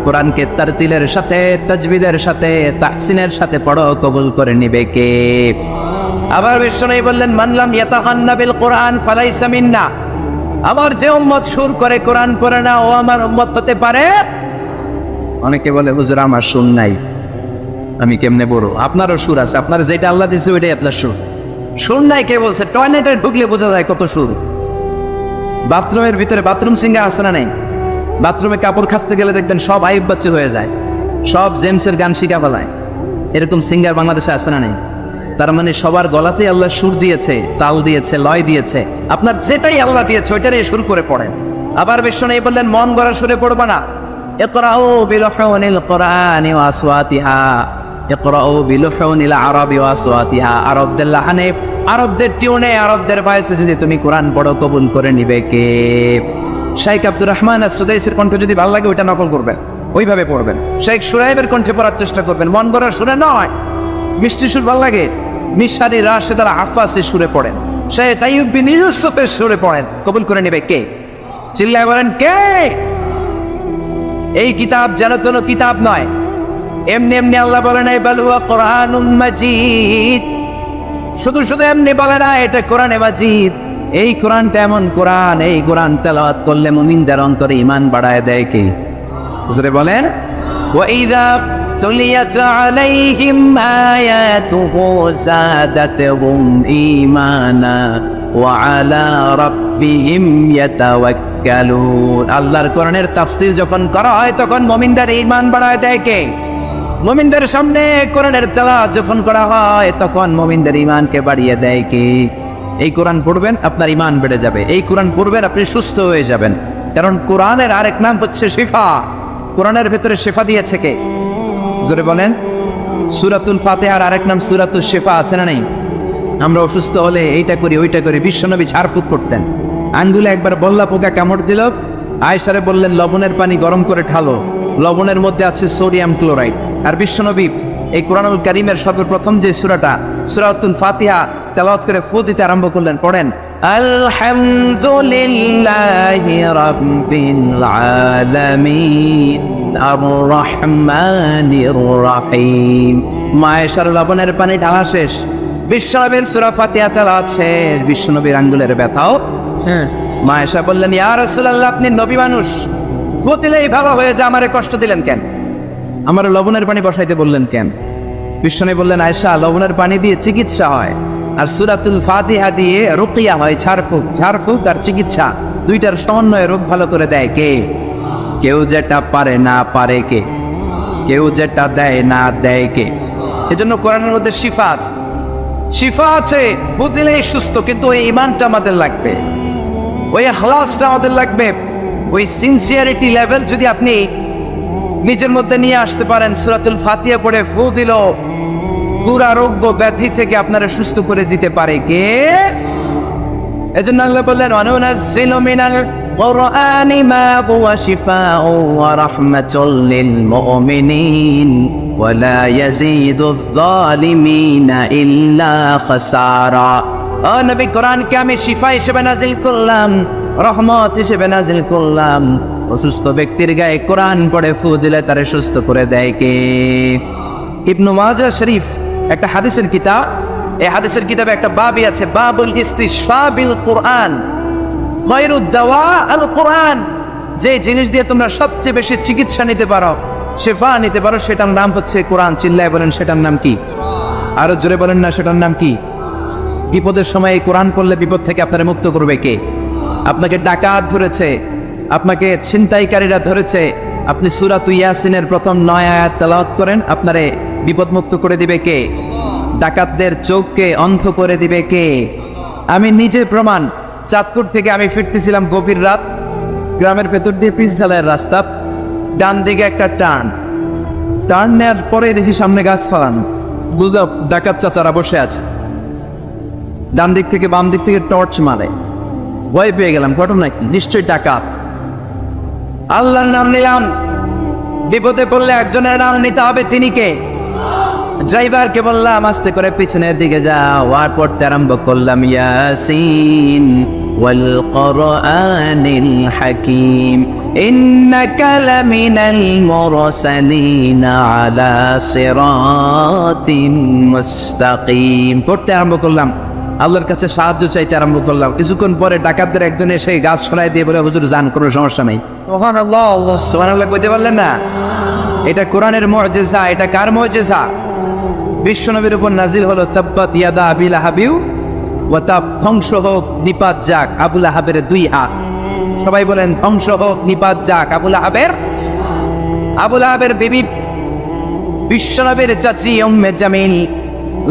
কোরআনকে তারতিলের সাথে, তাজবিদের সাথে, তাহসিনের সাথে পড়ো, কবুল করে নিবে কে? আবার বিশ্বনবী বললেন, মান লাম ইয়াতাহান্না বিল কোরআন ফালাইসা মিন্না। আমার যে উম্মত সুর করে কোরআন পড়ে না, ও আমার উম্মত হতে পারে। অনেকে বলে, হুজুর আমার সুর নাই, আমি কেমনে বলবো? আপনারও সুর আছে, আপনার যেটা আল্লাহ দিয়েছে ওইটাই আপনার সুর। সুর নাই কে বলছে? টয়লেটে ঢুকলে বোঝা যায় কত সুর। বাথরুমের ভিতরে বাথরুম সিঙ্গার আছে না নাই? বাথরুমে কাপড় খাসতে গেলে দেখবেন সব আইব বাচ্চা হয়ে যায়, সব জেমসের গান শিখা ফেলায়। এরকম সিঙ্গার বাংলাদেশে আছে না নাই? তার মানে সবার গলাতেই আল্লাহ সুর দিয়েছে, তাল দিয়েছে, লয় দিয়েছে। আপনার যেটাই আল্লাহ দিয়েছে ওইটারই সুর করে পড়েন। আবার বিশ্বনবী বললেন, মন গড়া সুরে পড়বা না। ইকরাউ বিলুহুনিল কুরআনি ওয়া আসওয়াতিহা, ইকরাউ বিলুহুনিল আরাবি ওয়া আসওয়াতিহা। আরবদের লাহানে, আরবদের টিউনে, আরবদের ভয়েসে যদি তুমি কোরআন পড়ো, কবুল করে নিবে কে? শাইখ আব্দুর রহমান আস-সুদাইসির কণ্ঠ যদি ভালো লাগে ওইটা নকল করবেন, ওইভাবে পড়বেন। শাইখ সুরাইবের কণ্ঠে পড়ার চেষ্টা করবেন, মন গড়া সুরে নয়। মিষ্টি সুর ভালো লাগে, মিশারি রাশেদাল আফাসি সুরে পড়েন, শাইখ আইয়ুব বিন ইউসুফের সুরে পড়েন, কবুল করে নেবে কে? চিল্লায় বলেন কে? এই কিতাব যেন কোনো কিতাব নয়, এমনি এমনি আল্লাহ বলেন, বাল হুয়া কুরআনুম মাজিদ। শুধু শুধু এমনি বলে না এটা কোরআনে মাজিদ। এই কোরআনটা এমন কোরআন, এই কোরআন তেলাওয়াত করলে মুমিনদের অন্তরে ঈমান বাড়ায় দেয় কে? জোরে বলেন। ওয়াইযা তুলিয়াত আলাইহিম আয়াতুহু যাদাতুহুম ঈমানা ওয়া আলা রাব্বিহিম ইয়াতাওয়াক্কালুন। আল্লাহর কোরআনের তাফসীর যখন করা হয় তখন মুমিনদের ঈমান বাড়ায় দেয় কে? মুমিনদের সামনে কোরআনের তেলাওয়াত যখন করা হয় তখন মুমিনদের ঈমানকে বাড়িয়ে দেয় কে? এই কোরআন পড়বেন আপনার ঈমান বেড়ে যাবে, এই কোরআন পড়বেন আপনি সুস্থ হয়ে যাবেন। কারণ কোরআনের আরেক নাম হচ্ছে শিফা। কোরআনের ভেতরে শিফা দিয়েছে কে? জোরে বলেন। সূরাতুল ফাতিহার আরেক নাম সূরাতুশ শিফা, আছে না নেই? আমরা অসুস্থ হলে এইটা করি ওইটা করি, বিশ্বনবী ঝাড়ফুঁক করতেন। আঙ্গুলে একবার বল্লা পোকা কামড় দিল, আয়েশারে বললেন লবণের পানি গরম করে ঢালো, লবণের মধ্যে আছে সোডিয়াম ক্লোরাইড। আর বিশ্বনবী এই কোরআনুল কারীমের সর্বপ্রথম যে সূরাটা সূরাতুল ফাতিহা তেলাওয়াত করে ফু দিতে আরম্ভ করলেন, পড়েন আলহামদুলিল্লাহি রাব্বিল আলামিন আর রহমানির রহিম। মায়েশার লবণের পানি ঢালা শেষ, বিশ্বনবীর সূরা ফাতিহা তেলাওয়াত শেষ, বিশ্বনবীর আঙ্গুলের ব্যথাও। মায়েশা বললেন ইয়া রাসূলুল্লাহ আপনি নবী মানুষ, ফু দিলেই ভালো হয়ে যায়, আমারে কষ্ট দিলেন কেন? আমার লবণের পানি বসাইতে বললেন কেন? বিশ্বনবী বললেন আয়েশা লবণের পানি দিয়ে চিকিৎসা হয় আর সূরাতুল ফাতিহা দিয়ে রুকিয়া হয়, ঝাড়ফুঁক। ঝাড়ফুঁক আর চিকিৎসা দুইটার সমন্বয়ে রোগ ভালো করে দেয় কে? কেউ যেটা পারে না পারে কে? কেউ যেটা দেয় না দেয় কে? এজন্য কোরআনের মধ্যে শিফা আছে, শিফা আছে। ফু দিলেই সুস্থ, কিন্তু ওই ঈমানটা আমাদের লাগবে, ওই ইখলাসটা আমাদের লাগবে, ওই সিনসিয়ারিটি লেভেল যদি আপনি নিজের মধ্যে নিয়ে আসতে পারেন। সূরাতুল ফাতিহা পড়ে ফু দিল, দুরারোগ্য ব্যাধি থেকে আপনারা সুস্থ করে দিতে পারে কে? এজন্য আল্লাহ বললেন ওয়ানুনাজ্জিলু মিনাল কুরআনি মা হুয়া শিফাউ ওয়া রাহমাতুল লিল মুমিনিন ওয়া লা ইয়াজিদুয যালিমিনা ইল্লা খাসারা। ও নবী কোরআনকে আমি শিফা হিসেবে নাজিল করলাম, রহমত হিসেবে নাজিল করলাম। অসুস্থ ব্যক্তির গায়ে কোরআন পড়ে ফু দিলে তারে সুস্থ করে দেয় কে? ইবনু মাজাহ শরীফ একটা হাদিসের কিতাব, এই হাদিসের কিতাবে একটা বাবই আছে, বাবুল ইস্তিশফা বিল কোরআন খায়রুদ দাওয়া আল কোরআন। যে জিনিস দিয়ে তোমরা সবচেয়ে বেশি চিকিৎসা নিতে পারো, শিফা নিতে পারো, সেটার নাম হচ্ছে কোরআন। চিল্লায় বলেন সেটার নাম কি? আরো জোরে বলেন না সেটার নাম কি? বিপদের সময় এই কোরআন পড়লে বিপদ থেকে আপনারা মুক্ত করবে কে? আপনাকে ডাকাত ধরেছে, আপনাকে ছিনতাইকারীরা ধরেছে, আপনি সূরাতু ইয়াসিনের প্রথম 9 আয়াত তেলাওয়াত করেন, আপনারে বিপদমুক্ত করে দিবে কে? ডাকাতদের চোখকে অন্ধ করে দিবে কে? আমি নিজে প্রমাণ। চাঁদপুর থেকে আমি ফিরতেছিলাম গভীর রাত, গ্রামের ভেতর দিয়ে পিচ ঢালাইয়ের রাস্তা, ডান দিকে একটা টার্ন নেওয়ার পরে দেখি সামনে গাছ ফালানো, বুঝলাম ডাকাত চাচারা বসে আছে। ডান দিক থেকে বাম দিক থেকে টর্চ মারে, ভয় পেয়ে গেলাম, ঘটনা কি? নিশ্চয়ই ডাকাত। আল্লাহর নাম নিলাম, বিপদে পড়লে একজনের নাম নিতে হবে, তিনি কে? ড্রাইভারকে বললাম আস্তে করে পিছনের দিকে যাও, আর পড়তে আরম্ভ করলাম ইয়াসিন ওয়াল কুরআনিল হাকীম ইন্নাকা লামিনাল মুরসালিন আলা সিরাতিন মুস্তাকিম। পড়তে আরম্ভ করলাম, আল্লাহর কাছে সাহায্য চাইতে আরম্ভ করলাম। কিছুক্ষণ পরে ডাকাতদের একজন এসে গাছ সরাই দিয়ে বলে হুজুর যান, কোনো সমস্যা নেই। সুবহানাল্লাহ, সুবহানাল্লাহ কইতে পারলেন না? এটা কোরআনের মুজিজা। এটা কার মুজিজা? বিশ্বনবীর উপর নাজিল হলো তাব্বাত ইয়াদা আবি লাহাবিউ ওয়া তাব, ধ্বংস হোক নিপাত যাক আবু লাহাবের 2 হাত। সবাই বলেন ধ্বংস হোক নিপাত যাক আবু লাহাবের। আবু লাহাবের বিবি বিশ্বনবীর চাচি উম্মে জামিল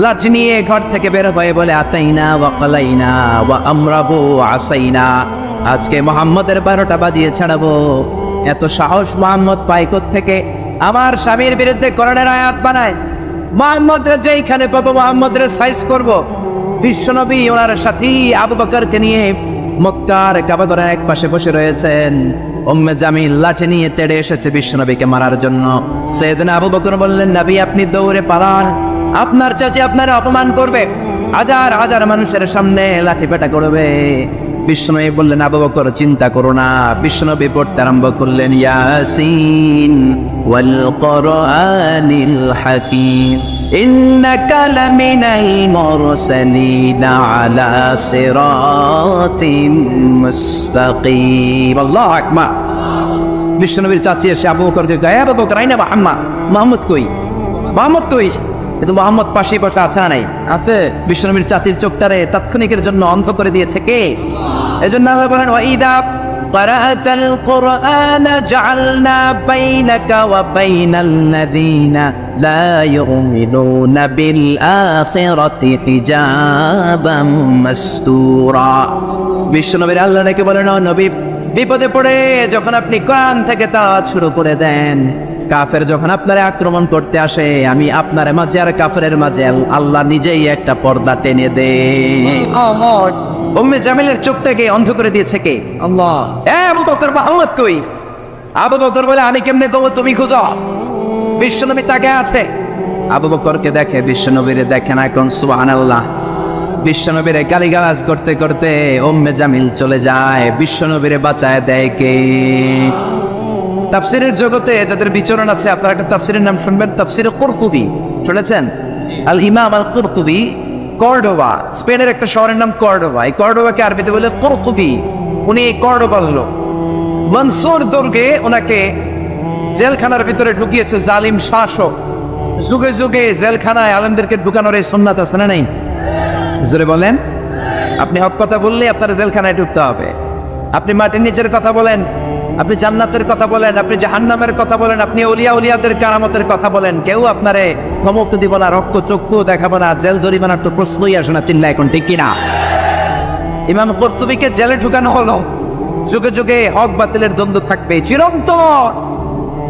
লাঠি নিয়ে ঘর থেকে বের হয়ে বলে আতাইনা ওয়া কালাইনা ওয়া আমরাবু আসাইনা, আজকে মুহাম্মদের 12টা বাজিয়ে ছাড়াবো। এত সাহস মুহাম্মদ পায় থেকে? আমার স্বামীর বিরুদ্ধে কোরআনের আয়াত বানায়, মুহাম্মদের যেইখানে পাবো মুহাম্মদের সাইজ করব। বিশ্বনবী ওনার সাথী আবু বকরকে নিয়ে মক্কার কাবাগরের এক পাশে বসে রয়েছেন। উম্মে জামিল লাঠি নিয়ে তেড়ে এসেছে বিশ্বনবীকে মারার জন্য। সাইয়েদনা আবু বকর বললেন নবী আপনি দৌড়ে পালান, আপনার চাচি আপনার অপমান করবে, হাজার হাজার মানুষের সামনে লাঠি পেটা করবে। বিশ্বনবী বললেন আবু বকর চিন্তা করো না। বিশ্বনবী পড়তে আরম্ভ করলেন ইয়াসিন ওয়াল কুরআনিল হাকীম ইন্নাকা লামিনাল মুরসালিনা আলা সিরাতিম মুস্তাকিম। আল্লাহু আকবার। বিশ্বনবীর চাচি এসে আবু বকরকে কয়, আবু বকর আইনা মুহাম্মদ কই? মুহাম্মদ কই? কিন্তু মোহাম্মদ পাশে বসে আছে না নাই? আছে। বিশ্বনবীর চাচির চোখটারে তাৎক্ষণিকের জন্য অন্ধ করে দিয়েছে কে? এজন্য আল্লাহ বলেন, ওয়াইদা ক্বারাআতাল কুরআন জাআলনা বাইনাকা ওয়া বাইনাল্লাযীনা লা ইউমিনুনা বিল আখিরাতি হিজাবাম মাসতুরা। বিশ্বনবীর আল্লাহ ডেকে বলেন, ও নবী, বিপদে পড়ে যখন আপনি কোরআন থেকে তেলাওয়াত শুরু করে দেন, কাফের যখন আপনারে আক্রমণ করতে আসে, আমি আপনার মাঝে আর কাফেরের মাঝে আল্লাহ নিজেই একটা পর্দা টেনে দেন। উম্মে জামিলের চোখটাকে অন্ধ করে দিয়েছে কে? আল্লাহ। আবু বকর মুহাম্মদ কই? আবু বকর বলে, আমি কেমনে কব, তুমি খুঁজো। বিশ্বনবী তাকে আছে। আবু বকরকে দেখে, বিশ্বনবীরে দেখে না। এখন সুবহানাল্লাহ। বিশ্বনবীরে গালিগালাজ করতে করতে উম্মে জামিল চলে যায়। বিশ্বনবীরে বাঁচায় দেয় কে? তাফসিরের জগতে যাদের বিচরণ আছে, আপনারা একটা তাফসিরের নাম শুনবেন, তাফসিরে কুরতুবী। শুনেছেন? আল ইমাম আল কুরতুবী, কর্ডোবা, স্পেনের একটা শহরের নাম কর্ডোবা। এই কর্ডোবাকে আরবিতে বলে কুরতুবী। উনি কর্ডোবার লোক। মনসুর দুর্গে ওনাকে জেলখানার ভিতরে ঢুকিয়েছে জালিম শাসক। যুগে যুগে জেলখানায় আলেমদেরকে ঢুকানোর এই সুন্নাত আছে না নাই? জোরে বলেন। আপনি হক কথা বললে আপনার জেলখানায় ঢুকতে হবে। আপনি মাটির নিচের কথা বলেন, আপনি জান্নাতের কথা বলেন, আপনি জাহান্নামের কথা বলেন, আপনি ওলিয়া উলিয়াদের কারামতের কথা বলেন, কেউ আপনারে ধমক দিব না, রক্ত চক্ষু দেখাবো না, জেল জরিমানার তো প্রশ্নই আসে না। চিল্লা এখন ঠিক কিনা? ইমাম কুরতুবীকে জেলে ঢুকানো হলো। যুগে যুগে হক বাতিলের দ্বন্দ্ব থাকবে, চিরন্তন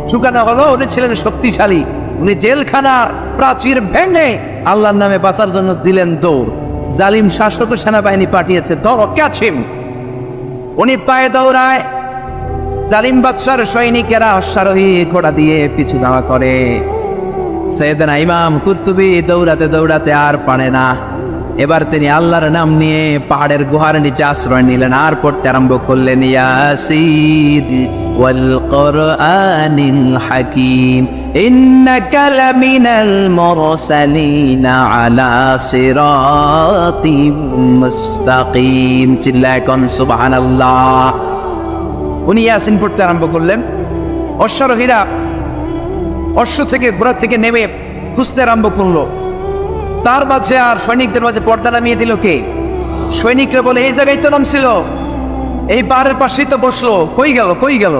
ঢুকানো হলো। উনি ছিলেন শক্তিশালী। উনি জেলখানার প্রাচীর ভেঙে আল্লাহর নামে বাঁচার জন্য দিলেন দৌড়। জালিম শাসক ও সেনাবাহিনী পাঠিয়েছে, ধরো ক্যাচিম। উনি পায়ে দৌড়ায়। জালিম বাদশার সৈনিকেরা অশ্বারোহী ঘোড়া দিয়ে পিছু ধাওয়া করে। সাইয়েদনা ইমাম কুরতুবী দৌড়াতে দৌড়াতে আর পারে না। এবার তিনি আল্লাহর নাম নিয়ে পাহাড়ের গুহার নিচে আশ্রয় নিলেন, আর পড়তে আরম্ভ করলেন, ইয়াসিন ওয়াল কুরআনিল হাকীম ইন্নাকা লামিনাল মুরসালিনা আলা সিরাতিম মুস্তাকিম। চিল্লায় কোন সুবহানাল্লাহ। উনি ইয়াসিন পড়তে আরম্ভ করলেন। অশ্বারোহীরা অশ্ব থেকে, ঘোড়া থেকে নেমে খুঁজতে আরম্ভ করলো। তার মাঝে আর সৈনিকদের মাঝে পর্দা নামিয়ে দিল কে? সৈনিকরা বলে, এই জায়গায় তো নামছিল, এই পাহাড়ের পাশেই তো বসলো, কই গেল কই গেল,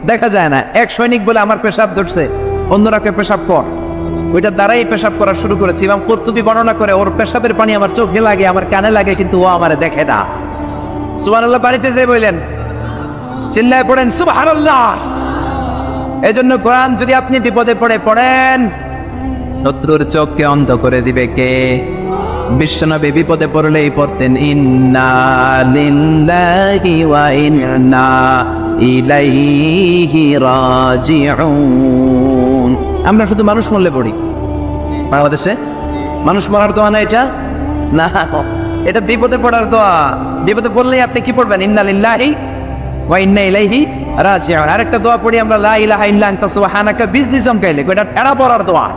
দেখা যায় না। এক সৈনিক বলে, আমার পেশাব ধরছে, অন্যরা কে পেশাব কর। ওইটা দ্বারাই পেশাব করা শুরু করেছে। ইমাম কুরতুবী বর্ণনা করে, ওর পেশাবের পানি আমার চোখে লাগে, আমার কানে লাগে, কিন্তু ও আমারে দেখে না। সুবহানাল্লাহ। বাড়িতে যেয়ে বললেন, চিল্লায় পড়েন সুবহানাল্লাহ। এই জন্য কোরআন যদি আপনি বিপদে পড়ে পড়েন, শত্রুর চোখকে অন্ধ করে দিবে কে? বিশ্বনবী বিপদে পড়লেই পড়তেন, ইন্না লিল্লাহি ওয়া ইন্না ইলাইহি রাজিউন। আমরা শুধু মানুষ মরলে পড়ি। বাংলাদেশে মানুষ মরার দোয়া না এটা? না, এটা বিপদে পড়ার দোয়া। বিপদে পড়লেই আপনি কি পড়বেন? ইন্না লিল্লাহি ওয়া ইন্না ইলাইহি রাজিউন। আরেকটা দোয়া পড়ি আমরা, লা ইলাহা ইল্লা আনতা সুবহানাকা, বিজলি চমকাইলে। এটা ঠেড়া পড়ার দোয়া।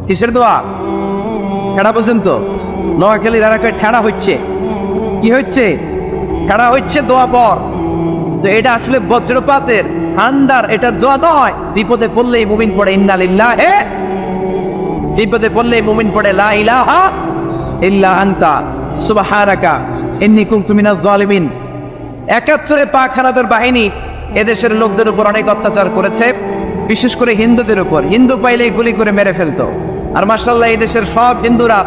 কিসের দোয়া? ঠেড়া বলছেন তো? নোয়াখালীর আর একটা ঠেড়া হচ্ছে। কি হচ্ছে? ঠেড়া হচ্ছে দোয়া পর। তো এটা আসলে বজ্রপাতের ঠান্ডার এটার দোয়া নয়। বিপদে পড়লেই মুমিন পড়ে ইন্না লিল্লাহি, বিপদে পড়লেই মুমিন পড়ে লা ইলাহা ইল্লা আনতা সুবহানাকা ইন্নী কুনতু মিনাজ জালিমিন। ৭১ পাক হানাদার বাহিনী এদেশের লোকদের উপর অনেক অত্যাচার করেছে, বিশেষ করে হিন্দুদের উপর। হিন্দু পাইলেই গুলি করে মেরে ফেলতো। আর মাশাআল্লাহ এই দেশের সব হিন্দুরা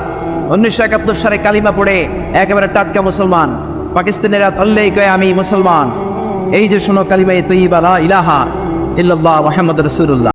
১৯৭১ সালে কালিমা পড়ে একেবারে টাটকা মুসলমান। পাকিস্তানিরা ধরলেই কয় আমি মুসলমান। এই যে শোনো কালিমা তৈয়্যিবা লা ইলাহা ইল্লাল্লাহ মুহাম্মাদুর রাসূলুল্লাহ।